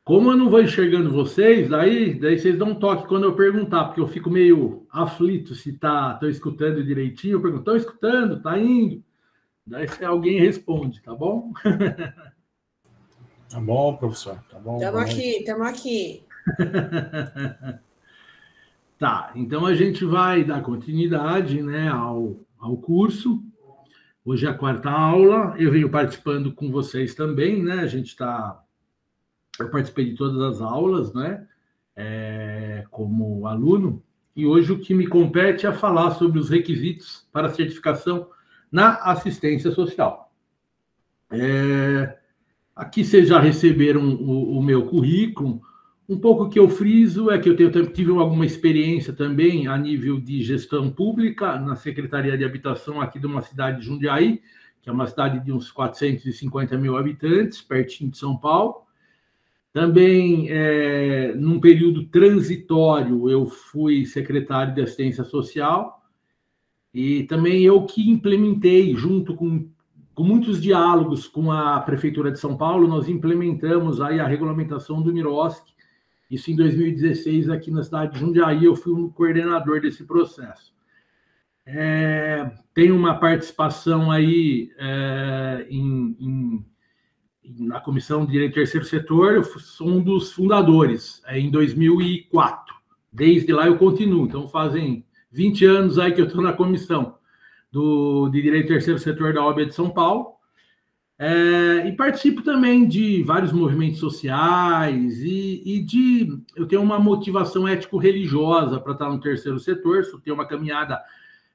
Como eu não vou enxergando vocês, daí vocês dão um toque quando eu perguntar, porque eu fico meio aflito se estão escutando direitinho. Eu pergunto, estão escutando? Está indo? Daí se alguém responde, tá bom? Tá bom, professor. Tá bom. Estamos aqui. Tá, então a gente vai dar continuidade, né, ao curso. Hoje é a quarta aula, eu venho participando com vocês também, né? Eu participei de todas as aulas, né? Como aluno, e hoje o que me compete é falar sobre os requisitos para a certificação na assistência social. Aqui vocês já receberam o meu currículo. Um pouco que eu friso é que eu tive alguma experiência também a nível de gestão pública na Secretaria de Habitação aqui de uma cidade de Jundiaí, que é uma cidade de uns 450 mil habitantes, pertinho de São Paulo. Também, num período transitório, eu fui secretário de Assistência Social e também eu que implementei, junto com muitos diálogos com a Prefeitura de São Paulo, nós implementamos aí a regulamentação do MIROSC. Isso em 2016, aqui na cidade de Jundiaí, eu fui um coordenador desse processo. Tenho uma participação aí na Comissão de Direito do Terceiro Setor, eu sou um dos fundadores, em 2004. Desde lá eu continuo, então fazem 20 anos aí que eu estou na Comissão de Direito do Terceiro Setor da OAB de São Paulo. E participo também de vários movimentos sociais eu tenho uma motivação ético-religiosa para estar no terceiro setor, tenho uma caminhada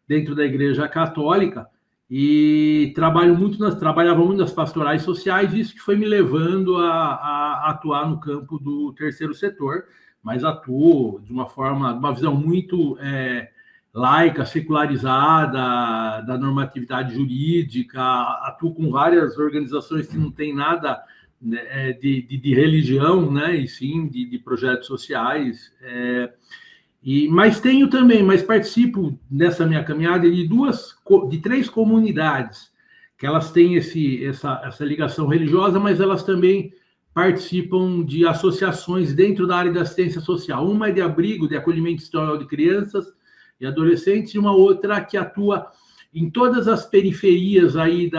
dentro da Igreja Católica e trabalhava muito nas pastorais sociais, isso que foi me levando a atuar no campo do terceiro setor, mas atuo de uma visão muito laica, secularizada, da normatividade jurídica, atuo com várias organizações que não tem nada de religião, né, e sim de projetos sociais. Mas participo nessa minha caminhada de 3 comunidades, que elas têm essa ligação religiosa, mas elas também participam de associações dentro da área da assistência social. Uma é de abrigo, de acolhimento institucional de crianças e adolescentes, e uma outra que atua em todas as periferias aí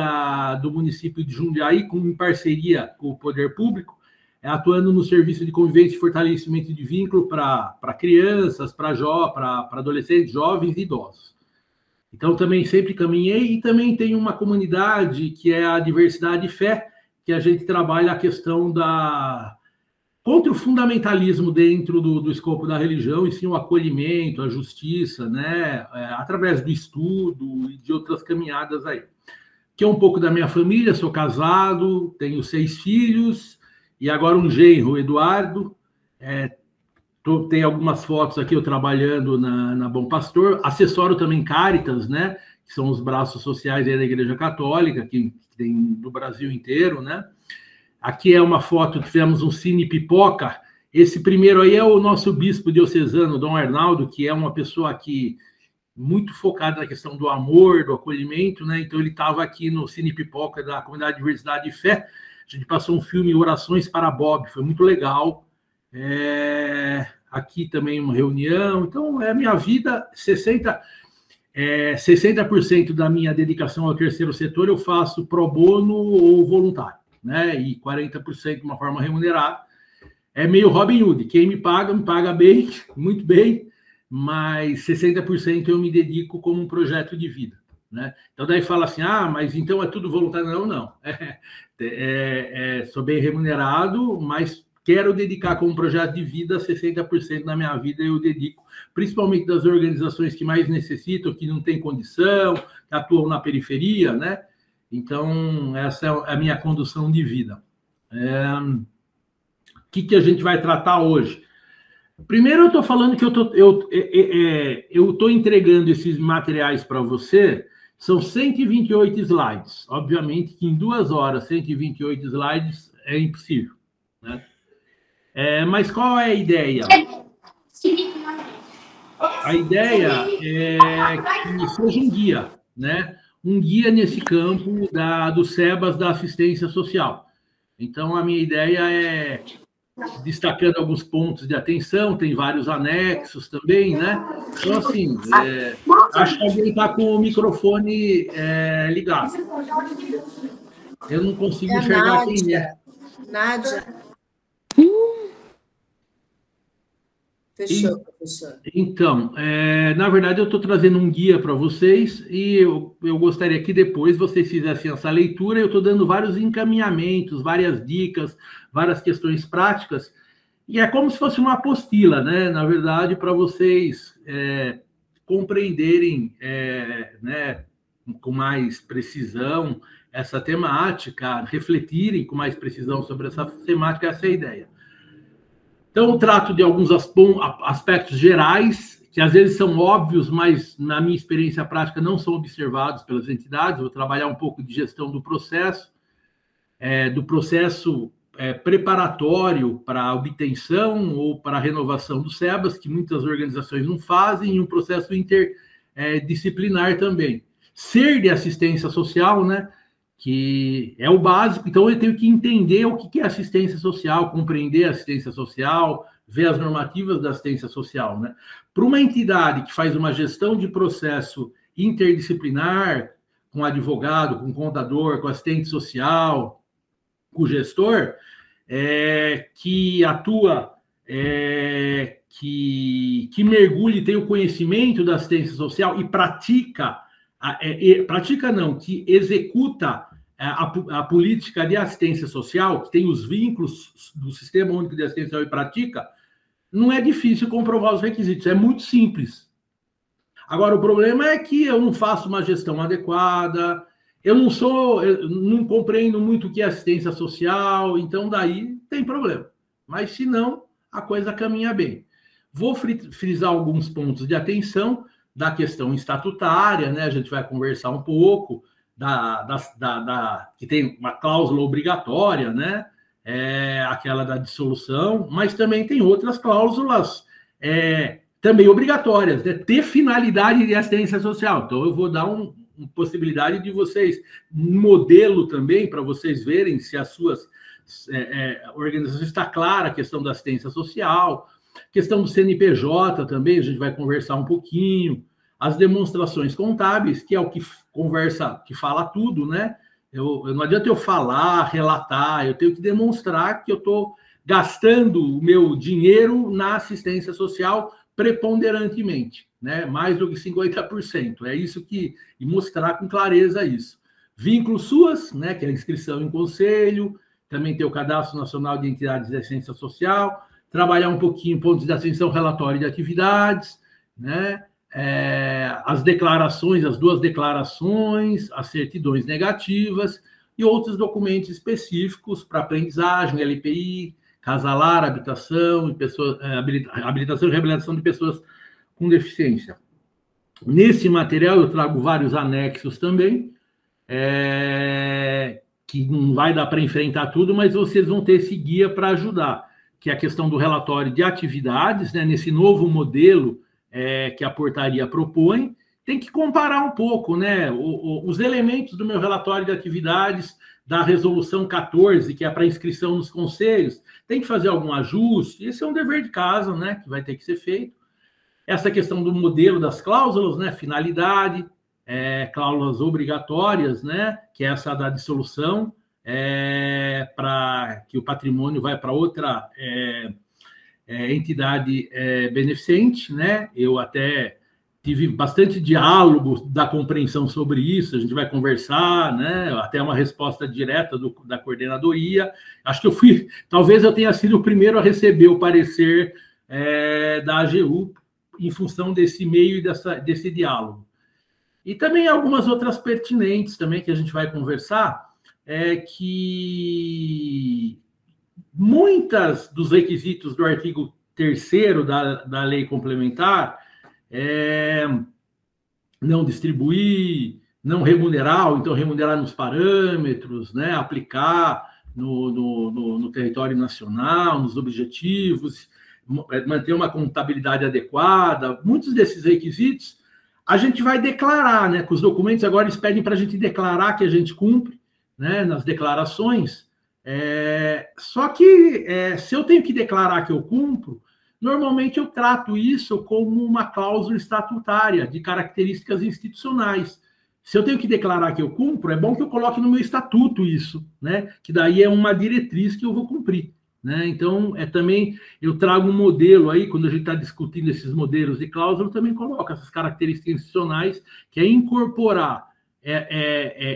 do município de Jundiaí, em parceria com o poder público, atuando no serviço de convivência e fortalecimento de vínculo para crianças, para adolescentes, jovens e idosos. Então, também sempre caminhei, e também tem uma comunidade que é a Diversidade e Fé, que a gente trabalha a questão contra o fundamentalismo dentro do escopo da religião, e sim o acolhimento, a justiça, né, através do estudo e de outras caminhadas aí. Que é um pouco da minha família, sou casado, tenho 6 filhos, e agora um genro, o Eduardo. Tem algumas fotos aqui eu trabalhando na Bom Pastor, assessoro também Caritas, né, que são os braços sociais aí da Igreja Católica, que tem do Brasil inteiro, né. Aqui é uma foto que fizemos um Cine Pipoca. Esse primeiro aí é o nosso bispo diocesano, Dom Arnaldo, que é uma pessoa que muito focada na questão do amor, do acolhimento, né? Então ele estava aqui no Cine Pipoca da Comunidade Diversidade e Fé. A gente passou um filme Orações para Bob, foi muito legal. Aqui também uma reunião. Então, minha vida, 60% da minha dedicação ao terceiro setor eu faço pro bono ou voluntário, né? E 40% de uma forma remunerada. É meio Robin Hood. Quem me paga bem, muito bem, mas 60% eu me dedico como um projeto de vida, né? Então, daí fala assim, mas então é tudo voluntário? Não. Sou bem remunerado, mas quero dedicar como projeto de vida 60% da minha vida eu dedico, principalmente das organizações que mais necessitam, que não têm condição, que atuam na periferia, né? Então, essa é a minha condução de vida. O que a gente vai tratar hoje? Primeiro, eu estou falando que eu estou entregando esses materiais para você, são 128 slides. Obviamente que em 2 horas, 128 slides é impossível, né? Mas qual é a ideia? A ideia é que seja um guia, né? Um guia nesse campo do SEBAS da assistência social. Então, a minha ideia é destacando alguns pontos de atenção, tem vários anexos também, né? Então, assim, acho que alguém está com o microfone ligado. Eu não consigo enxergar quem é. Nádia. Fechou, professor. Então, na verdade, eu estou trazendo um guia para vocês e eu gostaria que depois vocês fizessem essa leitura. Eu estou dando vários encaminhamentos, várias dicas, várias questões práticas, e é como se fosse uma apostila, né? Na verdade, para vocês compreenderem né, com mais precisão essa temática, refletirem com mais precisão sobre essa temática, essa é a ideia. Então, eu trato de alguns aspectos gerais, que às vezes são óbvios, mas na minha experiência prática não são observados pelas entidades. Vou trabalhar um pouco de gestão do processo preparatório para a obtenção ou para a renovação do SEBAS, que muitas organizações não fazem, e um processo interdisciplinar também. Ser de assistência social, né? Que é o básico, então eu tenho que entender o que é assistência social, compreender a assistência social, ver as normativas da assistência social, né? Para uma entidade que faz uma gestão de processo interdisciplinar, com advogado, com contador, com assistente social, com gestor, que atua, que mergulhe, tem o conhecimento da assistência social e pratica que executa a política de assistência social, que tem os vínculos do Sistema Único de Assistência Social e pratica, não é difícil comprovar os requisitos, é muito simples. Agora, o problema é que eu não faço uma gestão adequada, eu não compreendo muito o que é assistência social, então daí tem problema. Mas, se não, a coisa caminha bem. Vou frisar alguns pontos de atenção da questão estatutária, né? A gente vai conversar um pouco que tem uma cláusula obrigatória, né? Aquela da dissolução, mas também tem outras cláusulas também obrigatórias, né? Ter finalidade de assistência social. Então, eu vou dar uma possibilidade de vocês, um modelo também, para vocês verem se as suas organizações está clara a questão da assistência social. Questão do CNPJ também, a gente vai conversar um pouquinho. As demonstrações contábeis, que é o que fala tudo, né? Não adianta eu falar, relatar, eu tenho que demonstrar que eu estou gastando o meu dinheiro na assistência social preponderantemente, né? Mais do que 50%. É isso e mostrar com clareza isso. Vínculos SUAS, né? Que é a inscrição em conselho, também tem o Cadastro Nacional de Entidades de Assistência Social, trabalhar um pouquinho pontos de atenção, relatório de atividades, né? As declarações, as 2 declarações, as certidões negativas e outros documentos específicos para aprendizagem, LPI, casalar, habitação e reabilitação de pessoas com deficiência. Nesse material eu trago vários anexos também, que não vai dar para enfrentar tudo, mas vocês vão ter esse guia para ajudar, que é a questão do relatório de atividades, né, nesse novo modelo que a portaria propõe. Tem que comparar um pouco, né, os elementos do meu relatório de atividades da resolução 14, que é para inscrição nos conselhos, tem que fazer algum ajuste. Esse é um dever de casa, né, que vai ter que ser feito. Essa questão do modelo das cláusulas, né, finalidade, cláusulas obrigatórias, né, que é essa da dissolução, para que o patrimônio vai para outra entidade beneficente, né? Eu até tive bastante diálogo da compreensão sobre isso, a gente vai conversar, né? Até uma resposta direta da coordenadoria. Acho que talvez eu tenha sido o primeiro a receber o parecer da AGU em função desse meio e desse diálogo. E também algumas outras pertinentes também que a gente vai conversar, que muitas dos requisitos do artigo 3º da lei complementar, não distribuir, não remunerar, ou então remunerar nos parâmetros, né, aplicar no território nacional, nos objetivos, manter uma contabilidade adequada, muitos desses requisitos a gente vai declarar, né, que os documentos agora eles pedem para a gente declarar que a gente cumpre, né, nas declarações, Só que, se eu tenho que declarar que eu cumpro, normalmente eu trato isso como uma cláusula estatutária de características institucionais. Se eu tenho que declarar que eu cumpro, é bom que eu coloque no meu estatuto isso, né? Que daí é uma diretriz que eu vou cumprir, né? Então, também eu trago um modelo aí, quando a gente está discutindo esses modelos de cláusula, eu também coloco essas características institucionais, que é incorporar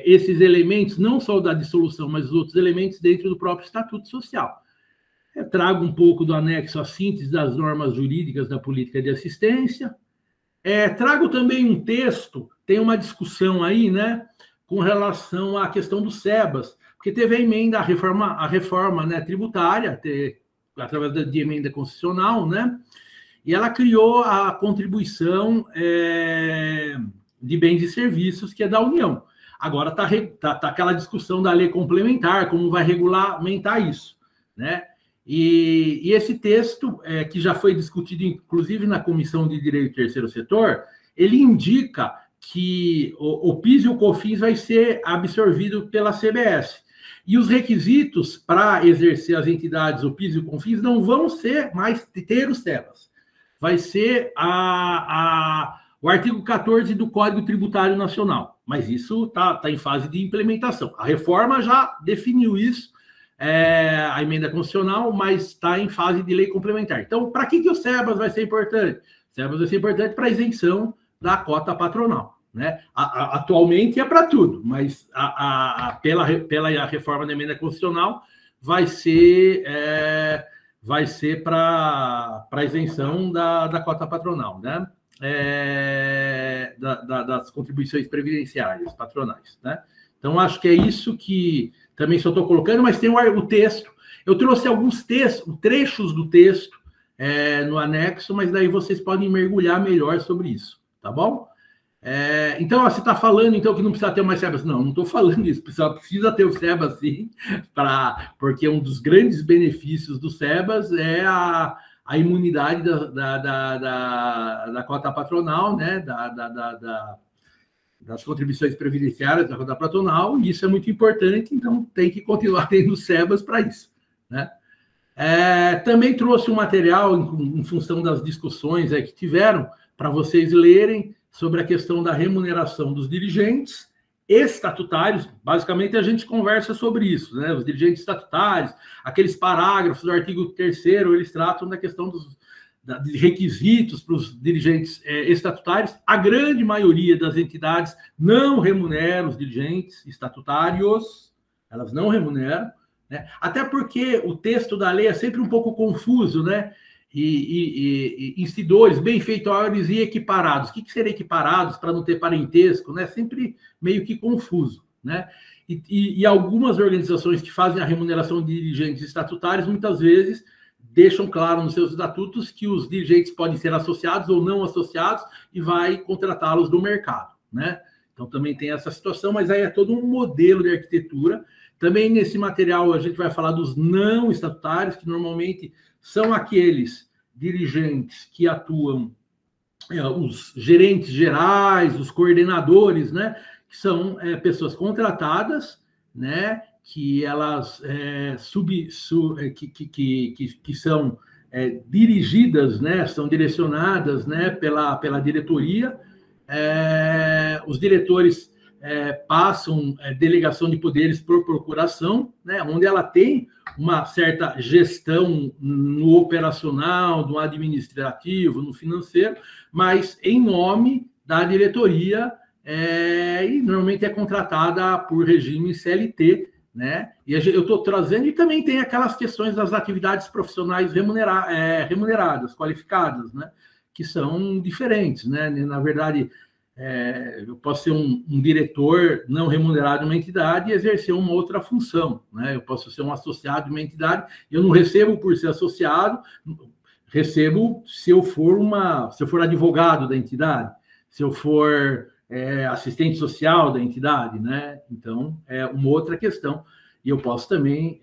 esses elementos, não só da dissolução, mas os outros elementos dentro do próprio estatuto social. Eu trago um pouco do anexo à síntese das normas jurídicas da política de assistência. Trago também um texto, tem uma discussão aí, né, com relação à questão do SEBAS, porque teve a emenda, a reforma, né, tributária, através de emenda constitucional, né, e ela criou a contribuição de bens e serviços, que é da União. Agora tá aquela discussão da lei complementar, como vai regulamentar isso, né? E esse texto, que já foi discutido, inclusive, na Comissão de Direito do Terceiro Setor, ele indica que o PIS e o COFINS vai ser absorvido pela CBS. E os requisitos para exercer as entidades, o PIS e o COFINS, não vão ser mais ter o SEBAS. Vai ser o artigo 14 do Código Tributário Nacional. Mas isso está em fase de implementação. A reforma já definiu isso, a emenda constitucional, mas está em fase de lei complementar. Então, para que o SEBAS vai ser importante? O SEBAS vai ser importante para a isenção da cota patronal, né? Atualmente é para tudo, mas pela reforma da emenda constitucional vai ser para a isenção da cota patronal, né? Das contribuições previdenciárias patronais, né? Então, acho que é isso que também só estou colocando, mas tem o texto. Eu trouxe alguns trechos do texto no anexo, mas daí vocês podem mergulhar melhor sobre isso, tá bom? Então, você está falando então que não precisa ter mais SEBAS? Não estou falando isso. Precisa ter o SEBAS, sim, porque um dos grandes benefícios do SEBAS é a imunidade da cota patronal, né? Das contribuições previdenciárias da cota patronal, e isso é muito importante, então tem que continuar tendo SEBAS para isso, né? Também trouxe um material em função das discussões que tiveram, para vocês lerem, sobre a questão da remuneração dos dirigentes estatutários. Basicamente, a gente conversa sobre isso, né? Os dirigentes estatutários, aqueles parágrafos do artigo 3º, eles tratam da questão de requisitos para os dirigentes estatutários. A grande maioria das entidades não remunera os dirigentes estatutários, elas não remuneram, né? Até porque o texto da lei é sempre um pouco confuso, né? E incidores, benfeitores e equiparados. O que seria equiparados para não ter parentesco, né? Sempre meio que confuso, né? E algumas organizações que fazem a remuneração de dirigentes estatutários, muitas vezes, deixam claro nos seus estatutos que os dirigentes podem ser associados ou não associados e vai contratá-los do mercado, né? Então, também tem essa situação, mas aí é todo um modelo de arquitetura. Também nesse material a gente vai falar dos não estatutários, que normalmente são aqueles dirigentes que atuam, os gerentes gerais, os coordenadores, né? Que são pessoas contratadas, né? Que elas que são dirigidas, né? São direcionadas, né? Pela diretoria. Os diretores passam delegação de poderes por procuração, né? Onde ela tem uma certa gestão no operacional, no administrativo, no financeiro, mas em nome da diretoria, e normalmente é contratada por regime CLT, né? E eu estou trazendo, e também tem aquelas questões das atividades profissionais remuneradas, qualificadas, né? Que são diferentes, né? Na verdade, eu posso ser um diretor não remunerado de uma entidade e exercer uma outra função, né? Eu posso ser um associado de uma entidade, eu não recebo por ser associado, recebo se eu for advogado da entidade, se eu for assistente social da entidade, né? Então, é uma outra questão. E eu posso também,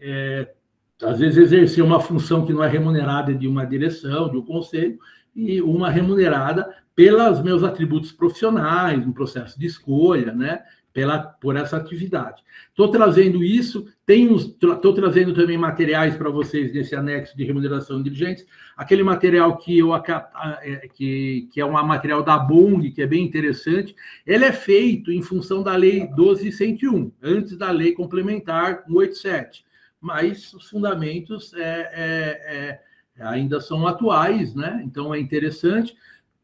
às vezes, exercer uma função que não é remunerada de uma direção, de um conselho, e uma remunerada pelos meus atributos profissionais, no processo de escolha, né? por essa atividade. Estou trazendo isso, estou trazendo também materiais para vocês nesse anexo de remuneração de dirigentes, aquele material que é um material da BONG, que é bem interessante, ele é feito em função da Lei 12.101, antes da Lei Complementar 187, mas os fundamentos ainda são atuais, né? Então é interessante.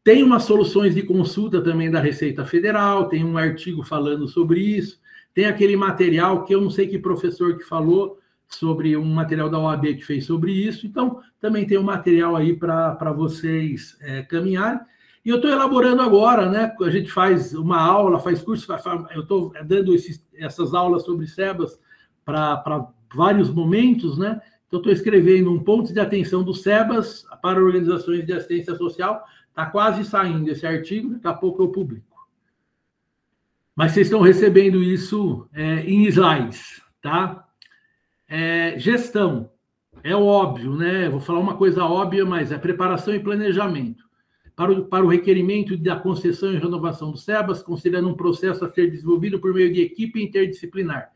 Tem umas soluções de consulta também da Receita Federal, tem um artigo falando sobre isso, tem aquele material que eu não sei que professor que falou sobre um material da OAB que fez sobre isso, então também tem um material aí para vocês caminharem. E eu estou elaborando agora, né? A gente faz uma aula, faz curso, eu estou dando essas aulas sobre SEBAS para vários momentos, né? Então, estou escrevendo um ponto de atenção do SEBAS para organizações de assistência social. Está quase saindo esse artigo, daqui a pouco eu publico. Mas vocês estão recebendo isso em slides, tá? Gestão. É óbvio, né? Vou falar uma coisa óbvia, mas é preparação e planejamento. Para o requerimento da concessão e renovação do SEBAS, considerando um processo a ser desenvolvido por meio de equipe interdisciplinar.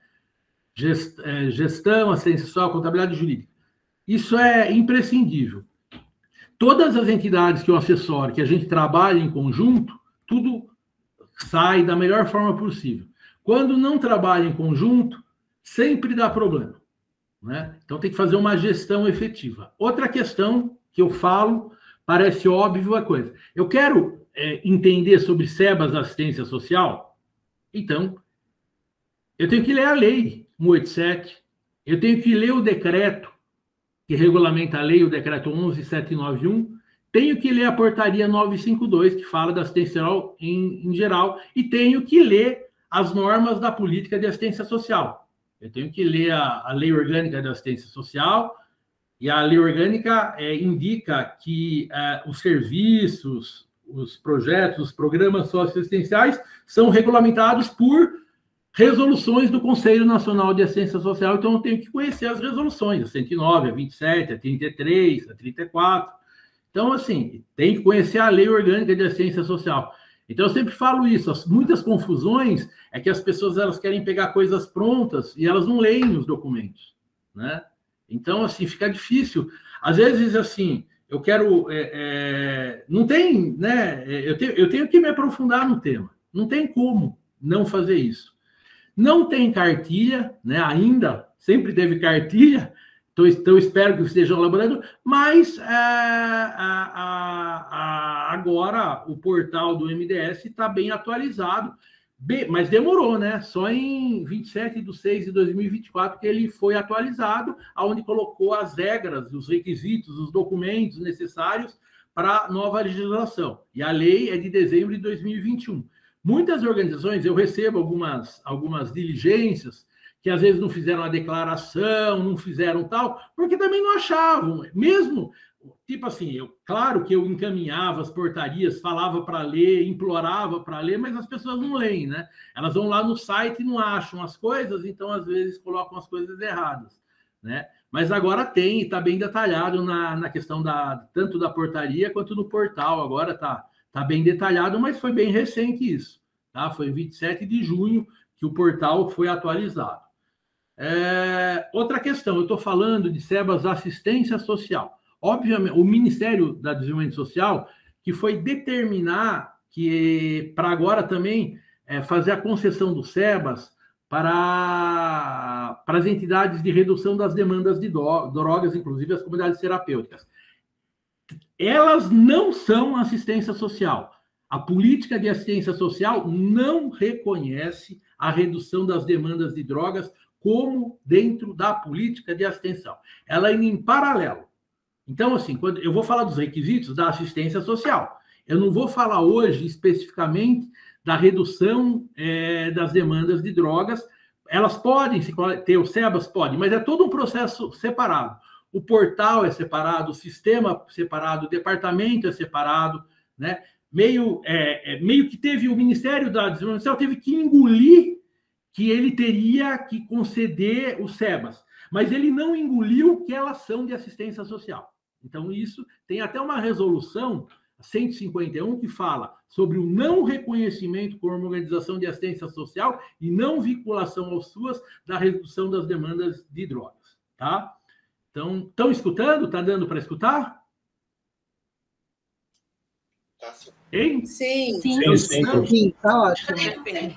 Gestão, assistência social, contabilidade jurídica. Isso é imprescindível. Todas as entidades que eu assessoro, que a gente trabalha em conjunto, tudo sai da melhor forma possível. Quando não trabalha em conjunto, sempre dá problema, né? Então tem que fazer uma gestão efetiva. Outra questão que eu falo, parece óbvio a coisa. Eu quero entender sobre SEBAS assistência social, então eu tenho que ler a lei 187, eu tenho que ler o decreto que regulamenta a lei, o decreto 11.791, tenho que ler a portaria 952, que fala da assistência social em geral, e tenho que ler as normas da política de assistência social. Eu tenho que ler a lei orgânica de assistência social, e a lei orgânica indica que os serviços, os projetos, os programas socioassistenciais são regulamentados por resoluções do Conselho Nacional de Assistência Social, então eu tenho que conhecer as resoluções, a 109, a 27, a 33, a 34. Então, assim, tem que conhecer a Lei Orgânica de Assistência Social. Então, eu sempre falo isso, muitas confusões é que as pessoas elas querem pegar coisas prontas e elas não leem os documentos, né? Então, assim, fica difícil. Às vezes, assim, eu quero... não tem, né? Eu tenho que me aprofundar no tema. Não tem como não fazer isso. Não tem cartilha, né? Ainda, sempre teve cartilha, então espero que estejam elaborando, mas agora o portal do MDS está bem atualizado, mas demorou, né? Só em 27/6/2024 que ele foi atualizado, onde colocou as regras, os requisitos, os documentos necessários para a nova legislação. E a lei é de dezembro de 2021. Muitas organizações, eu recebo algumas diligências que às vezes não fizeram a declaração, não fizeram tal, porque também não achavam. Mesmo, tipo assim, claro que eu encaminhava as portarias, falava para ler, implorava para ler, mas as pessoas não leem, né? Elas vão lá no site e não acham as coisas, então às vezes colocam as coisas erradas, né? Mas agora tem, está bem detalhado na questão tanto da portaria quanto no portal, agora está bem detalhado, mas foi bem recente isso, tá? Foi em 27 de junho que o portal foi atualizado. Outra questão, eu estou falando de SEBAS assistência social. Obviamente, o Ministério da Desenvolvimento Social, que foi determinar que, para agora também, fazer a concessão do SEBAS para as entidades de redução das demandas de drogas, inclusive as comunidades terapêuticas. Elas não são assistência social. A política de assistência social não reconhece a redução das demandas de drogas como dentro da política de assistência social. Ela é em paralelo. Então, assim, quando eu vou falar dos requisitos da assistência social, eu não vou falar hoje especificamente da redução das demandas de drogas. Elas podem ter o SEBAS, pode, mas é todo um processo separado. O portal é separado, o sistema é separado, o departamento é separado, né? Meio que teve o Ministério da Desenvolvimento Social teve que engolir que ele teria que conceder o SEBAS, mas ele não engoliu que elas são de assistência social. Então, isso tem até uma resolução 151, que fala sobre o não reconhecimento como organização de assistência social e não vinculação aos SUAS da redução das demandas de drogas, tá? Então, estão escutando? Está dando para escutar? Tá sim. Hein? Sim. Sim, tá ótimo.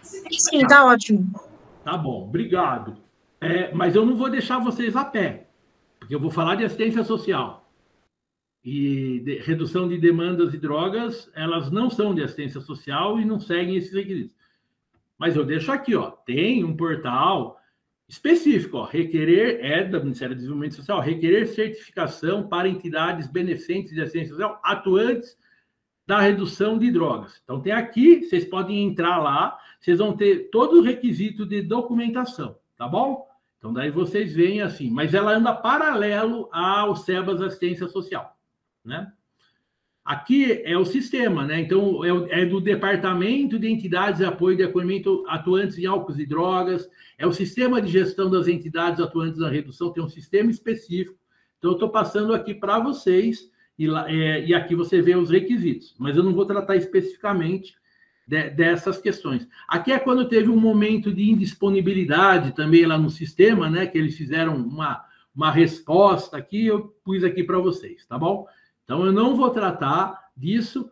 Sim, tá ótimo. Tá bom, obrigado. Mas eu não vou deixar vocês a pé, porque eu vou falar de assistência social. E redução de demandas de drogas, elas não são de assistência social e não seguem esses requisitos. Mas eu deixo aqui, ó, tem um portal específico, ó, requerer, do Ministério do Desenvolvimento Social, requerer certificação para entidades beneficentes de assistência social atuantes da redução de drogas. Então, tem aqui, vocês podem entrar lá, vocês vão ter todo o requisito de documentação, tá bom? Então, daí vocês veem assim, mas ela anda paralelo ao SEBAS Assistência Social, né? Aqui é o sistema, né? Então, é do Departamento de Entidades de Apoio de Acolhimento Atuantes em Álcools e Drogas, é o sistema de gestão das entidades atuantes na redução, tem um sistema específico. Então, eu estou passando aqui para vocês, e aqui você vê os requisitos, mas eu não vou tratar especificamente dessas questões. Aqui é quando teve um momento de indisponibilidade também lá no sistema, né? Que eles fizeram uma resposta aqui, eu pus aqui para vocês, tá bom? Então, eu não vou tratar disso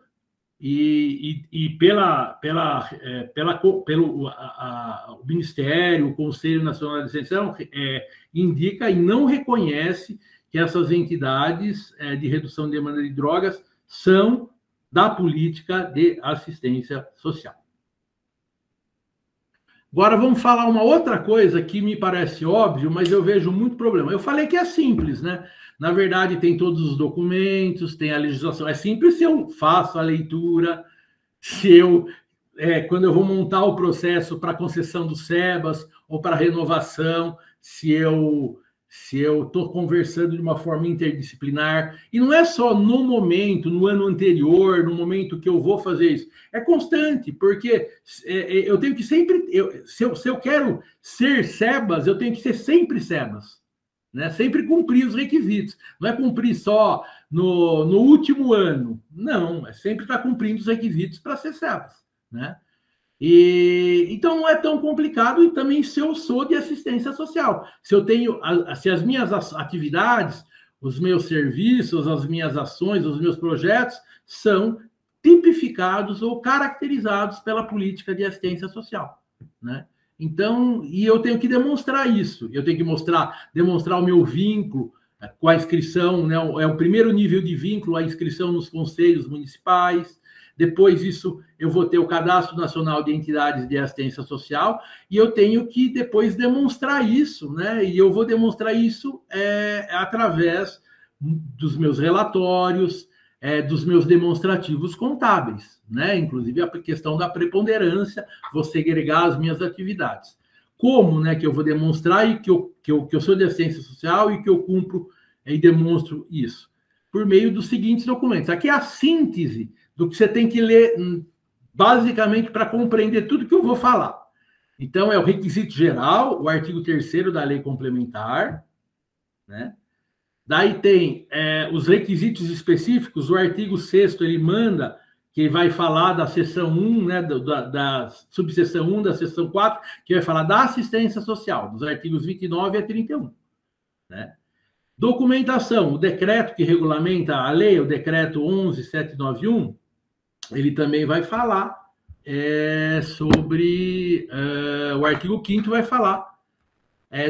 e o Ministério, o Conselho Nacional de Licitação, indica e não reconhece que essas entidades de redução de demanda de drogas são da política de assistência social. Agora, vamos falar uma outra coisa que me parece óbvio, mas eu vejo muito problema. Eu falei que é simples, né? Na verdade, tem todos os documentos, tem a legislação. É simples se eu faço a leitura, quando eu vou montar o processo para concessão do SEBAS ou para renovação, se eu estou conversando de uma forma interdisciplinar. E não é só no momento, no ano anterior, no momento que eu vou fazer isso. É constante, porque eu tenho que sempre... Se eu quero ser SEBAS, eu tenho que ser sempre SEBAS. Né? Sempre cumprir os requisitos. Não é cumprir só no último ano. Não, é sempre estar cumprindo os requisitos para ser SEBAS. Né? Então, não é tão complicado, e também se eu sou de assistência social. Se as minhas atividades, os meus serviços, as minhas ações, os meus projetos são tipificados ou caracterizados pela política de assistência social, né? Então, e eu tenho que demonstrar isso. Eu tenho que demonstrar o meu vínculo com a inscrição, né? É o primeiro nível de vínculo, a inscrição nos conselhos municipais. Depois disso, eu vou ter o Cadastro Nacional de Entidades de Assistência Social, e eu tenho que depois demonstrar isso, né? E eu vou demonstrar isso através dos meus relatórios, dos meus demonstrativos contábeis, né? Inclusive a questão da preponderância, vou segregar as minhas atividades. Como, né, que eu vou demonstrar que eu sou de assistência social e que eu cumpro e demonstro isso? Por meio dos seguintes documentos. Aqui é a síntese do que você tem que ler, basicamente, para compreender tudo que eu vou falar. Então, é o requisito geral, o artigo 3º da lei complementar, né? Daí tem os requisitos específicos, o artigo 6º, ele manda, que vai falar da seção 1, né, da subseção 1 da seção 4, que vai falar da assistência social, dos artigos 29 a 31, né? Documentação, o decreto que regulamenta a lei, o decreto 11.791, ele também vai falar sobre... o artigo 5º vai falar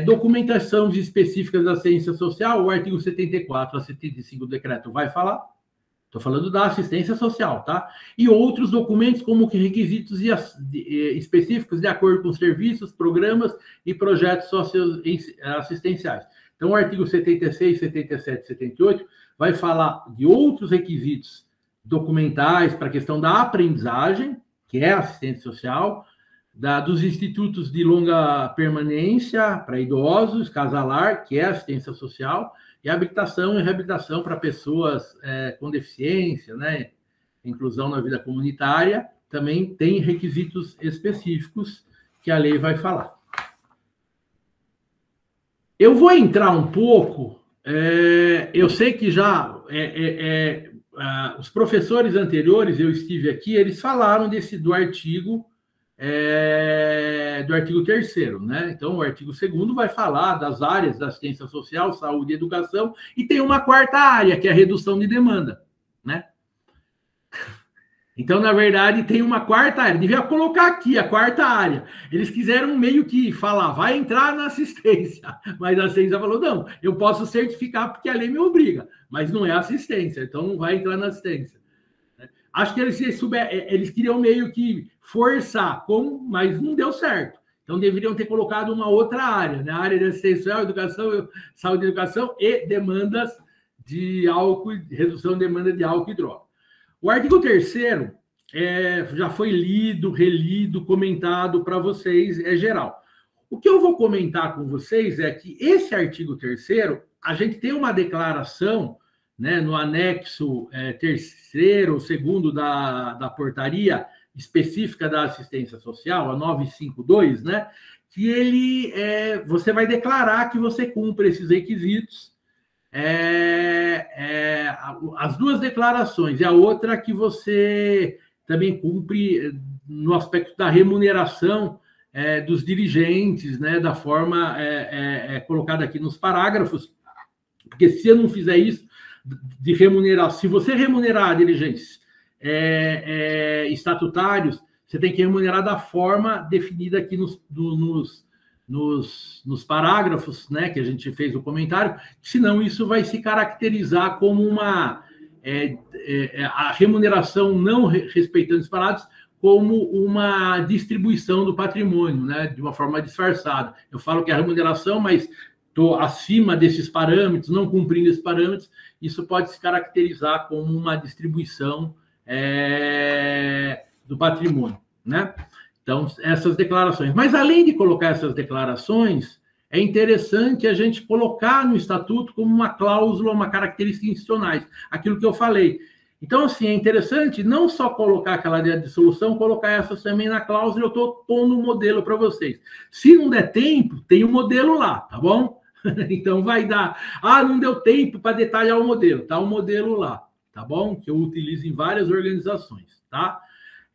documentação específicas da ciência social, o artigo 74 a 75 do decreto vai falar. Estou falando da assistência social, tá? E outros documentos como que requisitos específicos de acordo com serviços, programas e projetos socioassistenciais. Então, o artigo 76, 77 e 78 vai falar de outros requisitos documentais para a questão da aprendizagem, que é assistência social, dos institutos de longa permanência para idosos, casalar, que é assistência social, e habilitação e reabilitação para pessoas com deficiência, né? Inclusão na vida comunitária, também tem requisitos específicos que a lei vai falar. Eu vou entrar um pouco, eu sei que já os professores anteriores, eu estive aqui, eles falaram do artigo 3º, né? Então, o artigo 2º vai falar das áreas da assistência social, saúde e educação, e tem uma quarta área, que é a redução de demanda, né? Então, na verdade, tem uma quarta área. Devia colocar aqui a quarta área. Eles quiseram meio que falar, vai entrar na assistência. Mas a assistência falou, não, eu posso certificar porque a lei me obriga, mas não é assistência, então não vai entrar na assistência. Acho que eles queriam meio que forçar, mas não deu certo. Então, deveriam ter colocado uma outra área, né? A área de assistência social, educação, saúde e educação e demandas de álcool, redução de demanda de álcool e droga. O artigo 3º já foi lido, relido, comentado para vocês, é geral. O que eu vou comentar com vocês é que esse artigo 3º, a gente tem uma declaração, né, no anexo 3º ou 2º da portaria específica da assistência social, a 952, né, que você vai declarar que você cumpre esses requisitos, as duas declarações, e a outra que você também cumpre no aspecto da remuneração dos dirigentes, né, da forma colocada aqui nos parágrafos, porque se eu não fizer isso, de remunerar, se você remunerar dirigentes estatutários, você tem que remunerar da forma definida aqui nos parágrafos, né, que a gente fez o comentário, senão isso vai se caracterizar como a remuneração não respeitando os parágrafos, como uma distribuição do patrimônio, né, de uma forma disfarçada. Eu falo que é a remuneração, mas estou acima desses parâmetros, não cumprindo esses parâmetros, isso pode se caracterizar como uma distribuição do patrimônio, né? Então, essas declarações. Mas, além de colocar essas declarações, é interessante a gente colocar no estatuto como uma cláusula, uma característica institucionais, aquilo que eu falei. Então, assim, é interessante não só colocar aquela de dissolução, colocar essas também na cláusula, eu estou pondo um modelo para vocês. Se não der tempo, tem um modelo lá, tá bom? Então, vai dar... não deu tempo para detalhar o modelo, tá? O modelo lá, tá bom? Que eu utilizo em várias organizações, tá?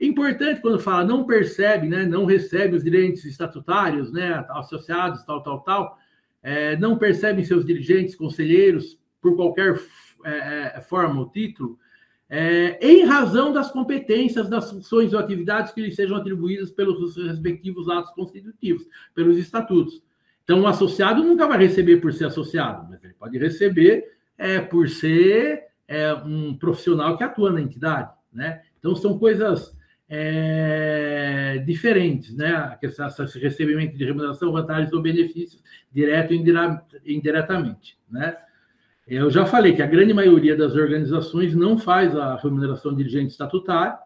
Importante quando fala não percebe, né, não recebe os direitos estatutários, né, associados, tal, não percebem seus dirigentes, conselheiros, por qualquer forma ou título, em razão das competências, das funções ou atividades que lhes sejam atribuídas pelos respectivos atos constitutivos, pelos estatutos. Então, o associado nunca vai receber por ser associado, mas ele pode receber por ser um profissional que atua na entidade, né? Então, são coisas diferentes, né? Esse recebimento de remuneração, vantagens ou benefícios, direto e indiretamente, né? Eu já falei que a grande maioria das organizações não faz a remuneração de dirigente estatutário,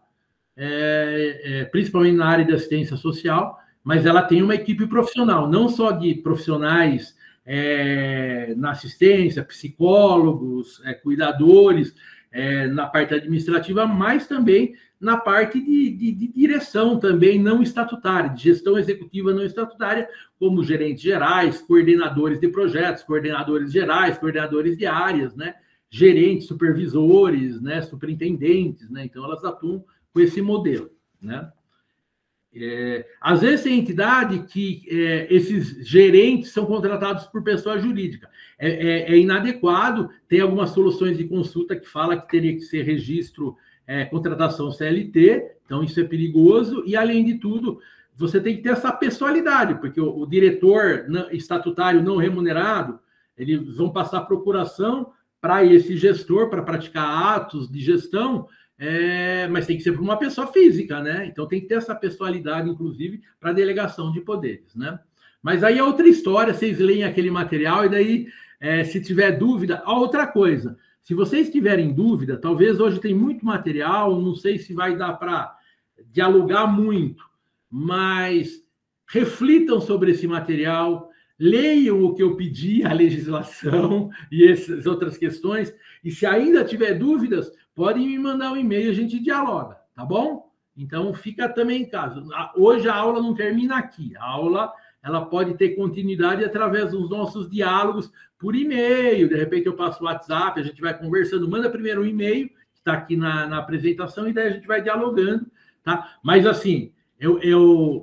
principalmente na área de assistência social, mas ela tem uma equipe profissional, não só de profissionais na assistência, psicólogos, cuidadores, na parte administrativa, mas também na parte de direção também não estatutária, de gestão executiva não estatutária, como gerentes gerais, coordenadores de projetos, coordenadores gerais, coordenadores de áreas, né? Gerentes, supervisores, né? Superintendentes, né? Então, elas atuam com esse modelo, né? Às vezes tem entidade que esses gerentes são contratados por pessoa jurídica. É inadequado, tem algumas soluções de consulta que fala que teria que ser registro, contratação CLT, então isso é perigoso, e além de tudo, você tem que ter essa pessoalidade, porque o diretor estatutário não remunerado, eles vão passar procuração para esse gestor, para praticar atos de gestão, mas tem que ser para uma pessoa física, né? Então tem que ter essa pessoalidade, inclusive, para delegação de poderes, né? Mas aí é outra história, vocês leem aquele material e daí, se tiver dúvida, outra coisa, se vocês tiverem dúvida, talvez hoje tem muito material, não sei se vai dar para dialogar muito, mas reflitam sobre esse material, leiam o que eu pedi, a legislação e essas outras questões, e se ainda tiver dúvidas, podem me mandar um e-mail, a gente dialoga, tá bom? Então, fica também em casa. Hoje a aula não termina aqui, a aula ela pode ter continuidade através dos nossos diálogos por e-mail, de repente eu passo o WhatsApp, a gente vai conversando, manda primeiro um e-mail, está aqui na apresentação, e daí a gente vai dialogando, tá? Mas, assim,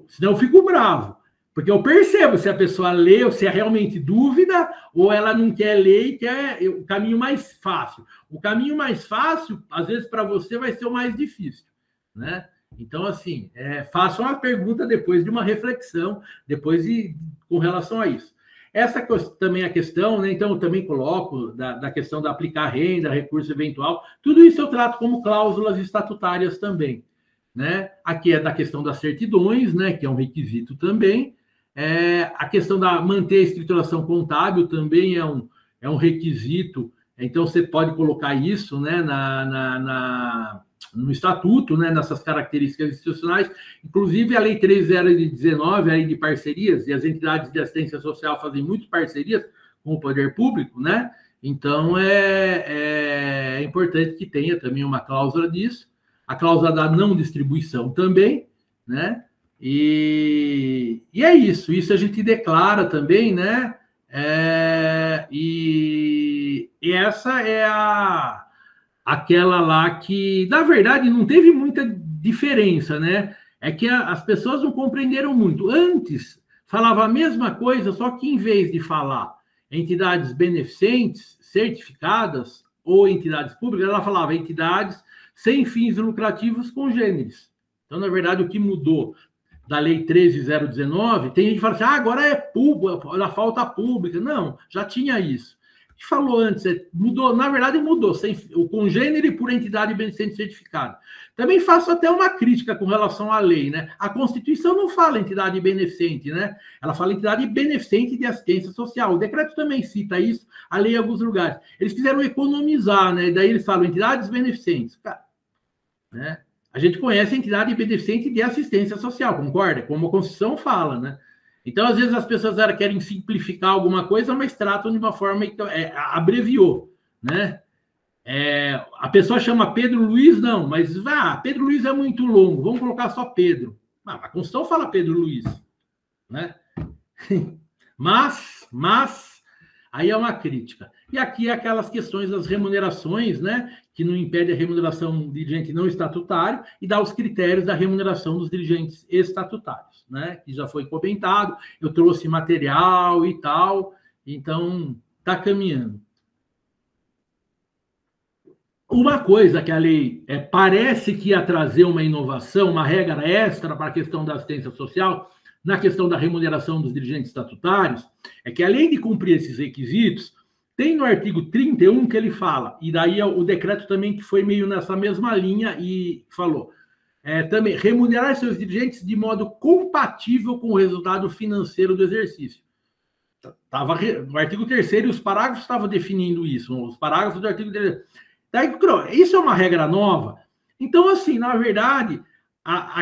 senão eu fico bravo, porque eu percebo se a pessoa lê, ou se é realmente dúvida, ou ela não quer ler e quer o caminho mais fácil. O caminho mais fácil, às vezes, para você, vai ser o mais difícil, né? Então, assim, faça uma pergunta depois de uma reflexão, com relação a isso. Essa também é a questão, né? Então, eu também coloco da questão da aplicar renda, recurso eventual, tudo isso eu trato como cláusulas estatutárias também, né? Aqui é da questão das certidões, né? Que é um requisito também. A questão da manter a escrituração contábil também é um requisito, então você pode colocar isso, né, no estatuto, né, nessas características institucionais. Inclusive, a Lei 3.019, a Lei de Parcerias, e as entidades de assistência social fazem muitas parcerias com o poder público, né? Então, é importante que tenha também uma cláusula disso, a cláusula da não distribuição também, né? E é isso a gente declara também, né? E essa é aquela lá que, na verdade, não teve muita diferença, né? É que as pessoas não compreenderam muito. Antes, falava a mesma coisa, só que em vez de falar entidades beneficentes, certificadas, ou entidades públicas, ela falava entidades sem fins lucrativos congêneres. Então, na verdade, o que mudou da Lei 13.019, tem gente que fala assim, agora é público, da falta pública. Não, já tinha isso. O que falou antes, mudou, na verdade mudou, o congênere por entidade beneficente certificada. Também faço até uma crítica com relação à lei, né? A Constituição não fala entidade beneficente, né? Ela fala entidade beneficente de assistência social. O decreto também cita isso, a lei em alguns lugares. Eles quiseram economizar, né? Daí eles falam entidades beneficentes. Cara, né? A gente conhece a entidade beneficente de assistência social, concorda? Como a Constituição fala, né? Então, às vezes, as pessoas querem simplificar alguma coisa, mas tratam de uma forma que abreviou, né? A pessoa chama Pedro Luiz, não, mas Pedro Luiz é muito longo, vamos colocar só Pedro. A Constituição fala Pedro Luiz, né? Mas aí é uma crítica. E aqui é aquelas questões das remunerações, né? Que não impede a remuneração do dirigente não estatutário e dá os critérios da remuneração dos dirigentes estatutários, né? Que já foi comentado, eu trouxe material e tal, então está caminhando. Uma coisa que a lei parece que ia trazer uma inovação, uma regra extra para a questão da assistência social, na questão da remuneração dos dirigentes estatutários, é que, além de cumprir esses requisitos, tem no artigo 31 que ele fala, e daí o decreto também que foi meio nessa mesma linha e falou, também remunerar seus dirigentes de modo compatível com o resultado financeiro do exercício. No artigo 3º, e os parágrafos estavam definindo isso, os parágrafos do artigo 3º. Daí, isso é uma regra nova. Então, assim, na verdade,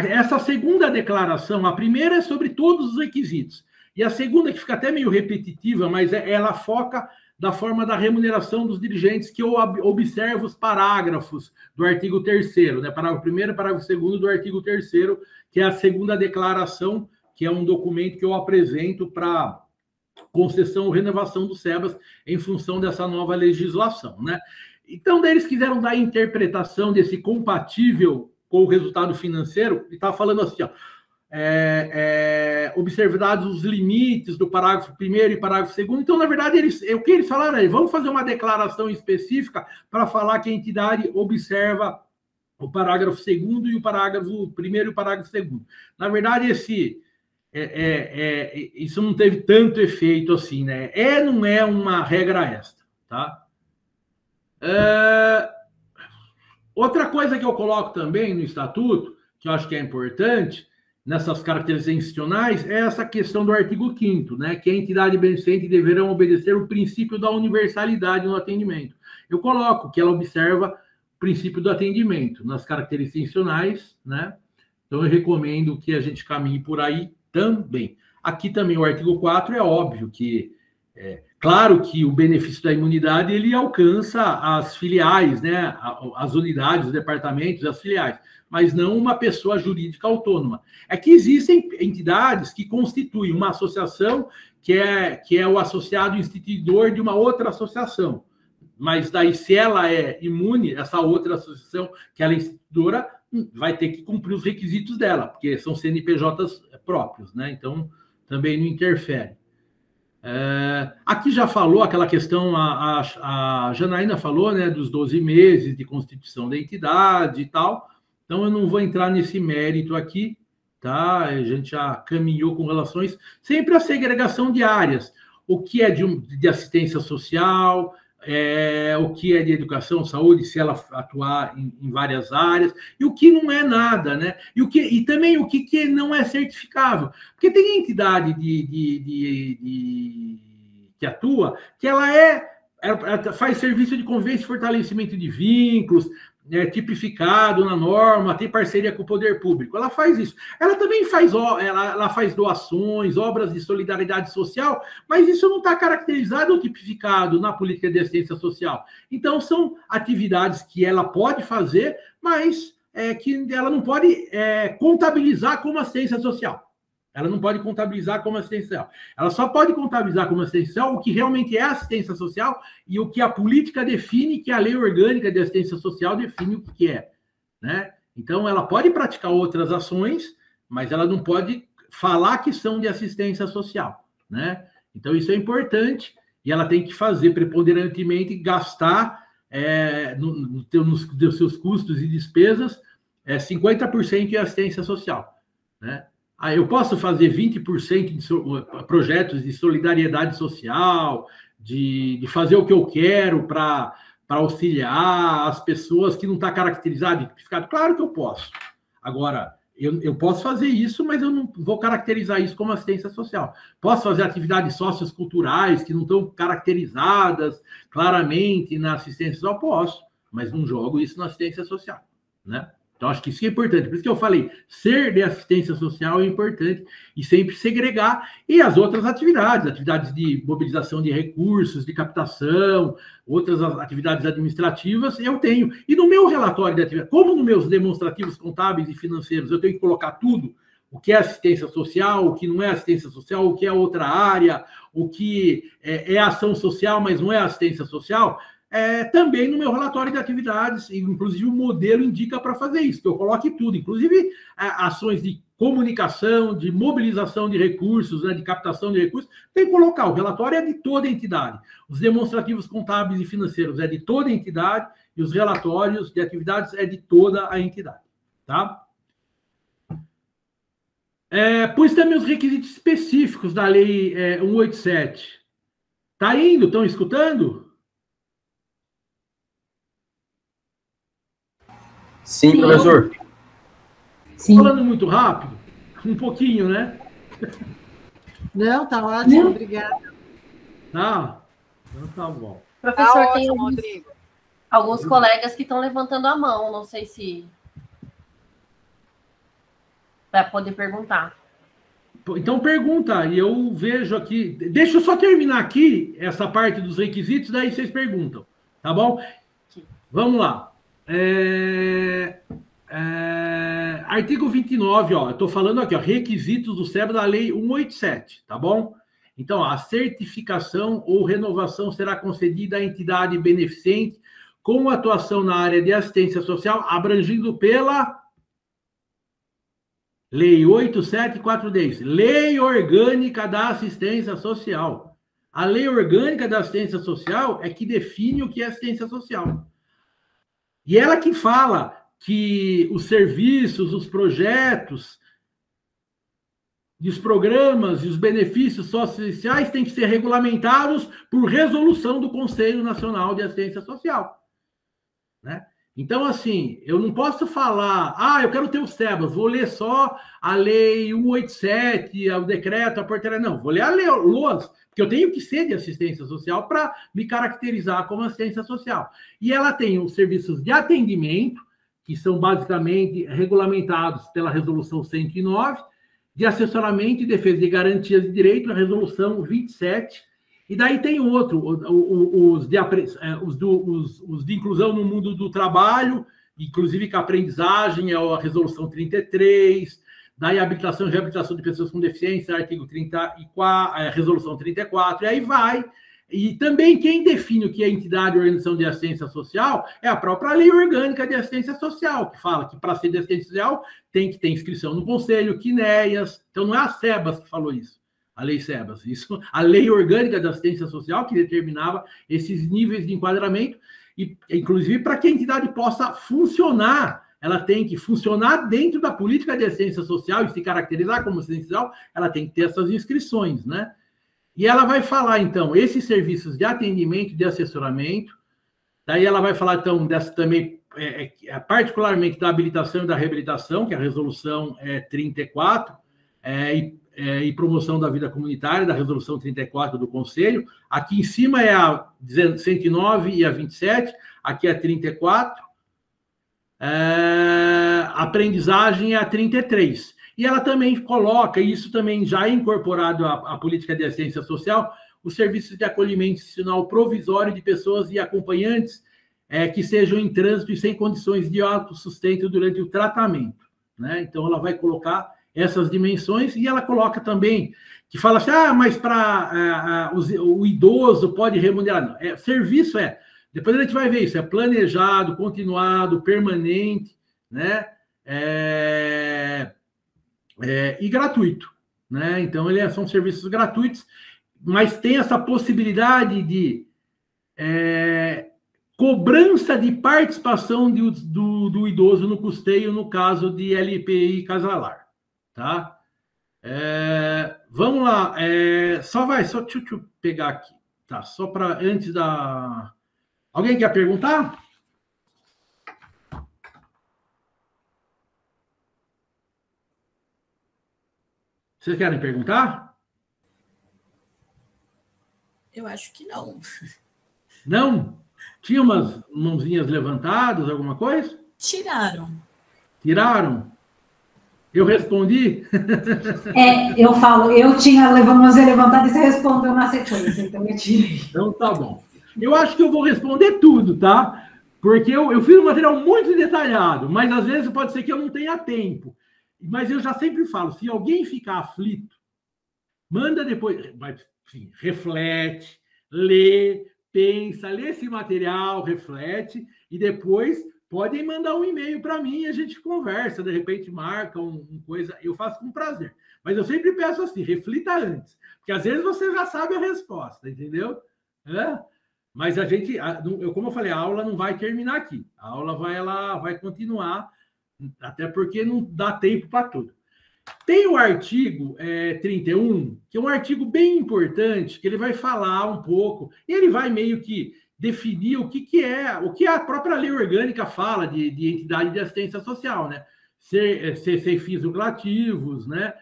essa segunda declaração, a primeira é sobre todos os requisitos, e a segunda, que fica até meio repetitiva, mas ela foca da forma da remuneração dos dirigentes, que eu observo os parágrafos do artigo 3º, né? Parágrafo 1º e parágrafo 2º do artigo 3º, que é a segunda declaração, que é um documento que eu apresento para concessão ou renovação do SEBAS em função dessa nova legislação, né? Então, daí eles quiseram dar a interpretação desse compatível com o resultado financeiro, e está falando assim, ó, observados os limites do parágrafo 1º e parágrafo 2º. Então, na verdade, o que eles falaram é, vamos fazer uma declaração específica para falar que a entidade observa o parágrafo 2º e o parágrafo 1º e o parágrafo 2º. Na verdade, isso não teve tanto efeito assim, né? Não é uma regra extra, tá? Outra coisa que eu coloco também no estatuto, que eu acho que é importante, nessas características institucionais, é essa questão do artigo 5º, né? Que a entidade beneficente deverão obedecer o princípio da universalidade no atendimento. Eu coloco que ela observa o princípio do atendimento nas características institucionais, né? Então, eu recomendo que a gente caminhe por aí também. Aqui também o artigo 4 é óbvio que claro que o benefício da imunidade ele alcança as filiais, né? As unidades, os departamentos, as filiais, mas não uma pessoa jurídica autônoma. É que existem entidades que constituem uma associação que é o associado instituidor de uma outra associação. Mas daí, se ela é imune, essa outra associação, que ela é instituidora, vai ter que cumprir os requisitos dela, porque são CNPJs próprios, né? Então, também não interfere. Aqui já falou aquela questão, a Janaína falou, né, dos 12 meses de constituição da entidade e tal, então eu não vou entrar nesse mérito aqui, tá? A gente já caminhou com relações, sempre a segregação de áreas, o que é de assistência social, o que é de educação, saúde, se ela atuar em várias áreas, e o que não é nada, né? E também o que não é certificável. Porque tem entidade que atua, que ela faz serviço de convivência e fortalecimento de vínculos, tipificado na norma, tem parceria com o poder público. Ela faz isso. Ela também ela faz doações, obras de solidariedade social, mas isso não está caracterizado ou tipificado na política de assistência social. Então, são atividades que ela pode fazer, mas que ela não pode contabilizar como assistência social. Ela não pode contabilizar como assistência social. Ela só pode contabilizar como assistência social o que realmente é assistência social e o que a política define, que a lei orgânica de assistência social define o que é, né? Então, ela pode praticar outras ações, mas ela não pode falar que são de assistência social, né? Então, isso é importante e ela tem que fazer preponderantemente, gastar nos seus custos e despesas 50% de assistência social, né? Eu posso fazer 20% de projetos de solidariedade social, de fazer o que eu quero para auxiliar as pessoas que não está caracterizado e tipificado? Claro que eu posso. Agora, eu posso fazer isso, mas eu não vou caracterizar isso como assistência social. Posso fazer atividades socioculturais que não estão caracterizadas claramente na assistência social? Posso, mas não jogo isso na assistência social, né? Então, acho que isso é importante. Por isso que eu falei, ser de assistência social é importante e sempre segregar. E as outras atividades de mobilização de recursos, de captação, outras atividades administrativas, eu tenho. E no meu relatório de atividade, como nos meus demonstrativos contábeis e financeiros, eu tenho que colocar tudo, o que é assistência social, o que não é assistência social, o que é outra área, o que é ação social, mas não é assistência social, também no meu relatório de atividades, inclusive o modelo indica para fazer isso, que eu coloque tudo, inclusive ações de comunicação, de mobilização de recursos, né, de captação de recursos, tem que colocar. O relatório é de toda a entidade. Os demonstrativos contábeis e financeiros é de toda a entidade e os relatórios de atividades é de toda a entidade. Tá? Pois também os requisitos específicos da Lei 187. Está indo? Estão escutando? Sim, professor. Sim. Falando muito rápido? Um pouquinho, né? Não, tá ótimo, obrigada. Tá? Então tá bom. Professor, Tá tem ótimo, Rodrigo. alguns colegas que estão levantando a mão, não sei se vai poder perguntar. Então pergunta, e eu vejo aqui. Deixa eu só terminar aqui essa parte dos requisitos, daí vocês perguntam, tá bom? Vamos lá. Artigo 29, ó, eu estou falando aqui, ó, requisitos do SEBRA da Lei 187, tá bom? Então, a certificação ou renovação será concedida à entidade beneficente com atuação na área de assistência social, abrangido pela Lei 8743, Lei Orgânica da Assistência Social. A Lei Orgânica da Assistência Social é que define o que é assistência social. E ela que fala que os serviços, os projetos, os programas e os benefícios sociais têm que ser regulamentados por resolução do Conselho Nacional de Assistência Social, né? Então, assim, eu não posso falar, eu quero ter o SEBRA, vou ler só a Lei 187, o decreto, a portaria. Não, vou ler a Lei LOAS, porque eu tenho que ser de assistência social para me caracterizar como assistência social. E ela tem os serviços de atendimento, que são basicamente regulamentados pela Resolução 109, de assessoramento e defesa de garantias de direito, a Resolução 27, e daí tem outro, os de inclusão no mundo do trabalho, inclusive com a aprendizagem, é a Resolução 33, daí a habilitação e reabilitação de pessoas com deficiência, artigo 34, Resolução 34, e aí vai E também quem define o que é entidade ou organização de assistência social é a própria Lei Orgânica de Assistência Social, que fala que para ser de assistência social tem que ter inscrição no Conselho, CNEAS. Então não é a SEBAS que falou isso, a Lei SEBAS. Isso, a Lei Orgânica da Assistência Social que determinava esses níveis de enquadramento, e inclusive para que a entidade possa funcionar, ela tem que funcionar dentro da política de assistência social e se caracterizar como assistência social, ela tem que ter essas inscrições, né? E ela vai falar, então, esses serviços de atendimento, de assessoramento, daí ela vai falar, então, dessa também, particularmente da habilitação e da reabilitação, que é a resolução 34, e promoção da vida comunitária, da resolução 34 do Conselho. Aqui em cima é a 109 e a 27, aqui é a 34, aprendizagem é a 33. E ela também coloca, e isso também já é incorporado à política de assistência social, os serviços de acolhimento institucional provisório de pessoas e acompanhantes que sejam em trânsito e sem condições de autossustento durante o tratamento, né? Então, ela vai colocar essas dimensões, e ela coloca também, que fala assim, mas para o idoso pode remunerar. Não, serviço depois a gente vai ver isso, é planejado, continuado, permanente, né? E gratuito, né? Então, são serviços gratuitos, mas tem essa possibilidade de cobrança de participação do idoso no custeio, no caso de LPI casalar, tá? Vamos lá, deixa eu pegar aqui, tá? Só para antes da... Alguém quer perguntar? Vocês querem perguntar? Eu acho que não. Não? Tinha umas mãozinhas levantadas, alguma coisa? Tiraram. Tiraram? Eu respondi? Eu falo, eu tinha mãozinha levantada e você respondeu na sequência, então eu tirei. Então tá bom. Eu acho que eu vou responder tudo, tá? Porque eu fiz um material muito detalhado, mas às vezes pode ser que eu não tenha tempo. Mas eu já sempre falo, se alguém ficar aflito, manda depois, enfim, reflete, lê, pensa, lê esse material, reflete, e depois podem mandar um e-mail para mim e a gente conversa, de repente marca uma coisa, eu faço com prazer. Mas eu sempre peço assim, reflita antes, porque às vezes você já sabe a resposta, entendeu? Mas a gente, como eu falei, a aula não vai terminar aqui, a aula ela vai continuar, até porque não dá tempo para tudo. Tem o artigo 31, que é um artigo bem importante, que ele vai falar um pouco, e ele vai meio que definir o que a própria lei orgânica fala de entidade de assistência social, né? Ser fins lucrativos, né?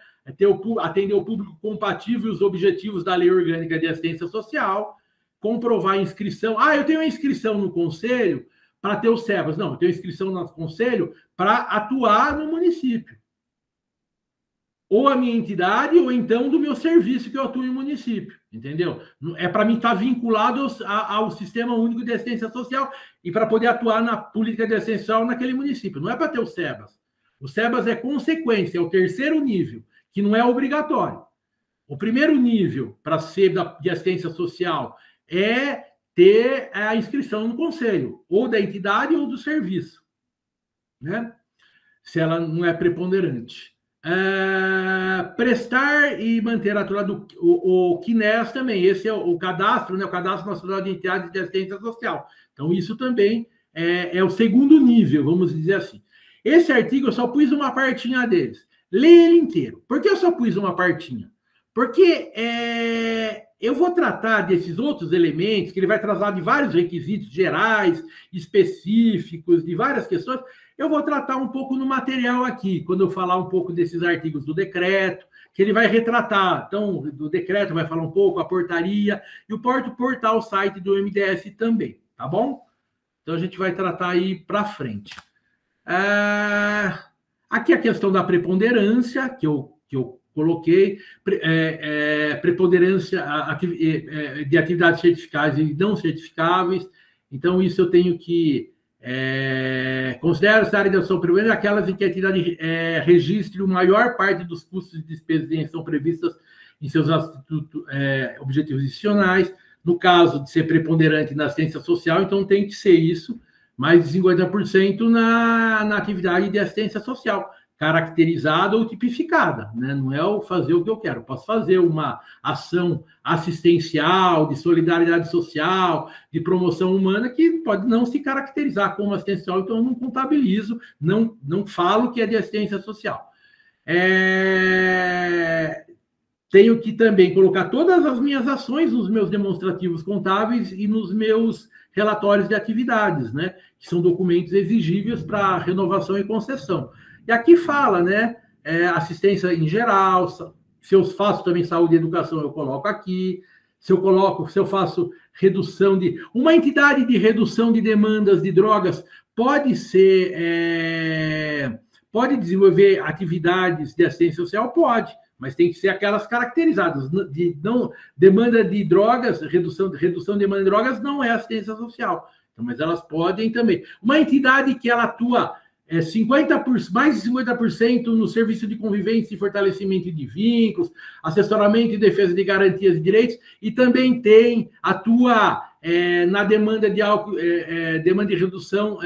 Atender o público compatível e os objetivos da lei orgânica de assistência social, comprovar a inscrição. Eu tenho a inscrição no conselho para ter o SEBAS. Não, eu tenho inscrição no conselho para atuar no município. Ou a minha entidade, ou então do meu serviço que eu atuo em município, entendeu? Para mim estar vinculado ao Sistema Único de Assistência Social e para poder atuar na política de assistência social naquele município. Não é para ter o SEBAS. O SEBAS é consequência, é o terceiro nível, que não é obrigatório. O primeiro nível para ser de assistência social é ter a inscrição no conselho, ou da entidade ou do serviço, né? Se ela não é preponderante. Prestar e manter aturado o CNEAS também, esse é o cadastro, né? O Cadastro Nacional de Entidades de Assistência Social. Então, isso também é o segundo nível, vamos dizer assim. Esse artigo eu só pus uma partinha deles. Lê ele inteiro. Por que eu só pus uma partinha? Porque eu vou tratar desses outros elementos, que ele vai tratar de vários requisitos gerais, específicos, de várias questões. Eu vou tratar um pouco no material aqui, quando eu falar um pouco desses artigos do decreto, que ele vai retratar. Então, do decreto vai falar um pouco, a portaria, e o portal site do MDS também, tá bom? Então, a gente vai tratar aí para frente. Aqui a questão da preponderância, que eu coloquei, preponderância de atividades certificáveis e não certificáveis. Então, isso eu tenho que considera essa área de ação preventiva aquelas em que a entidade registre a maior parte dos custos e despesas que são previstas em seus objetivos institucionais, No caso de ser preponderante na assistência social, então tem que ser isso, mais de 50% na atividade de assistência social, caracterizada ou tipificada, né? Não é o fazer o que eu quero. Eu posso fazer uma ação assistencial, de solidariedade social, de promoção humana, que pode não se caracterizar como assistencial, então eu não contabilizo, não falo que é de assistência social. Tenho que também colocar todas as minhas ações nos meus demonstrativos contábeis e nos meus relatórios de atividades, né? Que são documentos exigíveis para renovação e concessão. E aqui fala, né? Assistência em geral, se eu faço também saúde e educação, eu coloco aqui. Se eu faço redução de... Uma entidade de redução de demandas de drogas pode pode desenvolver atividades de assistência social? Pode, mas tem que ser aquelas caracterizadas. Demanda de drogas, redução de demanda de drogas não é assistência social. Então, mas elas podem também. Uma entidade que ela atua mais de 50% no serviço de convivência e fortalecimento de vínculos, assessoramento e defesa de garantias e direitos, e também atua na demanda de demanda de redução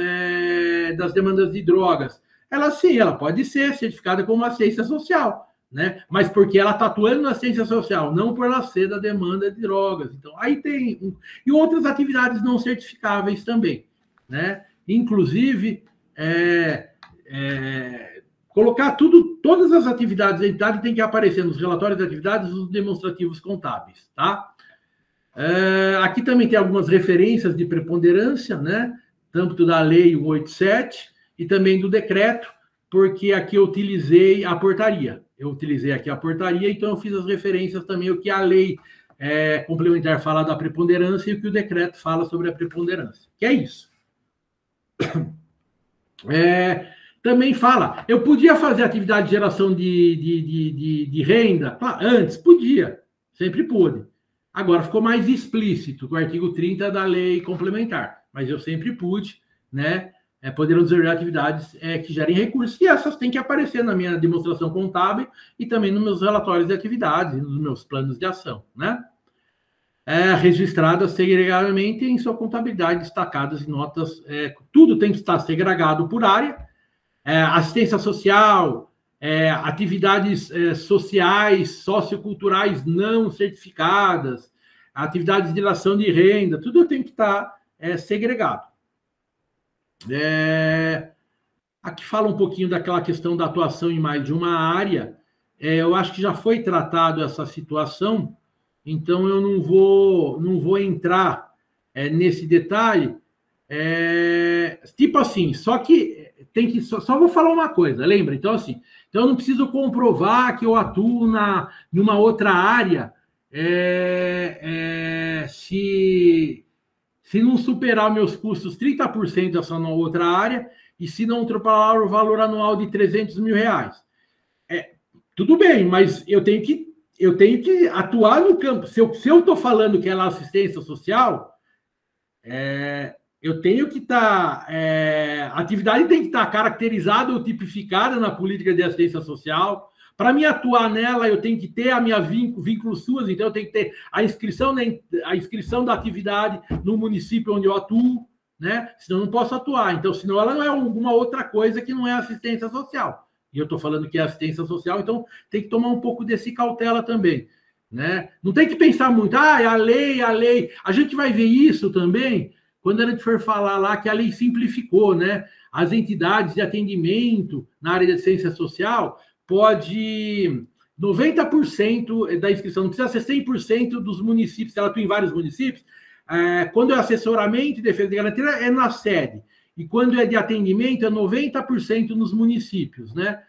das demandas de drogas. Ela sim, ela pode ser certificada como assistência social, né? Mas porque ela está atuando na assistência social, não por ela ser da demanda de drogas. Então, aí e outras atividades não certificáveis também, né? Inclusive, colocar todas as atividades da entidade tem que aparecer nos relatórios de atividades e nos demonstrativos contábeis, tá? Aqui também tem algumas referências de preponderância, né? Tanto da lei 187 e também do decreto, porque aqui eu utilizei a portaria. Então eu fiz as referências também, o que a lei complementar fala da preponderância e o que o decreto fala sobre a preponderância. Que é isso. Também fala, eu podia fazer atividade de geração de renda? Antes, podia, sempre pude. Agora ficou mais explícito com o artigo 30 da lei complementar, mas eu sempre pude, né? Poderão desenvolver atividades que gerem recursos, e essas têm que aparecer na minha demonstração contábil e também nos meus relatórios de atividades, nos meus planos de ação, né? Registradas segregadamente em sua contabilidade, destacadas em notas. Tudo tem que estar segregado por área. Assistência social, atividades sociais, socioculturais não certificadas, atividades de geração de renda, tudo tem que estar segregado. Aqui fala um pouquinho daquela questão da atuação em mais de uma área. Eu acho que já foi tratado essa situação, então eu não vou entrar nesse detalhe. Tipo assim, só que só vou falar uma coisa, lembra? Então, assim, eu não preciso comprovar que eu atuo numa outra área se não superar meus custos 30% dessa outra área e se não ultrapassar o valor anual de 300 mil reais. Tudo bem, mas eu tenho que atuar no campo. Se eu estou falando que ela é assistência social, eu tenho que estar... a atividade tem que estar caracterizada ou tipificada na política de assistência social. Para mim atuar nela, eu tenho que ter a minha vínculos suas, então eu tenho que ter a inscrição da atividade no município onde eu atuo, né? Senão eu não posso atuar. Então, senão ela não é alguma outra coisa que não é assistência social. E eu estou falando que é assistência social, então tem que tomar um pouco desse cautela também, né? Não tem que pensar muito, a lei. A gente vai ver isso também quando a gente for falar lá que a lei simplificou, né? As entidades de atendimento na área de assistência social pode 90% da inscrição, não precisa ser 100% dos municípios, se ela atua em vários municípios, quando é assessoramento e defesa de garantia, é na sede, e quando é de atendimento, é 90% nos municípios, né?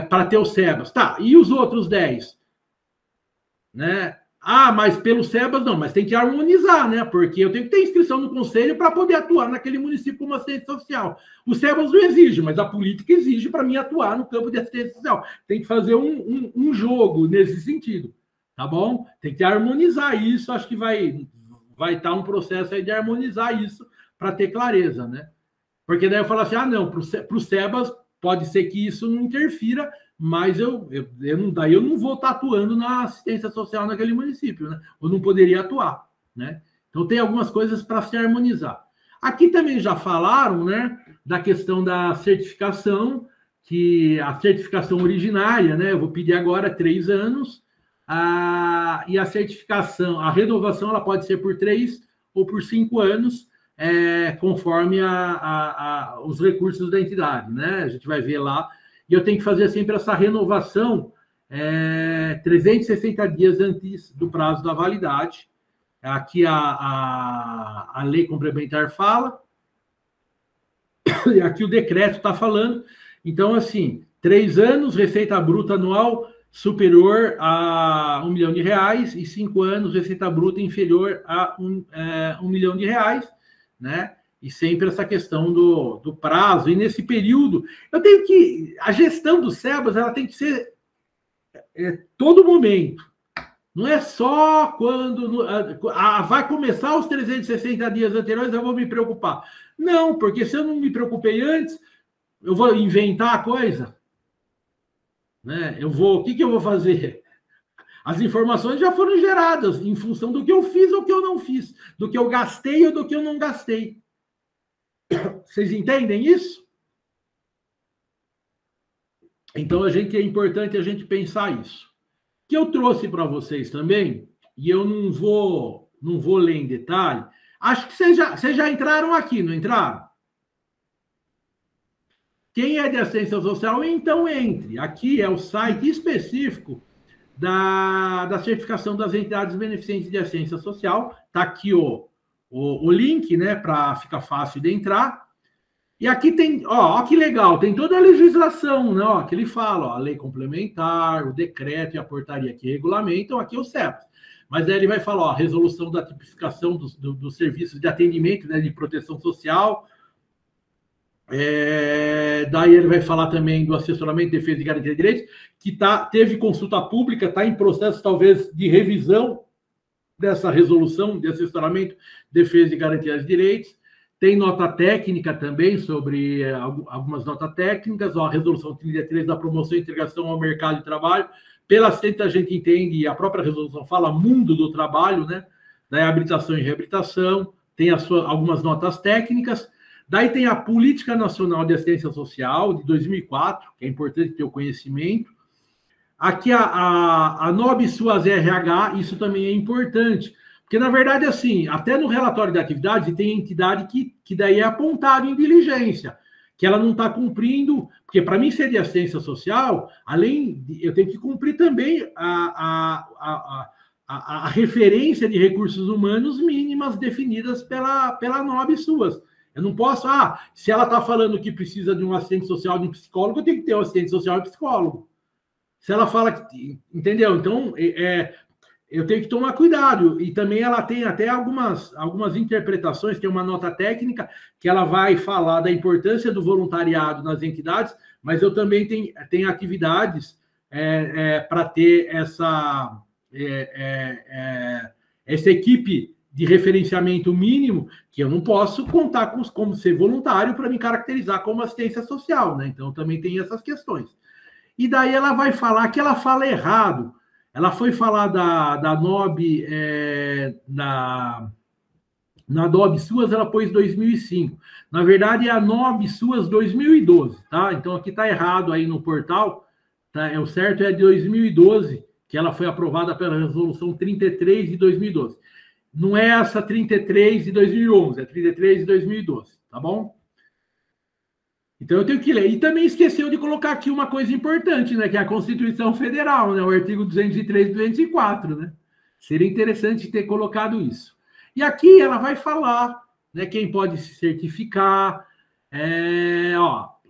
Para ter os SEBAS. Tá, e os outros 10%? Né? Mas pelo SEBAS não, mas tem que harmonizar, né? Porque eu tenho que ter inscrição no conselho para poder atuar naquele município como assistente social. O SEBAS não exige, mas a política exige para mim atuar no campo de assistência social. Tem que fazer um jogo nesse sentido, tá bom? Tem que harmonizar isso, acho que vai estar um processo aí de harmonizar isso para ter clareza, né? Porque daí eu falo assim, não, para o SEBAS pode ser que isso não interfira, mas daí eu não vou estar atuando na assistência social naquele município, né? Eu não poderia atuar, né? Então, tem algumas coisas para se harmonizar. Aqui também já falaram, né, da questão da certificação, que a certificação originária, né, eu vou pedir agora 3 anos, e a certificação, a renovação, ela pode ser por 3 ou por 5 anos, conforme os recursos da entidade, né? A gente vai ver lá. E eu tenho que fazer sempre essa renovação 360 dias antes do prazo da validade. Aqui a lei complementar fala, e aqui o decreto está falando. Então, assim, 3 anos, receita bruta anual superior a R$1 milhão, e 5 anos, receita bruta inferior a R$1 milhão, né? E sempre essa questão do prazo. E nesse período, eu tenho que... A gestão do SEBAS, ela tem que ser todo momento. Não é só quando vai começar os 360 dias anteriores, eu vou me preocupar. Não, porque se eu não me preocupei antes, eu vou inventar a coisa. Né? O que eu vou fazer? As informações já foram geradas em função do que eu fiz ou que eu não fiz, do que eu gastei ou do que eu não gastei. Vocês entendem isso? Então, é importante a gente pensar isso. Que eu trouxe para vocês também, e eu não vou ler em detalhe. Acho que vocês já entraram aqui, não entraram? Quem é de assistência social, então entre. Aqui é o site específico da certificação das entidades beneficentes de assistência social. Está aqui o link, né, para ficar fácil de entrar. E aqui tem, ó, que legal, tem toda a legislação, né, ó, que ele fala, ó, a lei complementar, o decreto e a portaria que regulamentam, aqui o CEPS. Mas aí ele vai falar, ó, a resolução da tipificação dos serviços de atendimento, né, de proteção social. Daí ele vai falar também do assessoramento, defesa e garantia de direitos, que teve consulta pública, está em processo, talvez, de revisão dessa resolução de assessoramento, defesa e garantia de direitos. Tem nota técnica também sobre algumas notas técnicas, ó, a resolução 33 da promoção e integração ao mercado de trabalho. Pela assistente, a gente entende, e a própria resolução fala mundo do trabalho, né, da habilitação e reabilitação, tem algumas notas técnicas. Daí tem a Política Nacional de Assistência Social, de 2004, que é importante ter o conhecimento. Aqui a NOB SUAS RH, isso também é importante. Porque, na verdade, assim, até no relatório de atividade, tem entidade que daí é apontado em diligência, que ela não está cumprindo, porque para mim ser de assistência social, eu tenho que cumprir também a referência de recursos humanos mínimas definidas pela NOB SUAS. Eu não posso, se ela está falando que precisa de um assistente social, de um psicólogo, eu tenho que ter um assistente social e psicólogo. Se ela fala que... Entendeu? Então, eu tenho que tomar cuidado. E também ela tem até algumas interpretações, tem uma nota técnica, que ela vai falar da importância do voluntariado nas entidades, mas eu também tenho atividades para ter essa equipe de referenciamento mínimo, que eu não posso contar como ser voluntário para me caracterizar como assistência social, né? Então, também tem essas questões. E daí ela vai falar que ela fala errado. Ela foi falar da NOB, na NOB SUAS, ela pôs 2005. Na verdade, é a NOB SUAS 2012, tá? Então, aqui está errado aí no portal, tá? O certo é de 2012, que ela foi aprovada pela resolução 33 de 2012. Não é essa 33 de 2011, é 33 de 2012, tá bom? Então, eu tenho que ler. E também esqueceu de colocar aqui uma coisa importante, né? Que é a Constituição Federal, né? O artigo 203 e 204, né? Seria interessante ter colocado isso. E aqui ela vai falar, né? Quem pode se certificar,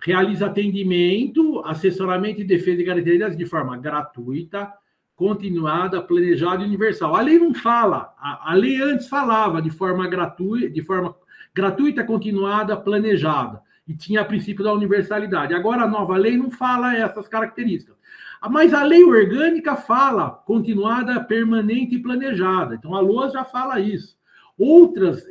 realiza atendimento, assessoramento e defesa de garantias de forma gratuita, continuada, planejada e universal. A lei não fala. A lei antes falava de forma gratuita, continuada, planejada. E tinha o princípio da universalidade. Agora, a nova lei não fala essas características. Mas a lei orgânica fala continuada, permanente e planejada. Então, a LOAS já fala isso. Outras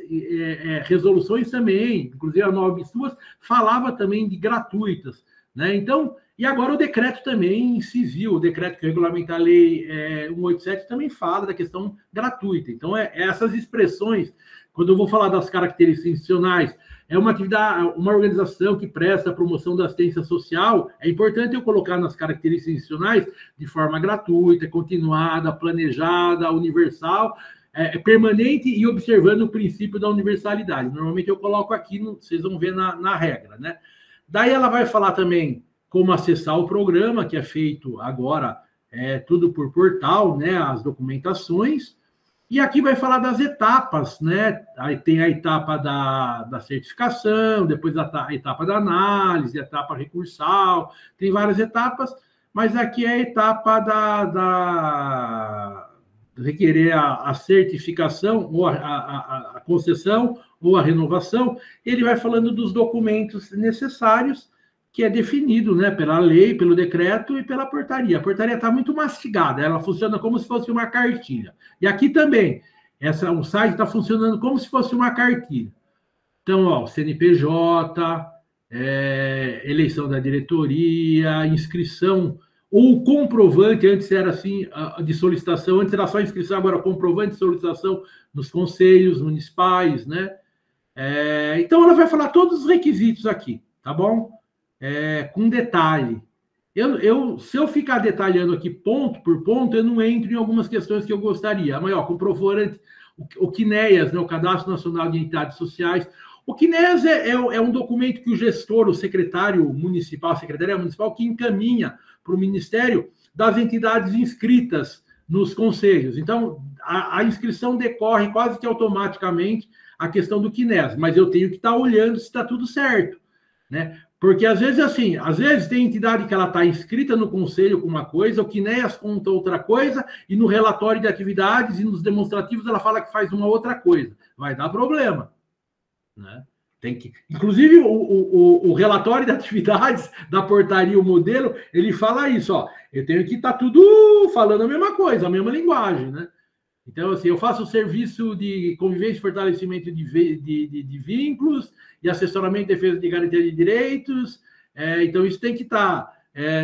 resoluções também, inclusive a NOB SUAS, falava também de gratuitas. né? Então, e agora o decreto também incidiu, o decreto que regulamenta a lei 187 também fala da questão gratuita. Então, essas expressões, quando eu vou falar das características institucionais, é uma atividade, uma organização que presta a promoção da assistência social, é importante eu colocar nas características institucionais de forma gratuita, continuada, planejada, universal, permanente e observando o princípio da universalidade. Normalmente eu coloco aqui, vocês vão ver na regra, né? Daí ela vai falar também como acessar o programa, que é feito agora, tudo por portal, né? As documentações. E aqui vai falar das etapas, né? Aí tem a etapa da certificação, depois a etapa da análise, a etapa recursal, tem várias etapas, mas aqui é a etapa da requerer a certificação, ou a concessão, ou a renovação. Ele vai falando dos documentos necessários, que é definido, né, pela lei, pelo decreto e pela portaria. A portaria está muito mastigada, ela funciona como se fosse uma cartilha. E aqui também, o site está funcionando como se fosse uma cartilha. Então, ó, CNPJ, eleição da diretoria, inscrição, ou comprovante, antes era assim, de solicitação, antes era só inscrição, agora comprovante de solicitação nos conselhos municipais, né? Então, ela vai falar todos os requisitos aqui, tá bom? Com detalhe. Se eu ficar detalhando aqui ponto por ponto, eu não entro em algumas questões que eu gostaria. Mas, ó, comprovante, o CNEAS, né, o Cadastro Nacional de Entidades Sociais. O CNEAS é um documento que o gestor, o secretário municipal, a secretaria municipal, que encaminha para o Ministério das entidades inscritas nos conselhos. Então, a inscrição decorre quase que automaticamente a questão do CNEAS, mas eu tenho que estar olhando se está tudo certo, né? Porque, às vezes tem entidade que ela está inscrita no conselho com uma coisa, o CNEAS conta outra coisa, e no relatório de atividades e nos demonstrativos ela fala que faz uma outra coisa. Vai dar problema, né? Inclusive, o relatório de atividades da portaria, o modelo, ele fala isso, ó, eu tenho que estar tudo falando a mesma coisa, a mesma linguagem, né? Então, assim, eu faço o serviço de convivência e fortalecimento de vínculos e assessoramento e defesa de garantia de direitos. Então, isso tem que estar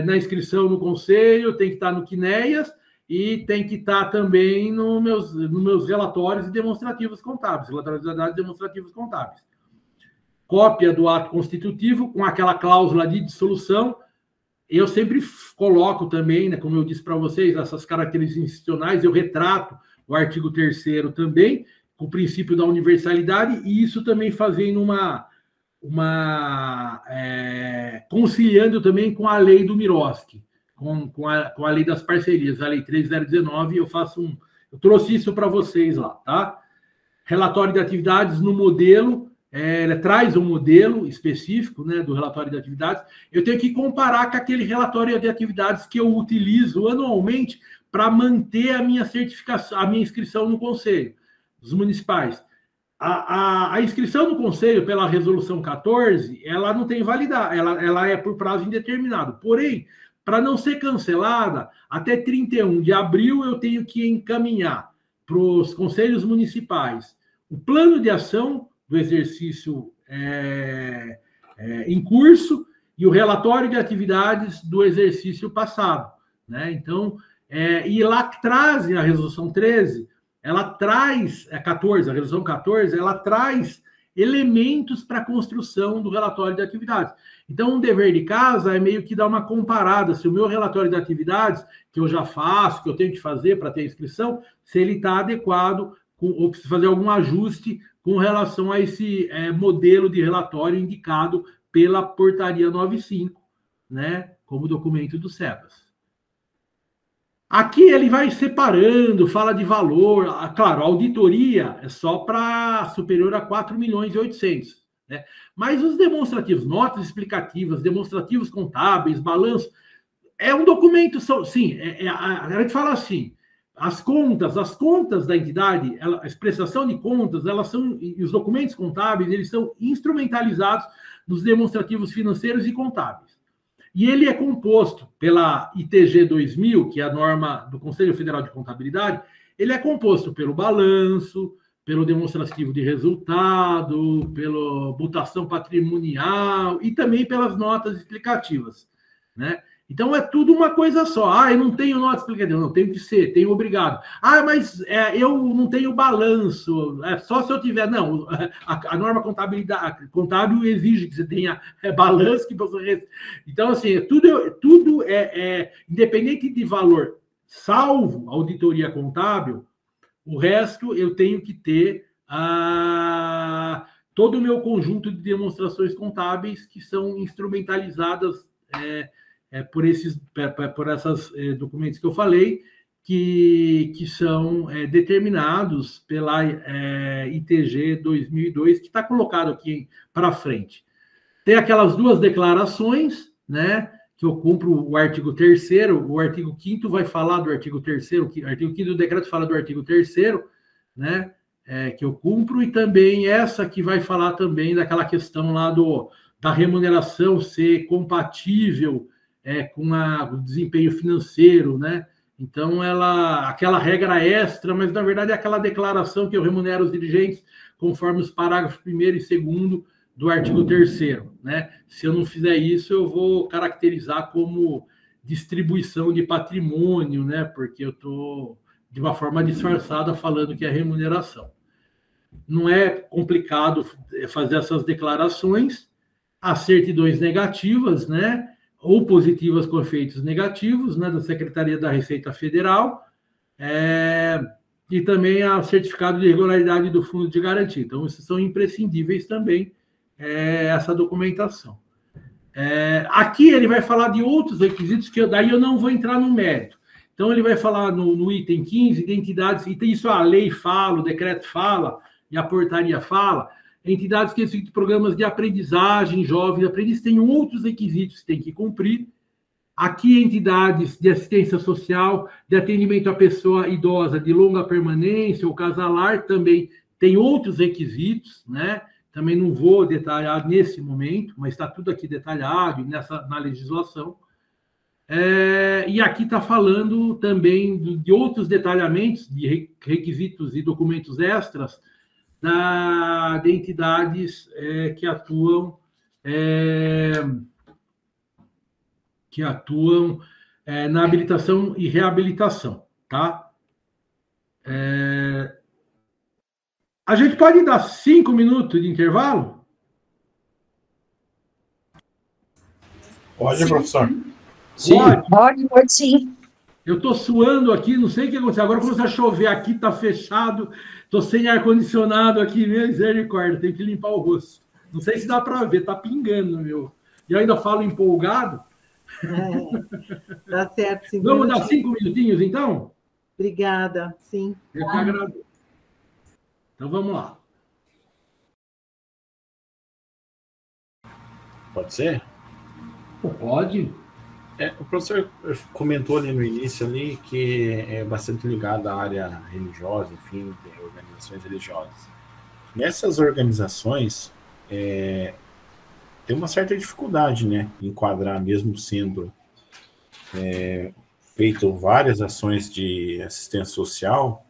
na inscrição no conselho, tem que estar no CNEAS e tem que estar também nos meus relatórios e demonstrativos contábeis, relatórios de dados demonstrativos contábeis. Cópia do ato constitutivo com aquela cláusula de dissolução. Eu sempre coloco também, né, como eu disse para vocês, essas características institucionais, eu retrato o artigo 3º também, com o princípio da universalidade, e isso também fazendo conciliando também com a lei do Miroski, com a lei das parcerias, a lei 3019, eu trouxe isso para vocês lá, tá? Relatório de atividades no modelo, ela traz um modelo específico, né, do relatório de atividades. Eu tenho que comparar com aquele relatório de atividades que eu utilizo anualmente para manter a minha certificação, a minha inscrição no Conselho dos Municipais. A inscrição no Conselho pela Resolução 14, ela não tem validade, ela é por prazo indeterminado. Porém, para não ser cancelada, até 31 de abril eu tenho que encaminhar para os Conselhos Municipais o plano de ação do exercício em curso e o relatório de atividades do exercício passado, né? Então, e lá trazem a resolução 13, ela traz, 14, a resolução 14, ela traz elementos para a construção do relatório de atividades. Então, um dever de casa é meio que dar uma comparada, se o meu relatório de atividades, que eu já faço, que eu tenho que fazer para ter inscrição, se ele está adequado, ou preciso fazer algum ajuste com relação a esse modelo de relatório indicado pela portaria 95, né, como documento do SEBAS. Aqui ele vai separando, fala de valor. Claro, a auditoria é só para superior a 4.800.000, né? Mas os demonstrativos, notas explicativas, demonstrativos contábeis, balanço, é um documento, sim, a gente fala assim, as contas da entidade, a expressação de contas, e os documentos contábeis, eles são instrumentalizados nos demonstrativos financeiros e contábeis. E ele é composto pela ITG 2000, que é a norma do Conselho Federal de Contabilidade, ele é composto pelo balanço, pelo demonstrativo de resultado, pela mutação patrimonial e também pelas notas explicativas, né? Então, é tudo uma coisa só. Eu não tenho nota explicativa. Não, tenho que ser, tenho obrigado. Mas eu não tenho balanço. Só se eu tiver... Não, a norma contábil exige que você tenha balanço. Que você... Então, assim, tudo é independente de valor, salvo auditoria contábil, o resto eu tenho que ter todo o meu conjunto de demonstrações contábeis que são instrumentalizadas por esses documentos que eu falei, que são determinados pela ITG 2002, que está colocado aqui para frente. Tem aquelas duas declarações, né, que eu cumpro o artigo 3º, o artigo 5º vai falar do artigo 3º, o artigo 5º do decreto fala do artigo 3º, né, que eu cumpro, e também essa que vai falar também daquela questão lá da remuneração ser compatível com o desempenho financeiro, né? Então, aquela regra extra, mas na verdade é aquela declaração que eu remunero os dirigentes conforme os parágrafos 1º e 2º do artigo 3º, né? Se eu não fizer isso, eu vou caracterizar como distribuição de patrimônio, né? Porque eu estou, de uma forma disfarçada, falando que é remuneração. Não é complicado fazer essas declarações, as certidões negativas, né? Ou positivas com efeitos negativos, né, da Secretaria da Receita Federal, e também o certificado de regularidade do Fundo de Garantia. Então, esses são imprescindíveis também, essa documentação. Aqui ele vai falar de outros requisitos, que daí eu não vou entrar no mérito. Então, ele vai falar no item 15, identidades, e isso a lei fala, o decreto fala, e a portaria fala, entidades que executam programas de aprendizagem, jovens aprendizes, têm outros requisitos que têm que cumprir. Aqui, entidades de assistência social, de atendimento à pessoa idosa de longa permanência ou casalar, também tem outros requisitos, né? Também não vou detalhar nesse momento, mas está tudo aqui detalhado na legislação. E aqui está falando também de outros detalhamentos, de requisitos e documentos extras, de entidades que atuam na habilitação e reabilitação, tá? A gente pode dar 5 minutos de intervalo? Pode, professor. Sim. Pode sim. Eu estou suando aqui, não sei o que aconteceu. Agora começou a chover aqui, está fechado. Estou sem ar-condicionado aqui, misericórdia, tenho que limpar o rosto. Não sei se dá para ver, está pingando, meu. E eu ainda falo empolgado. Tá certo, 5 Vamos dar 5 minutinhos, então? Obrigada, sim. Eu que agradeço. Então, vamos lá. Pode ser? Pode. O professor comentou ali no início ali que é bastante ligado à área religiosa, enfim, de organizações religiosas. Nessas organizações, tem uma certa dificuldade, né, em enquadrar, mesmo sendo feito várias ações de assistência social,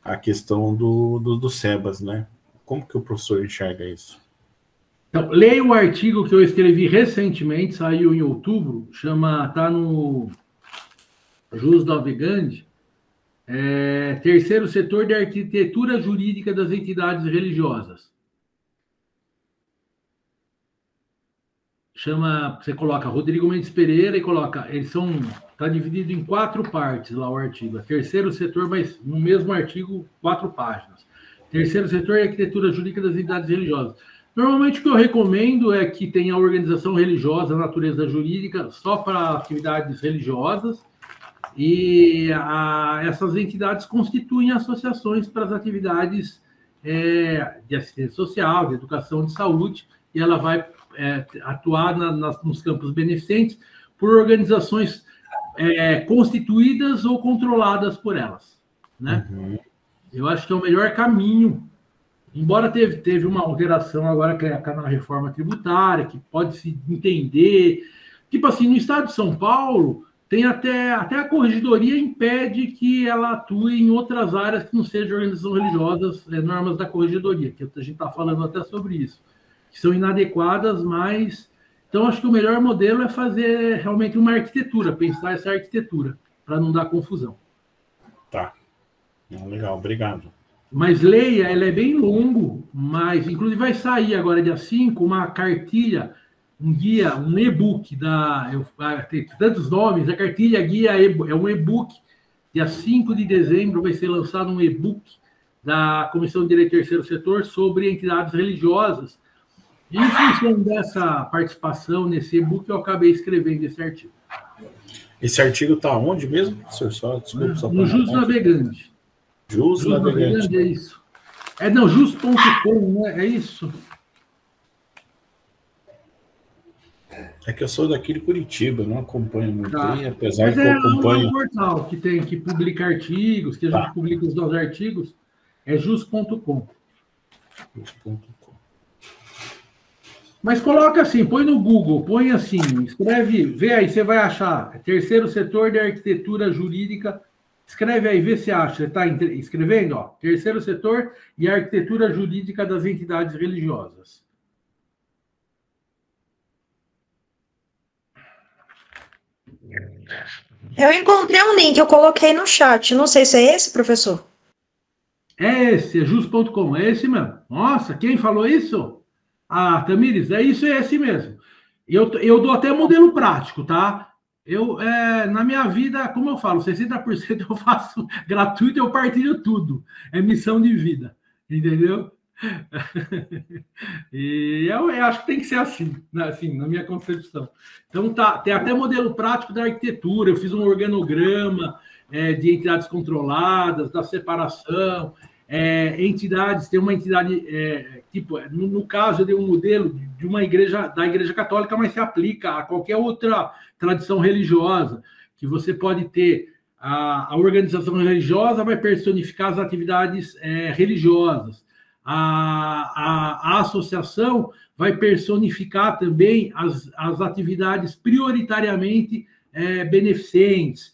a questão do SEBAS, né? Como que o professor enxerga isso? Então, leia o artigo que eu escrevi recentemente, saiu em outubro, está no Jus Dalvegande, Terceiro Setor de Arquitetura Jurídica das Entidades Religiosas. Você coloca Rodrigo Mendes Pereira e coloca, está dividido em 4 partes lá o artigo. Terceiro setor, mas no mesmo artigo, 4 páginas. Terceiro setor de Arquitetura Jurídica das Entidades Religiosas. Normalmente o que eu recomendo é que tenha a organização religiosa, natureza jurídica, só para atividades religiosas, e essas entidades constituem associações para as atividades de assistência social, de educação, de saúde, e ela vai atuar nos campos beneficentes por organizações constituídas ou controladas por elas, né? Uhum. Eu acho que é o melhor caminho. Embora teve uma alteração agora que é na reforma tributária, que pode se entender. Tipo assim, no estado de São Paulo, tem até a corregedoria impede que ela atue em outras áreas que não sejam organizações religiosas, normas da corregedoria, que a gente está falando até sobre isso, que são inadequadas, mas... Então, acho que o melhor modelo é fazer realmente uma arquitetura, pensar essa arquitetura, para não dar confusão. Tá. Legal, obrigado. Mas leia, ela é bem longo, mas inclusive vai sair agora, dia 5, uma cartilha, um guia, um e-book tem tantos nomes, a cartilha guia é um e-book, dia 5 de dezembro vai ser lançado um e-book da Comissão de Direito do Terceiro Setor sobre entidades religiosas. E em função dessa participação nesse e-book, eu acabei escrevendo esse artigo. Esse artigo está onde mesmo, professor? Desculpa, só no Jus Navegante. Jus Navegante. É isso. Não, jus.com, né? É isso. É que eu sou daqui de Curitiba, não acompanho muito aí, apesar Mas de que eu acompanho. É um portal que publica artigos, que a gente publica os nossos artigos, é jus.com. Mas coloca assim, põe no Google, põe assim, escreve, vê aí, você vai achar, Terceiro Setor de Arquitetura Jurídica, escreve aí, vê se acha, está escrevendo, ó, Terceiro Setor e Arquitetura Jurídica das Entidades Religiosas. Eu encontrei um link, eu coloquei no chat, não sei se é esse, professor. É esse, é jus.com, é esse mesmo. Nossa, quem falou isso? Ah, Tamires, é isso, é esse mesmo. Eu dou até modelo prático, tá? Na minha vida, como eu falo, 60% eu faço gratuito, eu partilho tudo. É missão de vida, entendeu? E eu acho que tem que ser assim, na minha concepção. Então, tem até modelo prático da arquitetura, eu fiz um organograma de entidades controladas, da separação, entidades, tem uma entidade, tipo, no caso, eu dei um modelo de uma igreja, da Igreja Católica, mas se aplica a qualquer outra tradição religiosa, que você pode ter, a organização religiosa vai personificar as atividades religiosas, a associação vai personificar também as atividades prioritariamente beneficentes.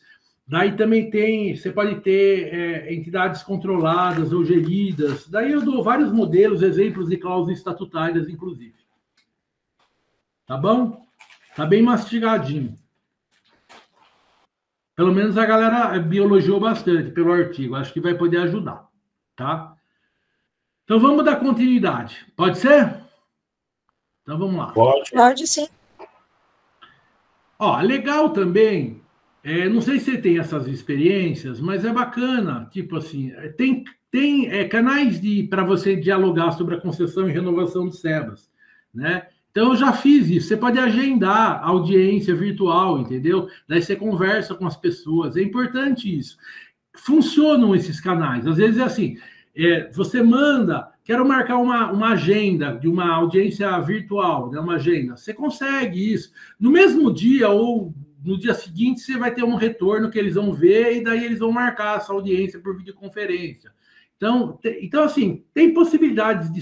Daí também você pode ter entidades controladas ou geridas. Daí eu dou vários modelos, exemplos de cláusulas estatutárias, inclusive. Tá bom? Tá bem mastigadinho. Pelo menos a galera elogiou bastante pelo artigo. Acho que vai poder ajudar. Tá? Então vamos dar continuidade. Pode ser? Então vamos lá. Pode sim. Ó, legal também... não sei se você tem essas experiências, mas é bacana, tipo assim, tem canais para você dialogar sobre a concessão e renovação de SEBAS, né? Então, eu já fiz isso. Você pode agendar audiência virtual, entendeu? Daí você conversa com as pessoas. É importante isso. Funcionam esses canais. Às vezes é assim, você manda, quero marcar uma agenda de uma audiência virtual, né? Uma agenda. Você consegue isso. No mesmo dia ou no dia seguinte, você vai ter um retorno que eles vão ver e daí eles vão marcar essa audiência por videoconferência. Então assim, tem possibilidades de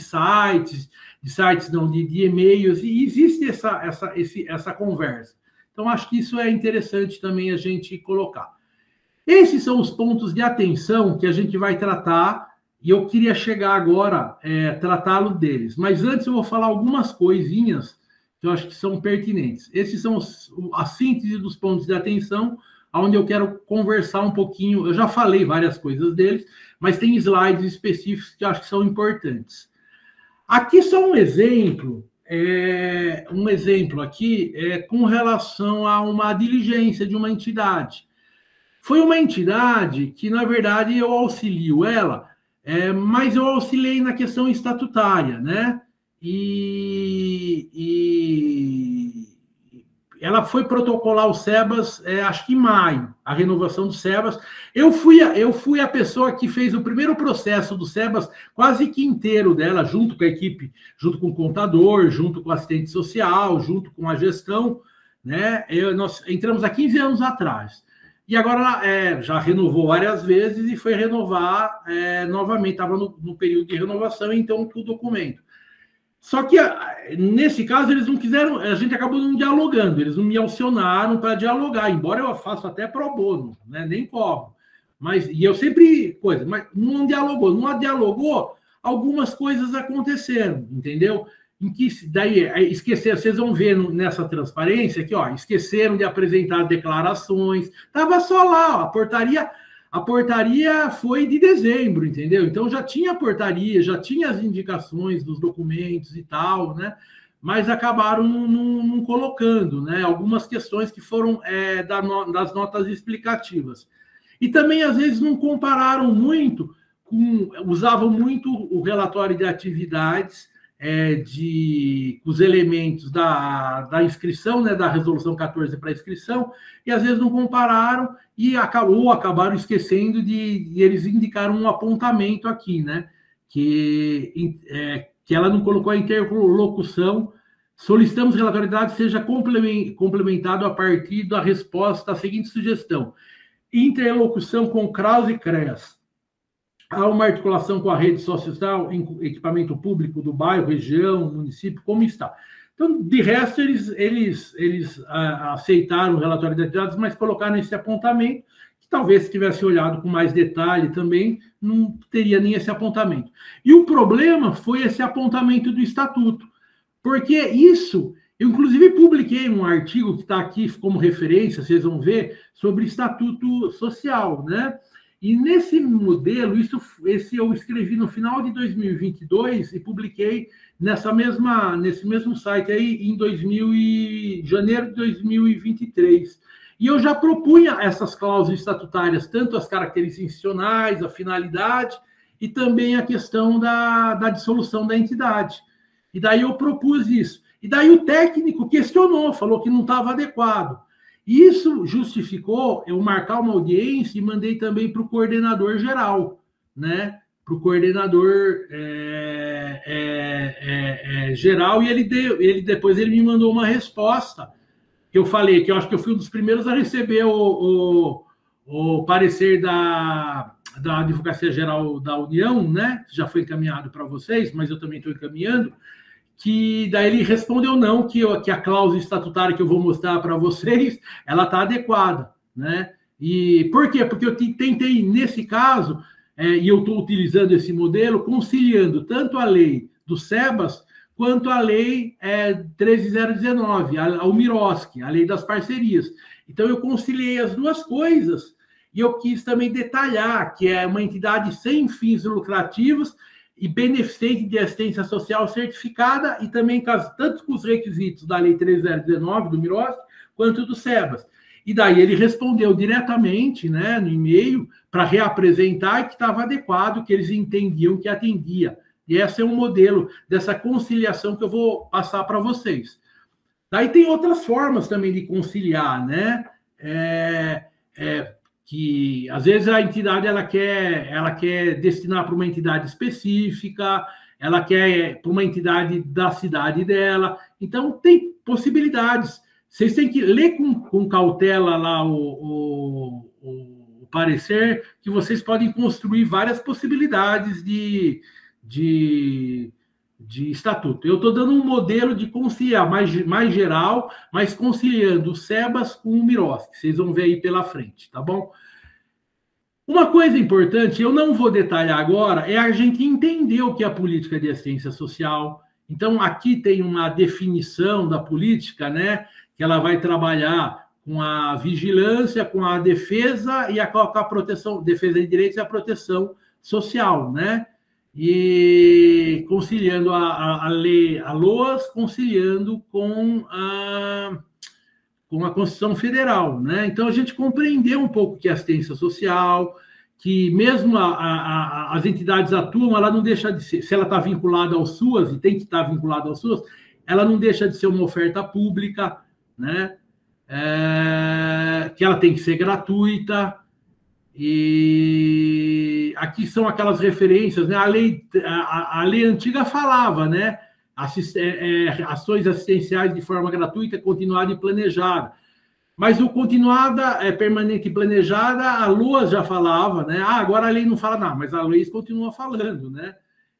e-mails, e existe essa conversa. Então, acho que isso é interessante também a gente colocar. Esses são os pontos de atenção que a gente vai tratar, e eu queria chegar agora, tratá-lo deles. Mas antes eu vou falar algumas coisinhas que eu acho que são pertinentes. Esses são a síntese dos pontos de atenção, onde eu quero conversar um pouquinho. Eu já falei várias coisas deles, mas tem slides específicos que eu acho que são importantes. Aqui só um exemplo aqui com relação a uma diligência de uma entidade. Foi uma entidade que, na verdade, eu auxilio ela, mas eu auxiliei na questão estatutária, né? E ela foi protocolar o SEBAS, acho que em maio, a renovação do SEBAS. Eu fui a pessoa que fez o primeiro processo do SEBAS, quase que inteiro dela, junto com a equipe, junto com o contador, junto com o assistente social, junto com a gestão, né? Nós entramos há 15 anos atrás. E agora ela já renovou várias vezes e foi renovar novamente, estava no período de renovação, então, com o documento. Só que, nesse caso, eles não quiseram, a gente acabou não dialogando, eles não me acionaram para dialogar, embora eu faça até pro bono, né? Nem cobro. Mas, e eu sempre, mas não dialogou, algumas coisas aconteceram, entendeu? Em que, daí, esqueceram, vocês vão ver nessa transparência aqui, ó, esqueceram de apresentar declarações, estava só lá, ó, a portaria foi de dezembro, entendeu? Então já tinha a portaria, já tinha as indicações dos documentos e tal, né? Mas acabaram não colocando, né? Algumas questões que foram das notas explicativas. E também, às vezes, não compararam muito, usavam muito o relatório de atividades, os elementos da inscrição, né, da resolução 14 para inscrição, e às vezes não compararam e acabaram esquecendo de eles indicaram um apontamento aqui, né, que ela não colocou a interlocução. Solicitamos que a relatório seja complementado a partir da resposta à seguinte sugestão: interlocução com CRAUS e CREAS. Há uma articulação com a rede social em equipamento público do bairro, região, município, como está? Então, de resto, eles aceitaram o relatório de atividades, mas colocaram esse apontamento, que talvez se tivesse olhado com mais detalhe também, não teria nem esse apontamento. E o problema foi esse apontamento do estatuto, porque isso, eu inclusive publiquei um artigo que está aqui como referência, vocês vão ver, sobre estatuto social, né? E nesse modelo, esse eu escrevi no final de 2022 e publiquei nesse mesmo site aí em janeiro de 2023. E eu já propunha essas cláusulas estatutárias, tanto as características institucionais, a finalidade, e também a questão da dissolução da entidade. E daí eu propus isso. E daí o técnico questionou, falou que não estava adequado. Isso justificou eu marcar uma audiência e mandei também para o coordenador geral, né? Para o coordenador geral, e depois ele me mandou uma resposta, que eu falei, que eu acho que eu fui um dos primeiros a receber o parecer da Advocacia Geral da União, né? Que já foi encaminhado para vocês, mas eu também estou encaminhando, que daí ele respondeu não, que a cláusula estatutária que eu vou mostrar para vocês, ela está adequada, né? E por quê? Porque eu tentei, nesse caso, e eu estou utilizando esse modelo, conciliando tanto a lei do SEBAS, quanto a lei 13.019, a UMIROSC, a lei das parcerias. Então, eu conciliei as duas coisas, e eu quis também detalhar que é uma entidade sem fins lucrativos, e beneficente de assistência social certificada, e também tanto com os requisitos da Lei 3019, do MIROSC, quanto do SEBAS. E daí ele respondeu diretamente, né, no e-mail, para reapresentar que estava adequado, que eles entendiam que atendia. E esse é um modelo dessa conciliação que eu vou passar para vocês. Daí tem outras formas também de conciliar, né? Que às vezes a entidade ela quer destinar para uma entidade específica, ela quer para uma entidade da cidade dela. Então, tem possibilidades. Vocês têm que ler com cautela lá o parecer, que vocês podem construir várias possibilidades de estatuto. Eu estou dando um modelo de conciliar mais geral, mas conciliando o SEBAS com o MIROSC, que vocês vão ver aí pela frente, tá bom? Uma coisa importante, eu não vou detalhar agora, é a gente entender o que é a política de assistência social. Então, aqui tem uma definição da política, né, que ela vai trabalhar com a vigilância, com a defesa e com a proteção, defesa de direitos e a proteção social, né? E conciliando a lei, a LOAS, conciliando com a Constituição Federal, né? Então, a gente compreendeu um pouco que é assistência social, que mesmo as entidades atuam, ela não deixa de ser, se ela está vinculada ao SUAS, e tem que estar vinculada ao SUAS, ela não deixa de ser uma oferta pública, né? Que ela tem que ser gratuita. E aqui são aquelas referências, né? A lei antiga falava, né? Ações assistenciais de forma gratuita, continuada e planejada. Mas o continuada, permanente e planejada, a LOAS já falava, né? Agora a lei não fala nada, mas a lei continua falando, né?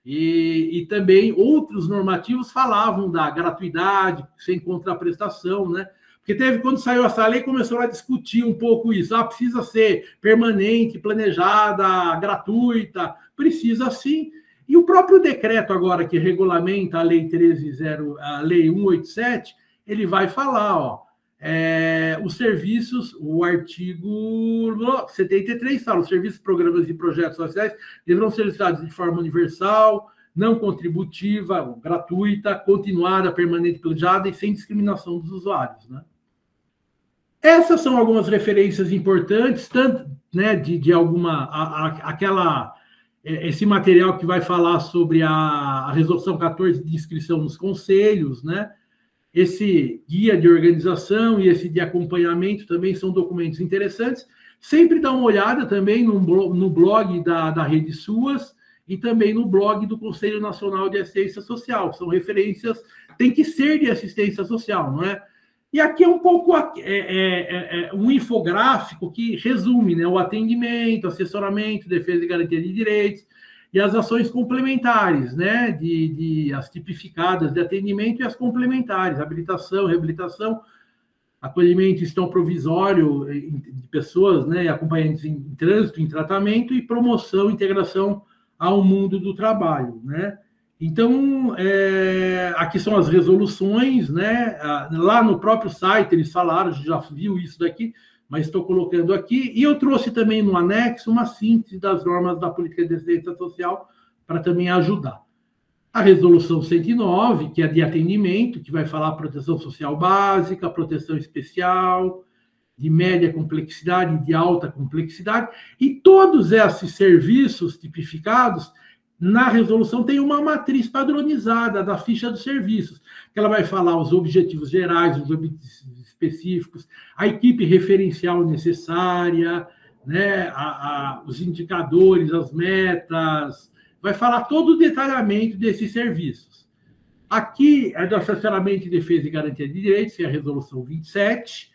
E também outros normativos falavam da gratuidade, sem contraprestação, né? Porque teve, quando saiu essa lei, começou a discutir um pouco isso. Precisa ser permanente, planejada, gratuita, precisa sim. E o próprio decreto agora que regulamenta a Lei 187, ele vai falar, os serviços, o artigo 73 fala, os serviços, programas e projetos sociais deverão ser listados de forma universal, não contributiva, gratuita, continuada, permanente, planejada e sem discriminação dos usuários, né? Essas são algumas referências importantes, tanto, né, de esse material que vai falar sobre a resolução 14 de inscrição nos conselhos, né? Esse guia de organização e esse de acompanhamento também são documentos interessantes. Sempre dá uma olhada também no blog da Rede SUAS e também no blog do Conselho Nacional de Assistência Social. São referências, tem que ser de assistência social, não é? E aqui é um pouco um infográfico que resume, né, o atendimento, assessoramento, defesa e garantia de direitos e as ações complementares, né, as tipificadas de atendimento e as complementares, habilitação, reabilitação, acolhimento estão provisório de pessoas, né, acompanhantes em trânsito, em tratamento e promoção, integração ao mundo do trabalho, né? Então, aqui são as resoluções, né? Lá no próprio site eles falaram, já viu isso daqui, mas estou colocando aqui. E eu trouxe também no anexo uma síntese das normas da política de assistência social para também ajudar. A resolução 109, que é de atendimento, que vai falar proteção social básica, proteção especial, de média complexidade e de alta complexidade. E todos esses serviços tipificados na resolução tem uma matriz padronizada da ficha dos serviços, que ela vai falar os objetivos gerais, os objetivos específicos, a equipe referencial necessária, né, os indicadores, as metas, vai falar todo o detalhamento desses serviços. Aqui é do assessoramento de defesa e garantia de direitos, que é a resolução 27,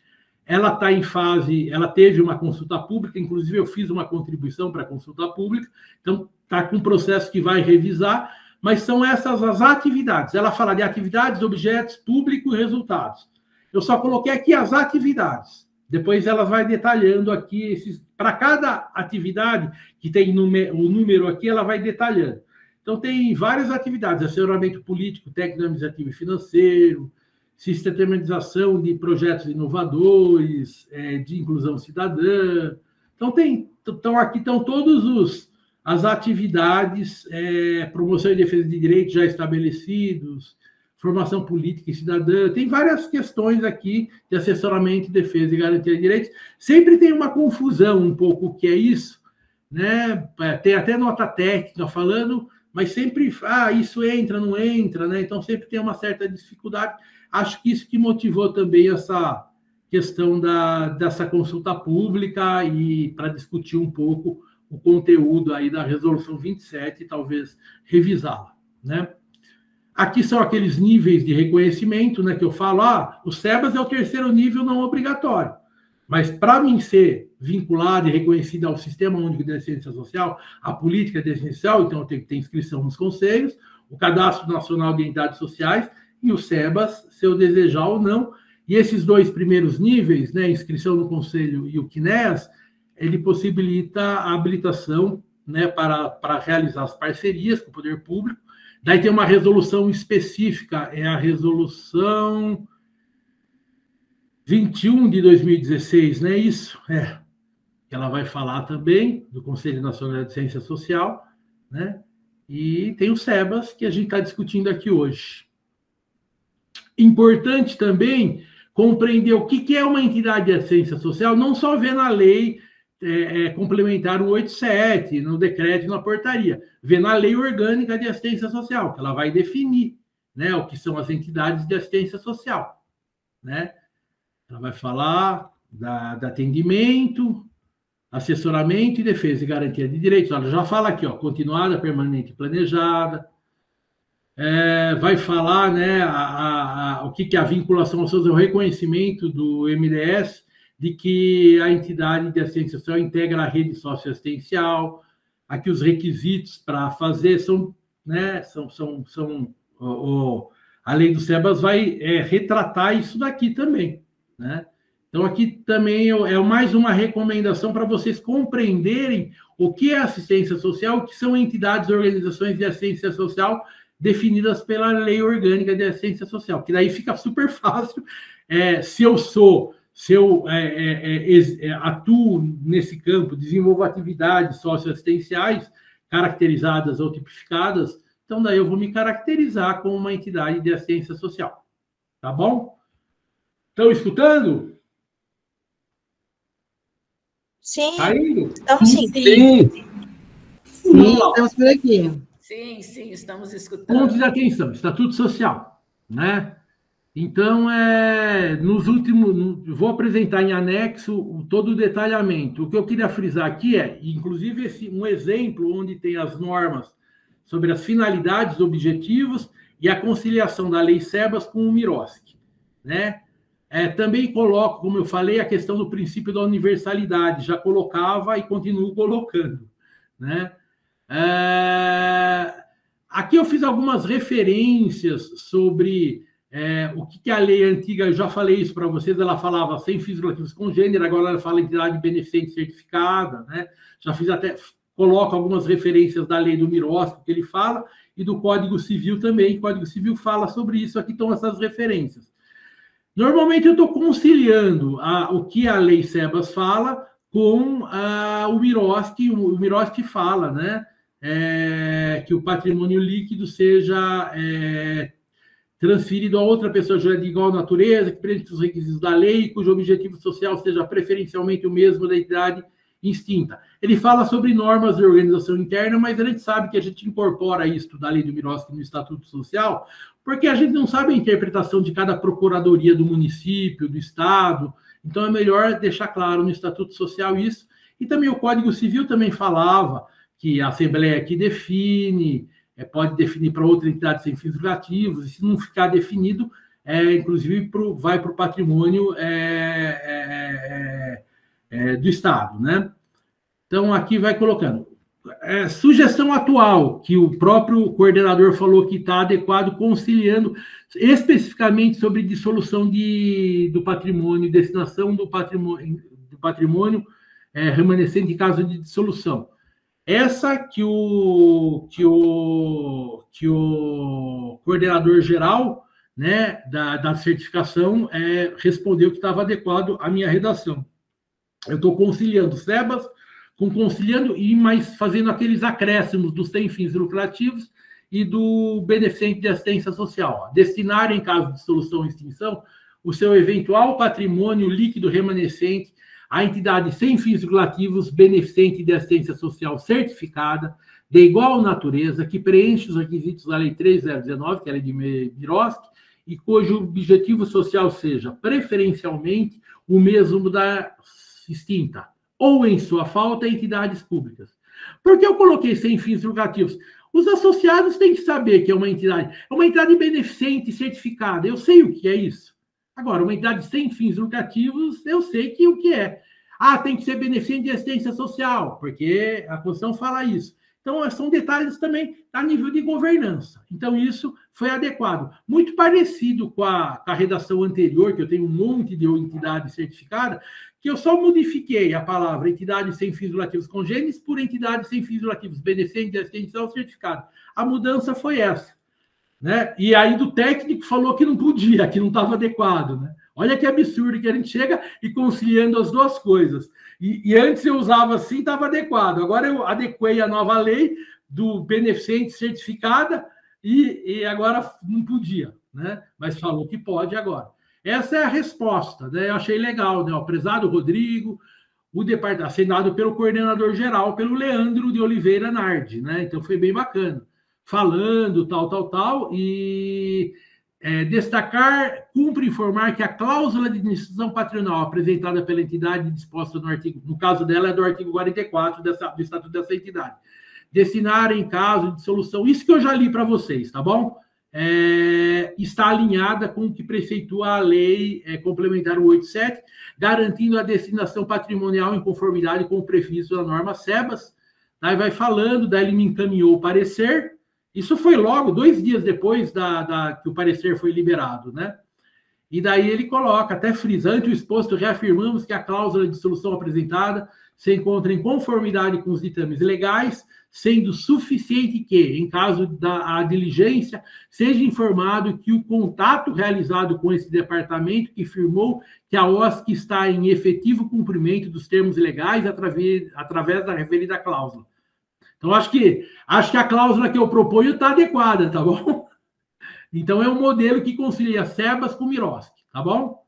ela está em fase, ela teve uma consulta pública, inclusive eu fiz uma contribuição para a consulta pública, então está com um processo que vai revisar, mas são essas as atividades. Ela fala de atividades, objetos, público e resultados. Eu só coloquei aqui as atividades. Depois ela vai detalhando aqui, para cada atividade que tem o número aqui, ela vai detalhando. Então tem várias atividades, assessoramento político, técnico, administrativo e financeiro, sistematização de projetos inovadores, de inclusão cidadã. Então, aqui estão todas as atividades, promoção e defesa de direitos já estabelecidos, formação política e cidadã. Tem várias questões aqui de assessoramento, defesa e garantia de direitos. Sempre tem uma confusão um pouco o que é isso, né? Tem até nota técnica falando, mas sempre, isso entra, não entra, né? Então, sempre tem uma certa dificuldade. Acho que isso que motivou também essa questão dessa consulta pública e para discutir um pouco o conteúdo aí da resolução 27 e talvez revisá-la, né? Aqui são aqueles níveis de reconhecimento, né, que eu falo, o SEBAS é o terceiro nível não obrigatório, mas para mim ser vinculado e reconhecido ao Sistema Único de Assistência Social, a política de assistência social, então eu tenho que ter inscrição nos conselhos, o Cadastro Nacional de Entidades Sociais e o SEBAS, se eu desejar ou não. E esses dois primeiros níveis, né, inscrição no conselho e o CNES, ele possibilita a habilitação, né, para realizar as parcerias com o poder público. Daí tem uma resolução específica, é a resolução 21 de 2016, não é isso? Ela vai falar também do Conselho Nacional de Ciência Social, né? E tem o SEBAS, que a gente está discutindo aqui hoje. Importante também compreender o que é uma entidade de assistência social, não só ver na lei complementar 187, no decreto e na portaria, ver na lei orgânica de assistência social, que ela vai definir, né, o que são as entidades de assistência social, né? Ela vai falar da atendimento, assessoramento e defesa e garantia de direitos. Ela já fala aqui, continuada, permanente e planejada. Vai falar, né, o que é a vinculação aos seus, o reconhecimento do MDS de que a entidade de assistência social integra a rede socioassistencial. Aqui os requisitos para fazer são né? A lei do SEBAS vai retratar isso daqui também, né? Então, aqui também é mais uma recomendação para vocês compreenderem o que é assistência social, o que são entidades e organizações de assistência social definidas pela Lei Orgânica de Assistência Social, que daí fica super fácil. Se eu atuo nesse campo, desenvolvo atividades socioassistenciais caracterizadas ou tipificadas, então daí eu vou me caracterizar como uma entidade de assistência social. Tá bom? Estão escutando? Sim, Tá indo? estamos sim. Sim. Sim, estamos por aqui. Sim, estamos escutando. Pontos de atenção, Estatuto Social, né? Então, vou apresentar em anexo todo o detalhamento. O que eu queria frisar aqui inclusive, um exemplo onde tem as normas sobre as finalidades, objetivos e a conciliação da Lei SEBAS com o MIROSC, né? Também coloco, como eu falei, a questão do princípio da universalidade, já colocava e continuo colocando, né? Aqui eu fiz algumas referências sobre o que a lei antiga, eu já falei isso para vocês, ela falava sem fins lucrativos com gênero, agora ela fala entidade beneficente certificada, né? Já fiz coloco algumas referências da lei do MIROSC, que ele fala, e do Código Civil também, o Código Civil fala sobre isso, aqui estão essas referências. Normalmente eu estou conciliando o que a lei SEBAS fala com o MIROSC. O MIROSC fala, né, que o patrimônio líquido seja transferido a outra pessoa jurídica de igual natureza, que preenche os requisitos da lei, cujo objetivo social seja preferencialmente o mesmo da entidade extinta. Ele fala sobre normas de organização interna, mas a gente sabe que a gente incorpora isso da lei do MIROSC no Estatuto Social, porque a gente não sabe a interpretação de cada procuradoria do município, do estado, então é melhor deixar claro no Estatuto Social isso. E também o Código Civil também falava que a Assembleia aqui define, pode definir para outra entidade sem fins lucrativos, e se não ficar definido, inclusive vai para o patrimônio do Estado, né? Então, aqui vai colocando. Sugestão atual, que o próprio coordenador falou que está adequado, conciliando especificamente sobre dissolução do patrimônio, destinação do patrimônio remanescente em caso de dissolução. Essa que o coordenador geral, né, da certificação respondeu que estava adequado à minha redação. Eu estou conciliando SEBAS, mas fazendo aqueles acréscimos dos sem fins lucrativos e do beneficente de assistência social. Destinar, em caso de dissolução ou extinção, o seu eventual patrimônio líquido remanescente à entidade sem fins lucrativos, beneficente de assistência social certificada, de igual natureza, que preenche os requisitos da Lei 3.019, que é a lei de MIROSC, e cujo objetivo social seja, preferencialmente, o mesmo da extinta, ou, em sua falta, entidades públicas. Por que eu coloquei sem fins lucrativos? Os associados têm que saber que é uma entidade beneficente certificada. Eu sei o que é isso. Agora, uma entidade sem fins lucrativos, eu sei o que é. Tem que ser beneficente de assistência social, porque a Constituição fala isso. Então, são detalhes também a nível de governança. Então, isso foi adequado. Muito parecido com a redação anterior, que eu tenho um monte de entidade certificada, que eu só modifiquei a palavra entidade sem fins lucrativos congêneres por entidade sem fins lucrativos beneficente de assistência certificada. A mudança foi essa, né? E aí do técnico falou que não podia, que não estava adequado, né? Olha que absurdo que a gente chega e conciliando as duas coisas. E antes eu usava assim, estava adequado. Agora eu adequei a nova lei do beneficente certificada e agora não podia, né? Mas falou que pode agora. Essa é a resposta, né? Eu achei legal, né? O prezado Rodrigo, o departamento assinado pelo coordenador geral, pelo Leandro de Oliveira Nardi, né? Então foi bem bacana. Falando, tal, e destacar, cumpre informar que a cláusula de indenização patrimonial apresentada pela entidade disposta no artigo, no caso dela é do artigo 44 do Estatuto dessa entidade, destinar em caso de dissolução, isso que eu já li para vocês, tá bom? Está alinhada com o que preceitua a lei complementar 187, garantindo a destinação patrimonial em conformidade com o previsto da norma SEBAS. Aí vai falando, daí ele me encaminhou o parecer, Isso foi logo 2 dias depois que o parecer foi liberado, né? E daí ele coloca, até frisante o exposto, reafirmamos que a cláusula de dissolução apresentada se encontra em conformidade com os ditames legais, sendo suficiente que, em caso da diligência, seja informado que o contato realizado com esse departamento que firmou que a OSC está em efetivo cumprimento dos termos legais através da referida cláusula. Então, acho que a cláusula que eu proponho está adequada, tá bom? Então, é um modelo que concilia SEBAS com Miroski, tá bom?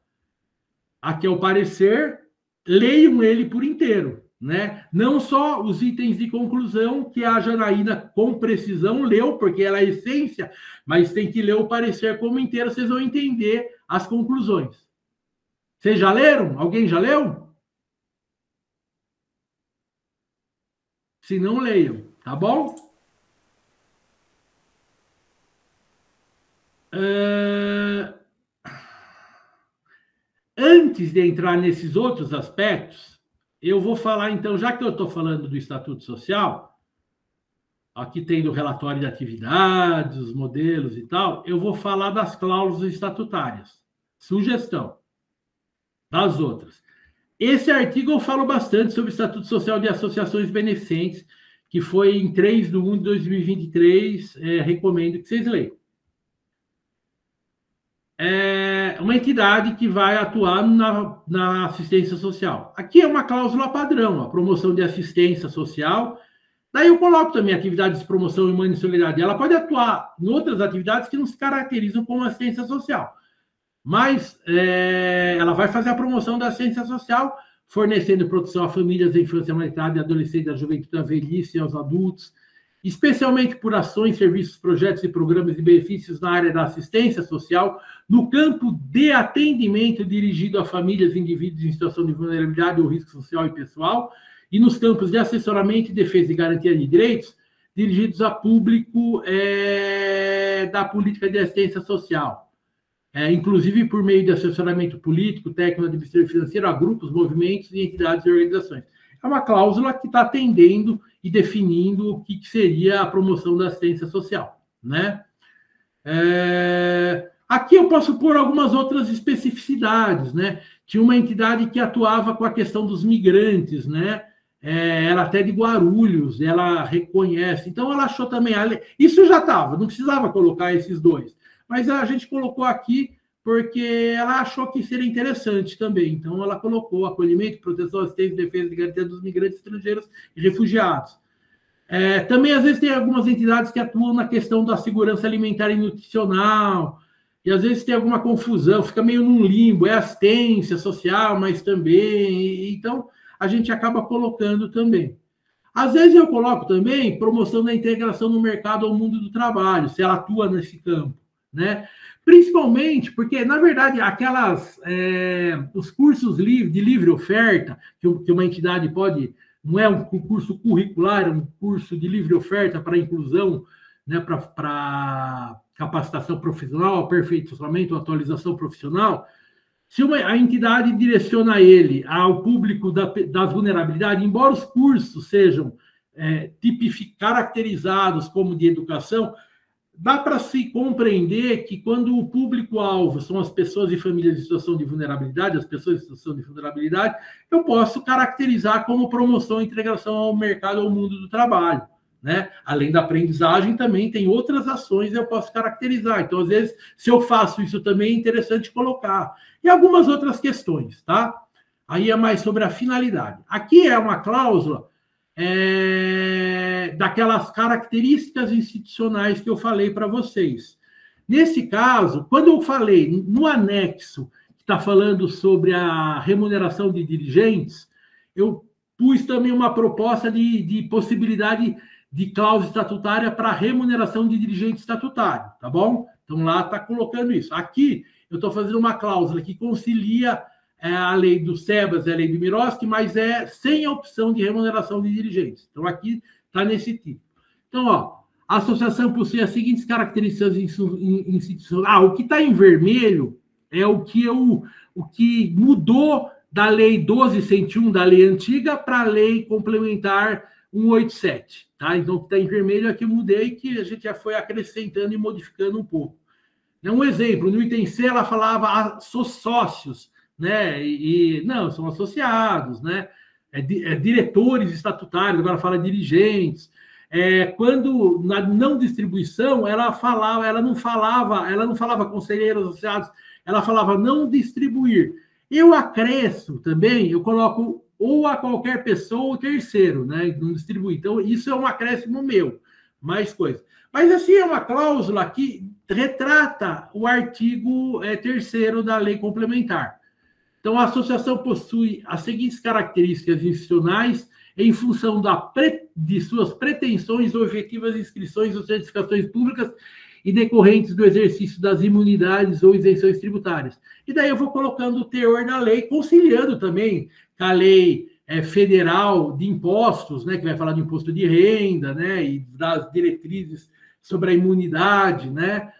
Aqui é o parecer, leiam ele por inteiro, né? Não só os itens de conclusão, que a Janaína, com precisão, leu, porque ela é a essência, mas tem que ler o parecer como inteiro, vocês vão entender as conclusões. Vocês já leram? Alguém já leu? Se não, leiam, tá bom? Antes de entrar nesses outros aspectos, eu vou falar, então, já que eu estou falando do Estatuto Social, aqui tem do relatório de atividades, os modelos e tal, eu vou falar das cláusulas estatutárias. Sugestão das outras. Esse artigo eu falo bastante sobre o Estatuto Social de Associações Beneficentes, que foi em 3/1/2023, recomendo que vocês leiam. É uma entidade que vai atuar na assistência social. Aqui é uma cláusula padrão, a promoção de assistência social. Daí eu coloco também atividades de promoção humana e solidariedade. Ela pode atuar em outras atividades que não se caracterizam como assistência social. Mas ela vai fazer a promoção da assistência social, fornecendo proteção a famílias da infância, à maternidade, à adolescência, à juventude, à velhice e aos adultos, especialmente por ações, serviços, projetos e programas de benefícios na área da assistência social, no campo de atendimento dirigido a famílias e indivíduos em situação de vulnerabilidade ou risco social e pessoal, e nos campos de assessoramento, defesa e garantia de direitos, dirigidos a público da política de assistência social. Inclusive por meio de assessoramento político, técnico, administrativo e financeiro, a grupos, movimentos e entidades e organizações. É uma cláusula que está atendendo e definindo o que seria a promoção da assistência social, né? Aqui eu posso pôr algumas outras especificidades, né? Tinha uma entidade que atuava com a questão dos migrantes, né? Ela até de Guarulhos, ela reconhece. Então, ela achou também... Isso já estava, não precisava colocar esses dois. Mas a gente colocou aqui porque ela achou que seria interessante também. Então, ela colocou acolhimento, proteção, assistência, defesa e garantia dos migrantes estrangeiros e refugiados. Também, às vezes, tem algumas entidades que atuam na questão da segurança alimentar e nutricional, e às vezes tem alguma confusão, fica meio num limbo, é assistência social, mas também... Então, a gente acaba colocando também. Às vezes, eu coloco também promoção da integração no mercado ao mundo do trabalho, se ela atua nesse campo, né? Principalmente porque, na verdade, os cursos de livre oferta, que uma entidade pode, não é um curso curricular, é um curso de livre oferta para inclusão, né, para capacitação profissional, aperfeiçoamento, atualização profissional. Se a entidade direciona ele ao público das vulnerabilidades, embora os cursos sejam caracterizados como de educação, dá para se compreender que quando o público-alvo são as pessoas e famílias em situação de vulnerabilidade, as pessoas em situação de vulnerabilidade, eu posso caracterizar como promoção e integração ao mercado, ao mundo do trabalho, né? Além da aprendizagem, também tem outras ações que eu posso caracterizar. Então, às vezes, se eu faço isso também, é interessante colocar. E algumas outras questões, tá? Aí é mais sobre a finalidade. Aqui é uma cláusula daquelas características institucionais que eu falei para vocês. Nesse caso, quando eu falei no anexo, que está falando sobre a remuneração de dirigentes, eu pus também uma proposta de possibilidade de cláusula estatutária para remuneração de dirigente estatutário, tá bom? Então, lá está colocando isso. Aqui, eu estou fazendo uma cláusula que concilia a lei do SEBAS e a lei do Miroski, mas sem a opção de remuneração de dirigentes. Então, aqui está nesse tipo. Então, a associação possui as seguintes características institucionais. O que está em vermelho é o que mudou da lei 12.101, da lei antiga, para a lei complementar 187, tá? Então, o que está em vermelho é que eu mudei, que a gente já foi acrescentando e modificando um pouco. Um exemplo, no item C, ela falava sócios, né? Não, são associados, né? Diretores estatutários, agora fala dirigentes. Quando na não distribuição, ela não falava conselheiros associados, ela falava não distribuir. Eu acresço também, eu coloco ou a qualquer pessoa ou terceiro, né? Não distribuir. Então, isso é um acréscimo meu, mais coisa. Mas, assim, é uma cláusula que retrata o artigo 3º da lei complementar. Então, a associação possui as seguintes características institucionais em função de suas pretensões, objetivas, inscrições ou certificações públicas e decorrentes do exercício das imunidades ou isenções tributárias. E daí eu vou colocando o teor da lei, conciliando também com a lei federal de impostos, né, que vai falar de imposto de renda, né, e das diretrizes sobre a imunidade, né,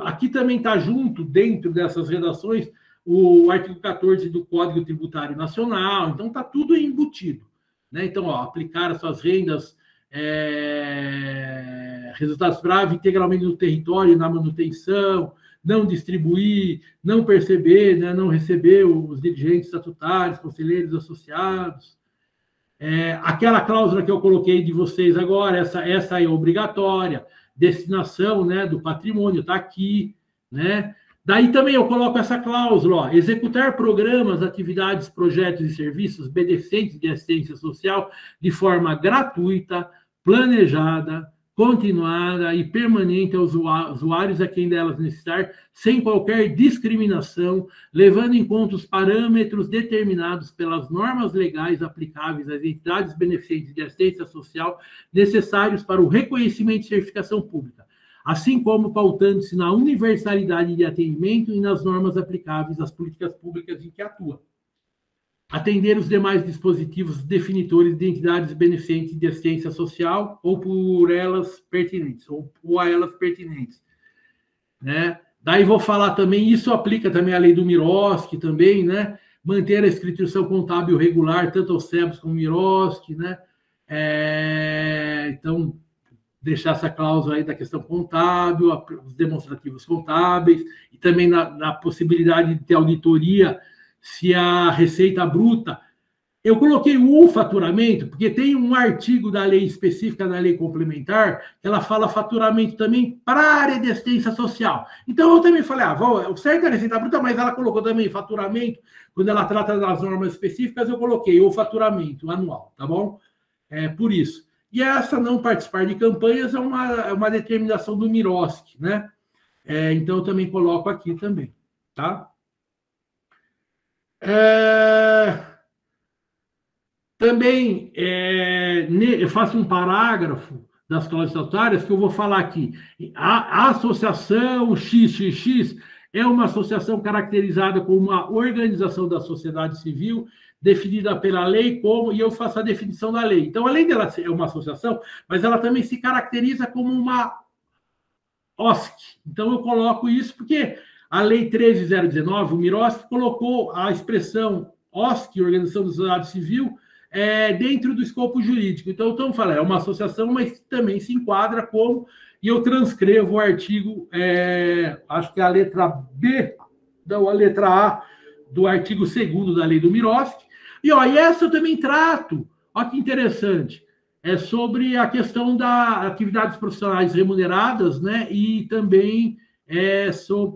aqui também está junto, dentro dessas redações, o artigo 14 do Código Tributário Nacional, então está tudo embutido, né? Então, aplicar as suas rendas, resultados bravos integralmente no território, na manutenção, não distribuir, não perceber, né? Não receber os dirigentes estatutários, conselheiros associados. Aquela cláusula que eu coloquei de vocês agora, essa é obrigatória, destinação, né, do patrimônio, está aqui, né? Daí também eu coloco essa cláusula, executar programas, atividades, projetos e serviços beneficentes de assistência social de forma gratuita, planejada, continuada e permanente aos usuários a quem delas necessitar, sem qualquer discriminação, levando em conta os parâmetros determinados pelas normas legais aplicáveis às entidades beneficentes de assistência social necessários para o reconhecimento e certificação pública, assim como pautando-se na universalidade de atendimento e nas normas aplicáveis às políticas públicas em que atua. Atender os demais dispositivos definitores de entidades beneficentes de assistência social ou por elas pertinentes, ou a elas pertinentes, né? Daí vou falar também, isso aplica também à lei do Miroski também, né? Manter a escritura contábil regular, tanto aos SEBs como ao Miroski, né? Então, deixar essa cláusula aí da questão contábil, os demonstrativos contábeis, e também na possibilidade de ter auditoria se a receita bruta... Eu coloquei o faturamento, porque tem um artigo da lei específica, da lei complementar, que ela fala faturamento também para a área de assistência social. Então, eu também falei, o certo é a receita bruta, mas ela colocou também faturamento, quando ela trata das normas específicas, eu coloquei o faturamento anual, tá bom? Por isso. E essa não participar de campanhas é uma determinação do Miroski, né? Então, eu também coloco aqui também, tá? Também eu faço um parágrafo das cláusulas estatutárias que eu vou falar aqui. A associação XXX é uma associação caracterizada como uma organização da sociedade civil definida pela lei e eu faço a definição da lei. Então, além dela ser uma associação, mas ela também se caracteriza como uma OSC. Então, eu coloco isso porque a Lei 13.019, o Miroski, colocou a expressão OSC, Organização da Sociedade Civil, dentro do escopo jurídico. Então, estamos falando, é uma associação, mas também se enquadra como, e eu transcrevo o artigo, acho que é a letra B, não, a letra A, do artigo 2º da Lei do Miroski. E essa eu também trato, olha que interessante, sobre a questão das atividades profissionais remuneradas, né, e também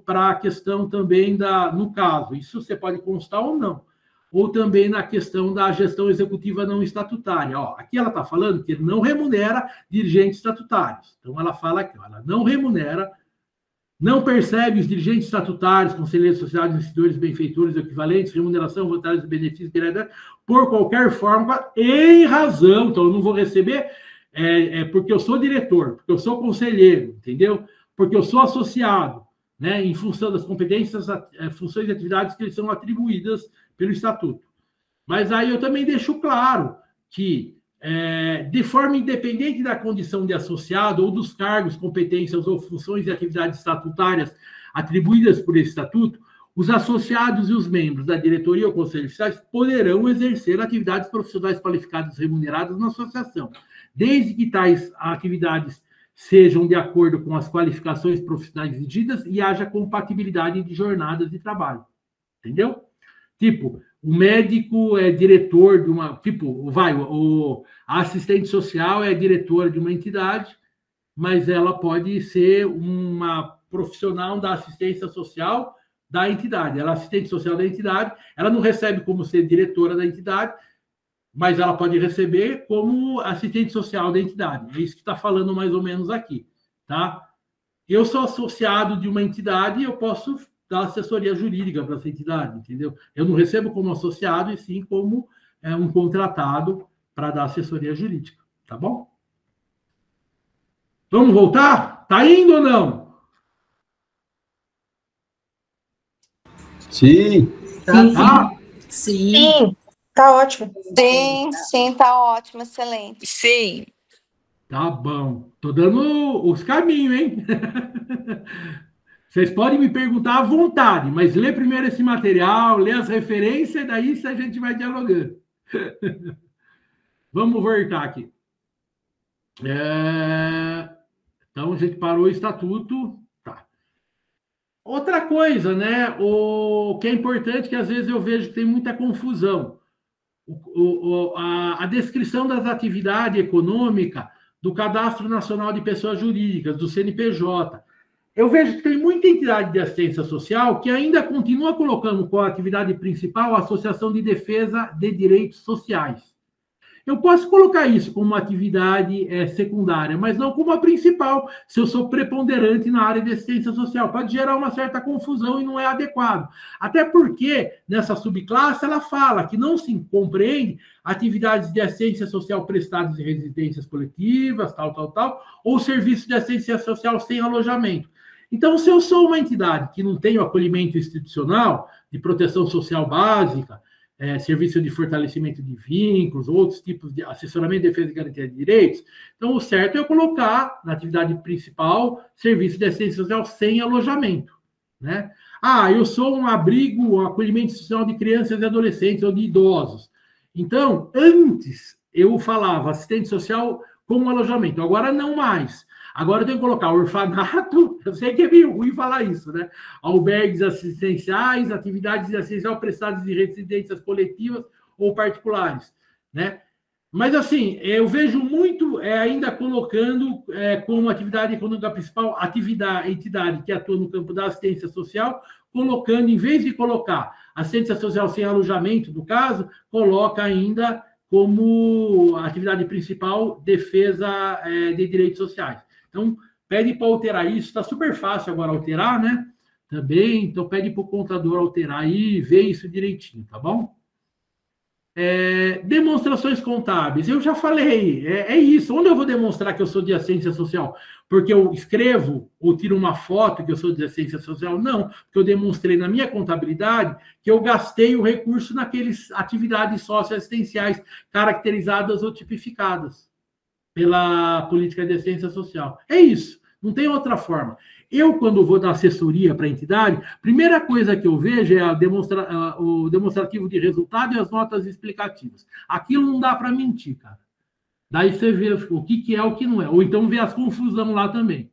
para a questão também no caso, isso você pode constar ou não, ou também na questão da gestão executiva não estatutária. Aqui ela está falando que ele não remunera dirigentes estatutários. Então, ela fala aqui, ela não remunera, não percebe os dirigentes estatutários, conselheiros, sociedades, investidores, benfeitores, equivalentes, remuneração, vantagens e benefícios diretos, por qualquer forma, em razão. Então, eu não vou receber porque eu sou diretor, porque eu sou conselheiro, entendeu? Porque eu sou associado, né, em função das competências, funções e atividades que eles são atribuídas pelo Estatuto. Mas aí eu também deixo claro que, de forma independente da condição de associado ou dos cargos, competências ou funções e atividades estatutárias atribuídas por esse Estatuto, Os associados e os membros da diretoria ou conselho fiscais poderão exercer atividades profissionais qualificadas remuneradas na associação, desde que tais atividades sejam de acordo com as qualificações profissionais exigidas e haja compatibilidade de jornadas de trabalho. Entendeu? Tipo, o médico é diretor de uma... Tipo, a assistente social é diretora de uma entidade, mas ela pode ser uma profissional da assistência social da entidade. Ela é assistente social da entidade, ela não recebe como ser diretora da entidade, mas ela pode receber como assistente social da entidade. É isso que está falando mais ou menos aqui, tá? Eu sou associado de uma entidade e eu posso dar assessoria jurídica para essa entidade, entendeu? Eu não recebo como associado, e sim como um contratado para dar assessoria jurídica, tá bom? Vamos voltar? Tá indo ou não? Sim. Tá? Sim, tá ótimo. Sim, tá ótimo, excelente. Sim. Tá bom. Tô dando os caminhos, hein? Vocês podem me perguntar à vontade, mas lê primeiro esse material, lê as referências, e daí a gente vai dialogando. Vamos voltar aqui. Então, a gente parou o estatuto. Tá. Outra coisa, né? O que é importante, que às vezes eu vejo que tem muita confusão. A descrição das atividades econômicas do Cadastro Nacional de Pessoas Jurídicas, do CNPJ. Eu vejo que tem muita entidade de assistência social que ainda continua colocando como atividade principal a Associação de Defesa de Direitos Sociais. Eu posso colocar isso como uma atividade secundária, mas não como a principal, se eu sou preponderante na área de assistência social. Pode gerar uma certa confusão e não é adequado. Até porque, nessa subclasse, ela fala que não se compreende atividades de assistência social prestadas em residências coletivas, tal, ou serviços de assistência social sem alojamento. Então, se eu sou uma entidade que não tem o acolhimento institucional, de proteção social básica, serviço de fortalecimento de vínculos, outros tipos de assessoramento, defesa e garantia de direitos, então o certo é eu colocar na atividade principal serviço de assistência social sem alojamento, né? Eu sou um abrigo, um acolhimento institucional de crianças e adolescentes ou de idosos. Então, antes eu falava assistente social com alojamento, agora não mais. Agora eu tenho que colocar orfanato, eu sei que é meio ruim falar isso, né? Albergues assistenciais, atividades de assistência prestadas em residências coletivas ou particulares, né? Mas, assim, eu vejo muito ainda colocando como atividade econômica principal entidade que atua no campo da assistência social, colocando, em vez de colocar assistência social sem alojamento, no caso, coloca ainda como atividade principal defesa de direitos sociais. Então, pede para alterar isso. Está super fácil agora alterar, né? Também. Então, pede para o contador alterar aí e ver isso direitinho, tá bom? Demonstrações contábeis. Eu já falei, é isso. Onde eu vou demonstrar que eu sou de assistência social? Porque eu escrevo ou tiro uma foto que eu sou de assistência social? Não, porque eu demonstrei na minha contabilidade que eu gastei o recurso naquelas atividades socioassistenciais caracterizadas ou tipificadas pela política de assistência social. É isso, não tem outra forma. Eu, quando vou dar assessoria para a entidade, a primeira coisa que eu vejo é o demonstrativo de resultado e as notas explicativas. Aquilo não dá para mentir, cara. Daí você vê o que é, o que não é. Ou então vê as confusões lá também,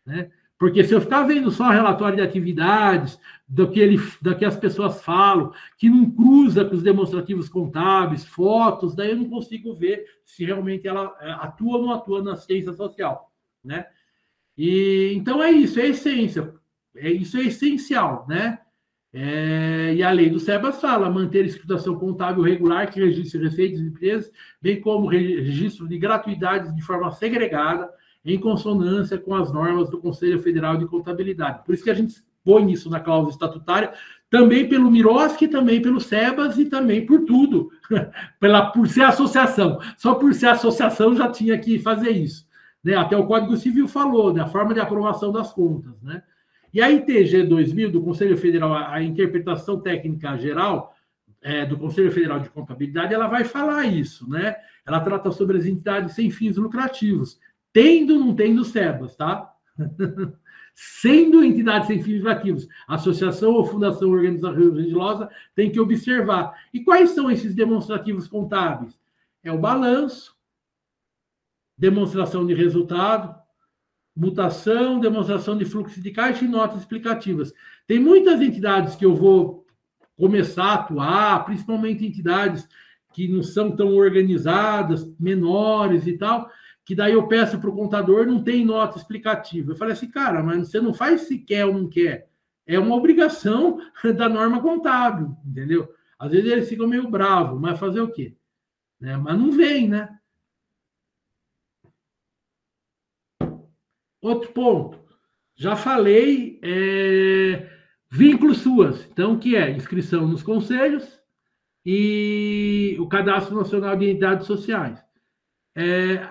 né? Porque se eu ficar vendo só relatório de atividades, do que as pessoas falam, que não cruza com os demonstrativos contábeis, fotos, daí eu não consigo ver se realmente ela atua ou não atua na assistência social, né? Então é isso, é a essência. Isso é essencial, né? E a lei do SEBAS fala manter escrituração contábil regular que registre receitas de empresas, bem como registro de gratuidades de forma segregada, em consonância com as normas do Conselho Federal de Contabilidade. Por isso que a gente põe isso na cláusula estatutária, também pelo Miroski, também pelo SEBAS e também por tudo, por ser associação. Só por ser associação já tinha que fazer isso, né? Até o Código Civil falou da forma de aprovação das contas, né? E a ITG 2000 do Conselho Federal, a interpretação técnica geral do Conselho Federal de Contabilidade, ela vai falar isso, né? Ela trata sobre as entidades sem fins lucrativos, tendo ou não tendo SEBAS, tá? sendo entidades sem fins lucrativos, associação ou fundação ou organização religiosa, tem que observar. E quais são esses demonstrativos contábeis? É o balanço, demonstração de resultado, mutação, demonstração de fluxo de caixa e notas explicativas. Tem muitas entidades que eu vou começar a atuar, principalmente entidades que não são tão organizadas, menores e tal, que daí eu peço para o contador, não tem nota explicativa. Eu falei assim, cara, mas você não faz se quer ou não quer. É uma obrigação da norma contábil, entendeu? Às vezes eles ficam meio bravos, mas fazer o quê? Né? Mas não vem, né? Outro ponto. Já falei, vínculos suas. Então, o que é? Inscrição nos conselhos e o Cadastro Nacional de Entidades Sociais.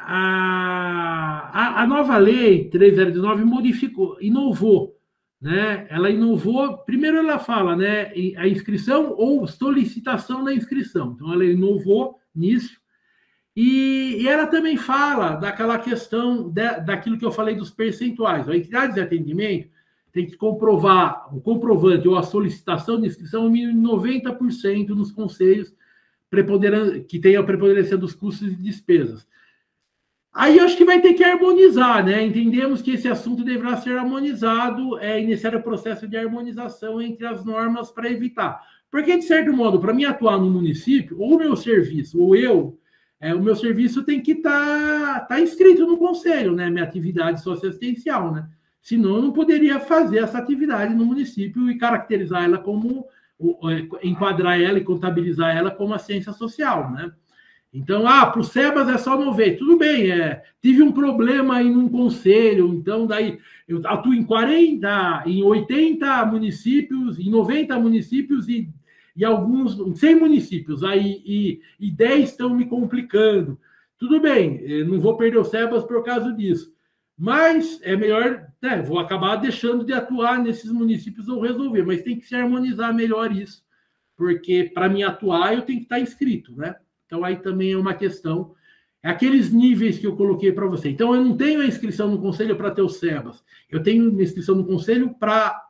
A nova lei 3019 inovou, né? Ela inovou, primeiro ela fala, né, a inscrição ou solicitação da inscrição. Então, ela inovou nisso. E ela também fala daquela questão daquilo que eu falei dos percentuais. A entidade de atendimento tem que comprovar o comprovante ou a solicitação de inscrição no mínimo de 90% nos conselhos que tenha a preponderância dos custos e despesas. Aí eu acho que vai ter que harmonizar, né? Entendemos que esse assunto deverá ser harmonizado, iniciar o processo de harmonização entre as normas para evitar. Porque, de certo modo, para mim atuar no município, ou o meu serviço, ou eu, o meu serviço tem que estar inscrito no conselho, né? Minha atividade socioassistencial, né? Senão eu não poderia fazer essa atividade no município e caracterizar ela como, enquadrar ela e contabilizar ela como assistência social, né? Então, para o SEBAS é só 90. Tudo bem, tive um problema aí num conselho, então daí eu atuo em 40, em 80 municípios, em 90 municípios e alguns, 100 municípios, aí, e 10 estão me complicando. Tudo bem, eu não vou perder o SEBAS por causa disso. Mas é melhor, né, vou acabar deixando de atuar nesses municípios ou resolver, mas tem que se harmonizar melhor isso, porque para mim atuar eu tenho que estar inscrito, né? Então aí também é uma questão, aqueles níveis que eu coloquei para você. Então eu não tenho a inscrição no conselho para ter o SEBAS, eu tenho a inscrição no conselho para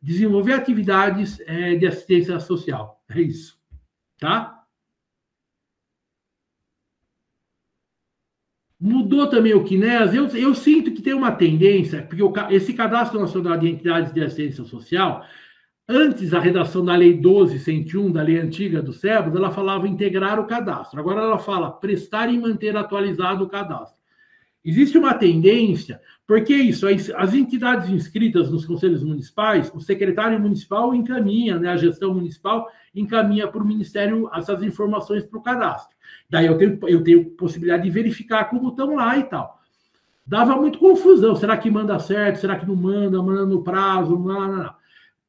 desenvolver atividades de assistência social. É isso, tá? Mudou também o CNES. Eu sinto que tem uma tendência, porque esse Cadastro Nacional de Entidades de Assistência Social, antes da redação da Lei 12.101, da lei antiga do SEBAS, ela falava integrar o cadastro. Agora ela fala prestar e manter atualizado o cadastro. Existe uma tendência, porque isso, as entidades inscritas nos conselhos municipais, o secretário municipal encaminha, né, a gestão municipal encaminha para o Ministério essas informações para o cadastro. Daí eu tenho possibilidade de verificar como estão lá e tal. Dava muito confusão, será que manda certo, será que não manda no prazo, não.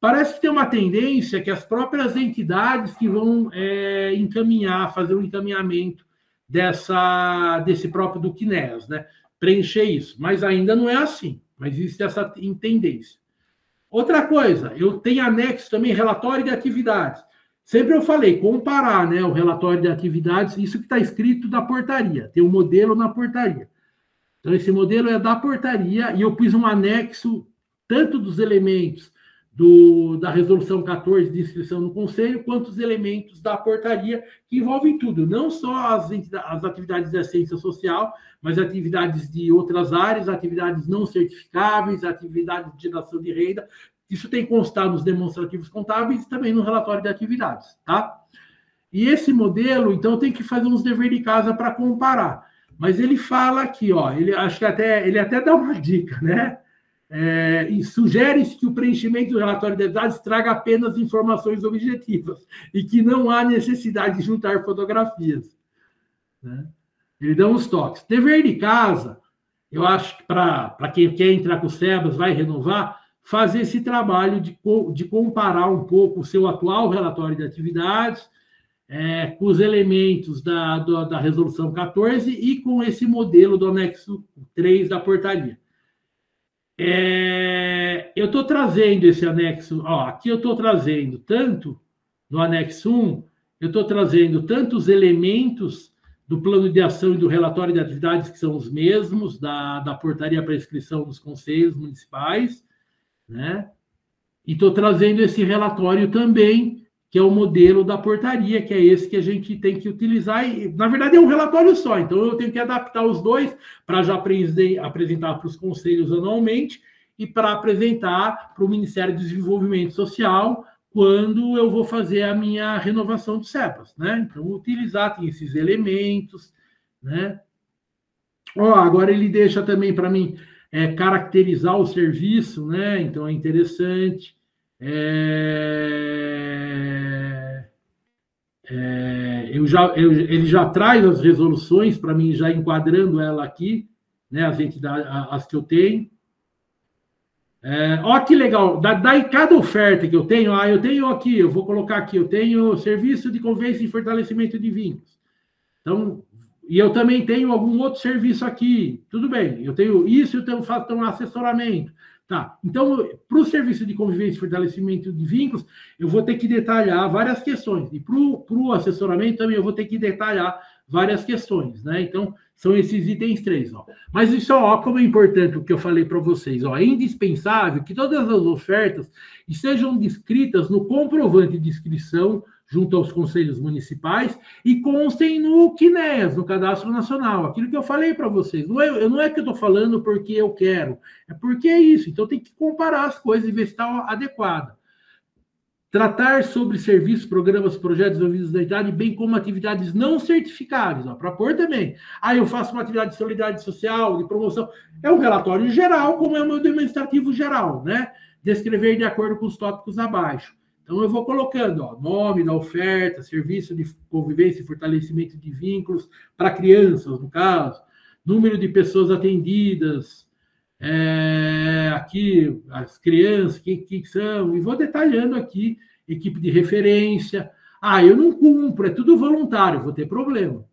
Parece que tem uma tendência que as próprias entidades que vão fazer um encaminhamento desse próprio do CNES, né? Preencher isso, mas ainda não é assim, mas existe essa tendência. Outra coisa, eu tenho anexo também relatório de atividades. Sempre eu falei, comparar, né, o relatório de atividades, isso que está escrito da portaria, tem um modelo na portaria. Então, esse modelo é da portaria e eu pus um anexo tanto dos elementos da Resolução 14 de inscrição no Conselho, quanto os elementos da portaria, que envolvem tudo, não só as atividades de assistência social, mas atividades de outras áreas, atividades não certificáveis, atividades de geração de renda. Isso tem que constar nos demonstrativos contábeis e também no relatório de atividades, tá? E esse modelo, então, tem que fazer uns deveres de casa para comparar. Mas ele fala aqui, ó, ele até dá uma dica, né? E sugere-se que o preenchimento do relatório de atividades traga apenas informações objetivas e que não há necessidade de juntar fotografias, né? Ele dá uns toques. Dever de casa, eu acho que para quem quer entrar com o SEBAS, vai renovar, fazer esse trabalho de comparar um pouco o seu atual relatório de atividades com os elementos da Resolução 14 e com esse modelo do anexo 3 da portaria. Eu estou trazendo esse anexo, aqui eu estou trazendo tanto, no anexo 1, eu estou trazendo tanto os elementos do plano de ação e do relatório de atividades, que são os mesmos, da portaria para inscrição dos conselhos municipais, né? E estou trazendo esse relatório também, que é o modelo da portaria, que é esse que a gente tem que utilizar. E, na verdade, é um relatório só, então eu tenho que adaptar os dois para já apresentar para os conselhos anualmente e para apresentar para o Ministério do Desenvolvimento Social quando eu vou fazer a minha renovação do CEPAS, né? Então, utilizar, tem esses elementos, né? Agora ele deixa também para mim caracterizar o serviço, né? Então, é interessante. Ele já traz as resoluções para mim, já enquadrando ela aqui, né? As entidades, as que eu tenho. Ó, que legal, daí cada oferta que eu tenho aqui, eu vou colocar aqui, eu tenho serviço de convivência e fortalecimento de vínculos. Então, e eu também tenho algum outro serviço aqui, tudo bem, eu tenho isso, eu faço um assessoramento. Tá, então, para o serviço de convivência e fortalecimento de vínculos, eu vou ter que detalhar várias questões. E para o assessoramento também eu vou ter que detalhar várias questões, né? Então, são esses itens 3, ó. Mas isso, ó, como é importante o que eu falei para vocês, ó. É indispensável que todas as ofertas estejam descritas no comprovante de inscrição junto aos conselhos municipais e constem no CNEAS, no Cadastro Nacional. Aquilo que eu falei para vocês. Não é que eu estou falando porque eu quero, é porque é isso. Então, tem que comparar as coisas e ver se está adequado. Tratar sobre serviços, programas, projetos envolvidos na idade, bem como atividades não certificáveis, para pôr também. Eu faço uma atividade de solidariedade social, de promoção. É um relatório geral, como é o meu demonstrativo geral, né? Descrever de acordo com os tópicos abaixo. Então, eu vou colocando, ó, nome da oferta, serviço de convivência e fortalecimento de vínculos para crianças, no caso, número de pessoas atendidas, aqui, as crianças, quem são, e vou detalhando aqui, equipe de referência. Eu não cumpro, é tudo voluntário, vou ter problema,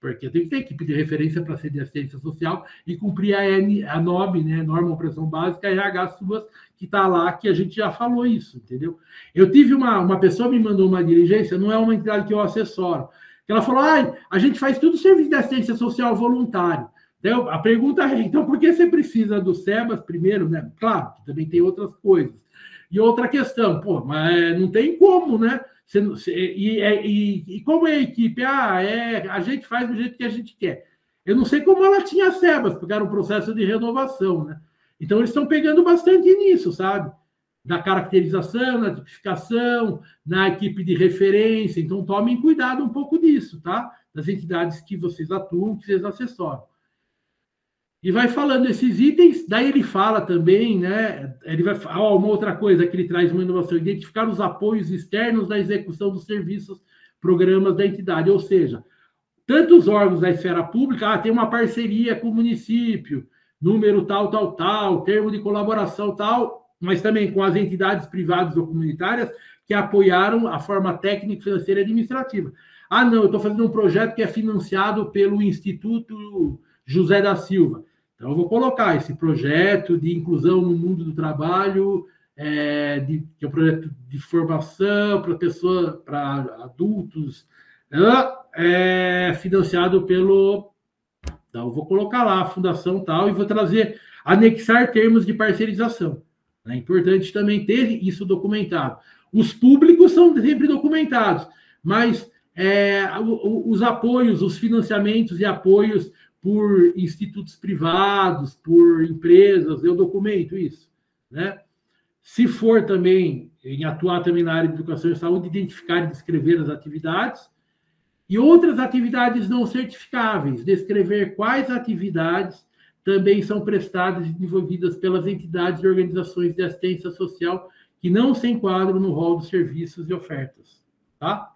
porque eu tenho que ter equipe de referência para ser de assistência social e cumprir a NOB, né, Norma Operação Básica, RH SUAS, que está lá, que a gente já falou isso, entendeu? Eu tive uma pessoa me mandou uma diligência, não é uma entidade que eu assessoro, que ela falou, a gente faz tudo serviço de assistência social voluntário. Então, a pergunta é, então, por que você precisa do SEBAS primeiro, né? Claro, que também tem outras coisas. E outra questão, mas não tem como, né? E como é a equipe? A gente faz do jeito que a gente quer. Eu não sei como ela tinha SEBAS, porque era um processo de renovação, né? Então, eles estão pegando bastante nisso, sabe? Na caracterização, na tipificação, na equipe de referência. Então, tomem cuidado um pouco disso, tá? Das entidades que vocês atuam, que vocês assessoram. E vai falando esses itens, daí ele fala também, né? Ele vai falar, uma outra coisa que ele traz uma inovação, identificar os apoios externos da execução dos serviços, programas da entidade. Ou seja, tanto os órgãos da esfera pública, tem uma parceria com o município, número tal, termo de colaboração tal, mas também com as entidades privadas ou comunitárias que apoiaram a forma técnica, financeira e administrativa. Não, eu estou fazendo um projeto que é financiado pelo Instituto José da Silva. Então, eu vou colocar esse projeto de inclusão no mundo do trabalho, que é um projeto de formação para pessoas, para adultos, financiado pelo... Então, eu vou colocar lá a fundação tal e vou anexar termos de parcerização. É importante também ter isso documentado. Os públicos são sempre documentados, mas os apoios, os financiamentos e apoios por institutos privados, por empresas, eu documento isso, né? Se for também, em atuar também na área de educação e saúde, identificar e descrever as atividades e outras atividades não certificáveis, descrever quais atividades também são prestadas e desenvolvidas pelas entidades e organizações de assistência social que não se enquadram no rol dos serviços e ofertas, tá?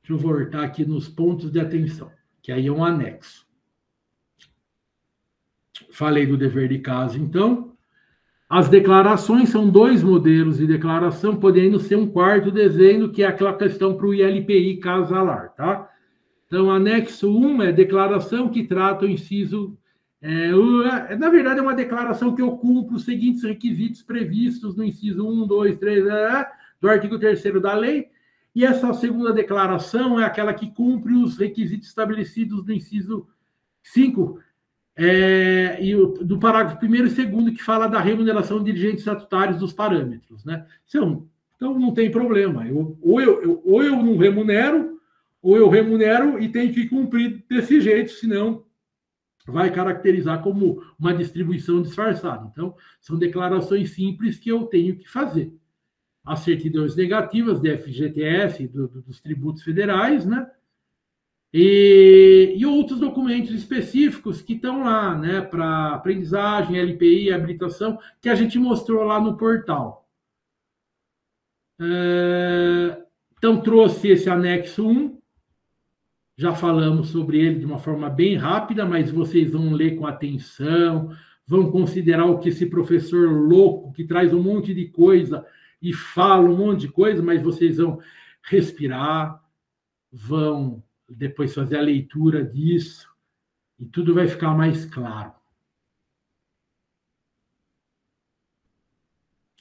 Deixa eu voltar aqui nos pontos de atenção, que aí é um anexo. Falei do dever de casa, então. As declarações são 2 modelos de declaração, podendo ser um quarto desenho, que é aquela questão para o ILPI casalar, tá? Então, anexo 1 é declaração que trata o inciso... na verdade, é uma declaração que eu cumpro os seguintes requisitos previstos no inciso 1, 2, 3, do artigo 3º da lei. E essa segunda declaração é aquela que cumpre os requisitos estabelecidos no inciso 5, e do parágrafo 1º e 2º, que fala da remuneração de dirigentes estatutários dos parâmetros, né? Então, não tem problema. Ou eu não remunero, ou eu remunero e tenho que cumprir desse jeito, senão vai caracterizar como uma distribuição disfarçada. Então, são declarações simples que eu tenho que fazer. As certidões negativas de FGTS, dos tributos federais, né? E outros documentos específicos que estão lá, né? Para aprendizagem, LPI, habilitação, que a gente mostrou lá no portal. Então, trouxe esse anexo 1. Já falamos sobre ele de uma forma bem rápida, mas vocês vão ler com atenção, vão considerar o que esse professor louco, que traz um monte de coisa e fala um monte de coisa, mas vocês vão respirar, vão depois fazer a leitura disso, e tudo vai ficar mais claro.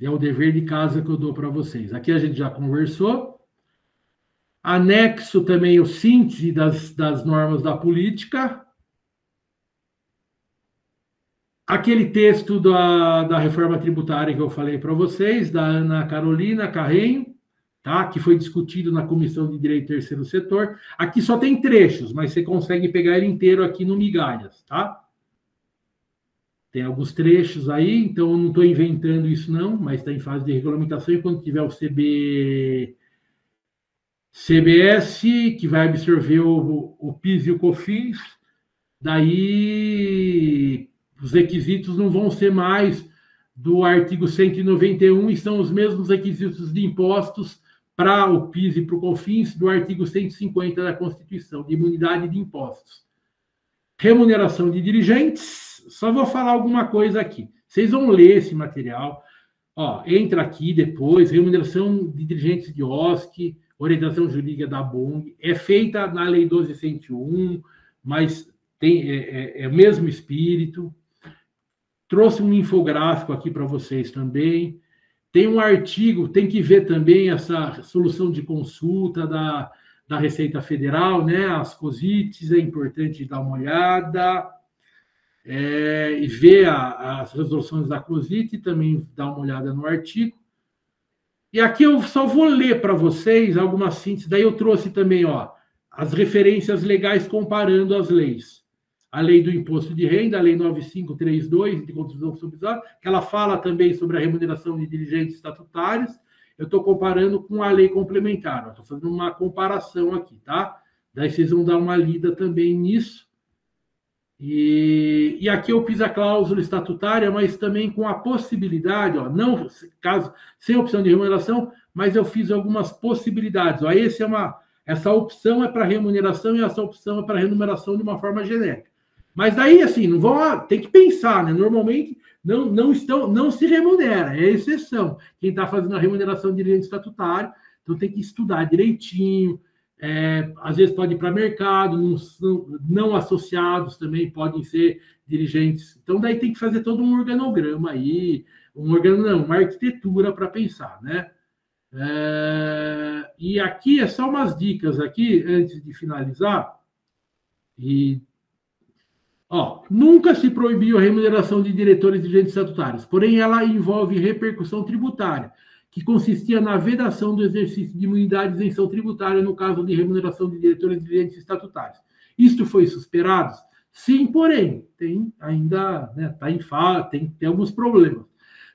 É o dever de casa que eu dou para vocês. Aqui a gente já conversou. Anexo também o síntese das normas da política. Aquele texto da reforma tributária que eu falei para vocês, da Ana Carolina Carrenho, tá? Que foi discutido na Comissão de Direito do Terceiro Setor. Aqui só tem trechos, mas você consegue pegar ele inteiro aqui no Migalhas, tá? Tem alguns trechos aí, então eu não estou inventando isso não, mas está em fase de regulamentação, e quando tiver o CBS, que vai absorver o PIS e o COFINS, daí os requisitos não vão ser mais do artigo 191, e são os mesmos requisitos de impostos para o PIS e para o COFINS do artigo 150 da Constituição, de imunidade de impostos. Remuneração de dirigentes, só vou falar alguma coisa aqui. Vocês vão ler esse material. Ó, entra aqui depois, remuneração de dirigentes de OSC, orientação jurídica da BONG, é feita na Lei 12.101, mas é o mesmo espírito. Trouxe um infográfico aqui para vocês também. Tem um artigo, tem que ver também essa solução de consulta da Receita Federal, né? As COSITs, é importante dar uma olhada. E ver as resoluções da COSIT, também dar uma olhada no artigo. E aqui eu só vou ler para vocês algumas sínteses. Daí eu trouxe também, ó, as referências legais comparando as leis. A lei do imposto de renda, a lei 9532, de contribuição subsidiária, que ela fala também sobre a remuneração de dirigentes estatutários. Eu estou comparando com a lei complementar. Estou fazendo uma comparação aqui, tá? Daí vocês vão dar uma lida também nisso. E aqui eu fiz a cláusula estatutária, mas também com a possibilidade, ó, não caso sem opção de remuneração, mas eu fiz algumas possibilidades. Ó, essa opção é para remuneração e essa opção é para remuneração de uma forma genérica. Mas daí, assim, não vão, tem que pensar, né? Normalmente não se remunera, é exceção. Quem está fazendo a remuneração de dirigente estatutário, então tem que estudar direitinho. Às vezes pode ir para mercado, não associados também podem ser dirigentes. Então, daí tem que fazer todo um organograma aí, uma arquitetura para pensar, né? E aqui é só umas dicas aqui, antes de finalizar. Nunca se proibiu a remuneração de diretores e dirigentes estatutários, porém ela envolve repercussão tributária, que consistia na vedação do exercício de imunidade e isenção tributária no caso de remuneração de diretores e dirigentes estatutários. Isto foi superado? Sim, porém, tem ainda, né, está em fase, tem alguns problemas.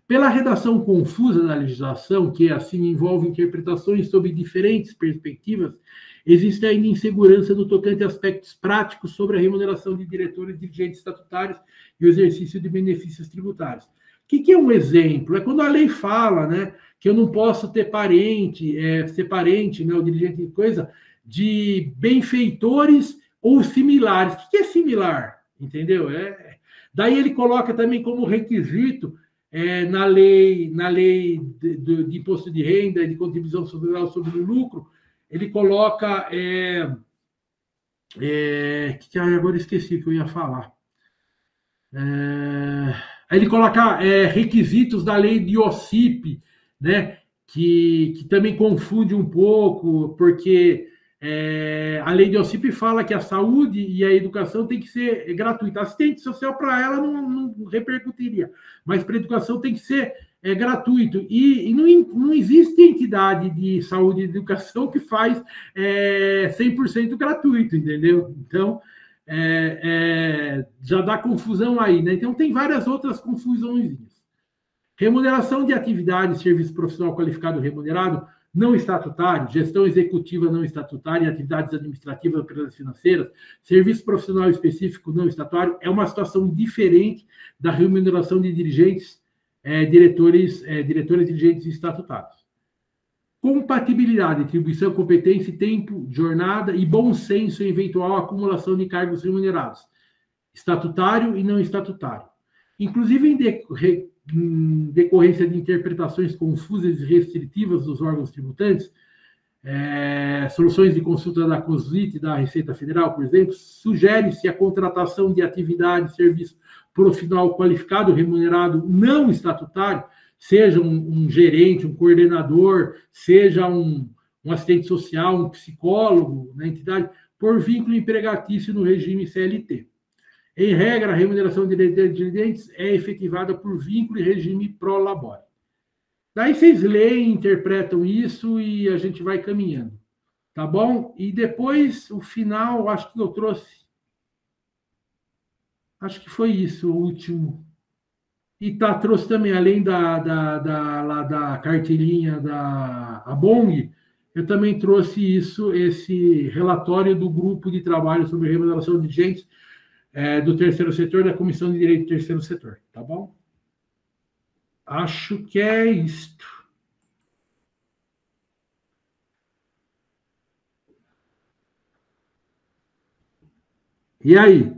Pela redação confusa da legislação, que assim envolve interpretações sob diferentes perspectivas, existe ainda insegurança no tocante a aspectos práticos sobre a remuneração de diretores e dirigentes estatutários e o exercício de benefícios tributários. O que é um exemplo? É quando a lei fala, né, que eu não posso ter ser parente, né, o dirigente de coisa, de benfeitores ou similares. O que é similar? Entendeu? Daí ele coloca também como requisito na lei de imposto de renda e de contribuição social sobre o lucro, ele coloca... agora esqueci o que eu ia falar. Ele coloca requisitos da lei de OCIP, né, que também confunde um pouco, porque a lei de Alcipe fala que a saúde e a educação tem que ser gratuita. Assistente social, para ela, não repercutiria, mas para a educação tem que ser gratuito. E não existe entidade de saúde e educação que faz 100% gratuito, entendeu? Então, já dá confusão aí, né? Então, tem várias outras confusões. Remuneração de atividades, serviço profissional qualificado remunerado, não estatutário, gestão executiva não estatutária, atividades administrativas, operações financeiras, serviço profissional específico não estatutário, é uma situação diferente da remuneração de dirigentes, diretores, dirigentes estatutários. Compatibilidade, atribuição, competência, tempo, jornada e bom senso em eventual acumulação de cargos remunerados, estatutário e não estatutário. Inclusive, em decorrência de interpretações confusas e restritivas dos órgãos tributantes, soluções de consulta da COSIT e da Receita Federal, por exemplo, sugere-se a contratação de atividade de serviço profissional qualificado remunerado não estatutário, seja um gerente, um coordenador, seja um assistente social, um psicólogo na entidade, por vínculo empregatício no regime CLT. Em regra, a remuneração de dirigentes é efetivada por vínculo e regime pro labore. Daí vocês leem, interpretam isso e a gente vai caminhando, tá bom? E depois, o final, acho que eu trouxe... Acho que foi isso, o último. E trouxe também, além da carteirinha da Bong, eu também trouxe esse relatório do grupo de trabalho sobre remuneração de dirigentes do terceiro setor, da Comissão de Direito do Terceiro Setor, tá bom? Acho que é isto. E aí?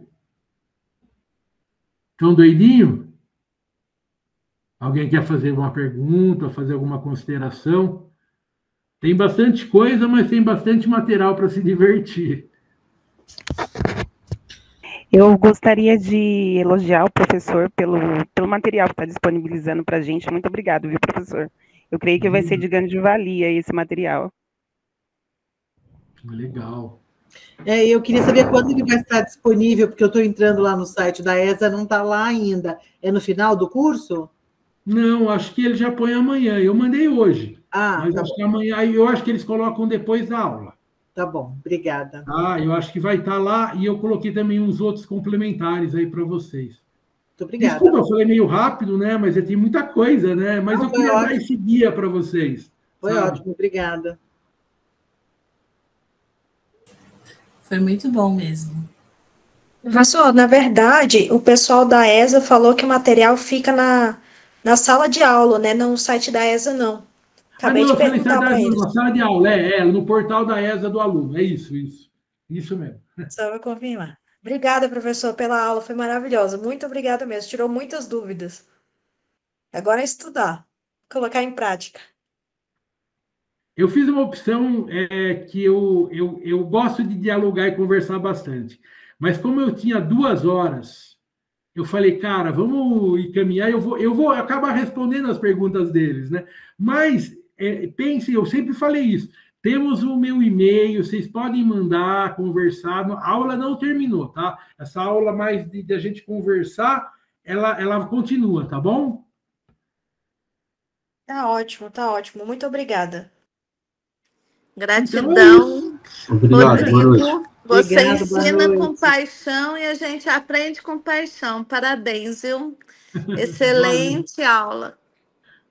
Estão doidinho? Alguém quer fazer uma pergunta, fazer alguma consideração? Tem bastante coisa, mas tem bastante material para se divertir. Eu gostaria de elogiar o professor pelo material que está disponibilizando para a gente. Muito obrigado, viu, professor? Eu creio que vai ser de grande valia esse material. Legal. Eu queria saber quando ele vai estar disponível, porque eu estou entrando lá no site da ESA, não está lá ainda. É no final do curso? Não, acho que ele já põe amanhã. Eu mandei hoje. Mas tá acho bom. que amanhã, eu acho que eles colocam depois da aula. Tá bom, obrigada. Eu acho que vai estar lá, e eu coloquei também uns outros complementares aí para vocês. Muito obrigada. Desculpa, eu falei meio rápido, né? Mas tem muita coisa, né? Mas eu queria dar esse guia para vocês. Foi ótimo, obrigada. Foi muito bom mesmo. Professor, na verdade, o pessoal da ESA falou que o material fica na sala de aula, né? Não no site da ESA, não. Acabei de perguntar para eles. Na sala de aula, no portal da ESA do aluno. É isso. Isso mesmo. Só para confirmar. Obrigada, professor, pela aula. Foi maravilhosa. Muito obrigada mesmo. Tirou muitas dúvidas. Agora é estudar. Colocar em prática. Eu fiz uma opção que eu gosto de dialogar e conversar bastante. Mas como eu tinha 2 horas, eu falei, cara, vamos encaminhar, eu vou acabar respondendo as perguntas deles, né? Mas pensem, eu sempre falei isso, temos o meu e-mail, vocês podem mandar, conversar, a aula não terminou, tá? Essa aula mais de a gente conversar, ela continua, tá bom? Tá ótimo. Muito obrigada. Gratidão. Obrigado, boa noite. Você Obrigado, ensina boa com noite. paixão e a gente aprende com paixão. Parabéns, viu? Excelente aula.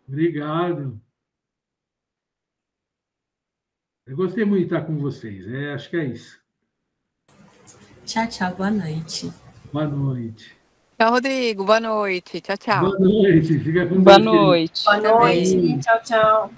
Obrigado. Eu gostei muito de estar com vocês. Acho que é isso. Tchau, boa noite. Boa noite. Tchau, Rodrigo. Boa noite. Tchau. Boa noite. Fica com Deus. Boa noite. Boa noite. Tchau.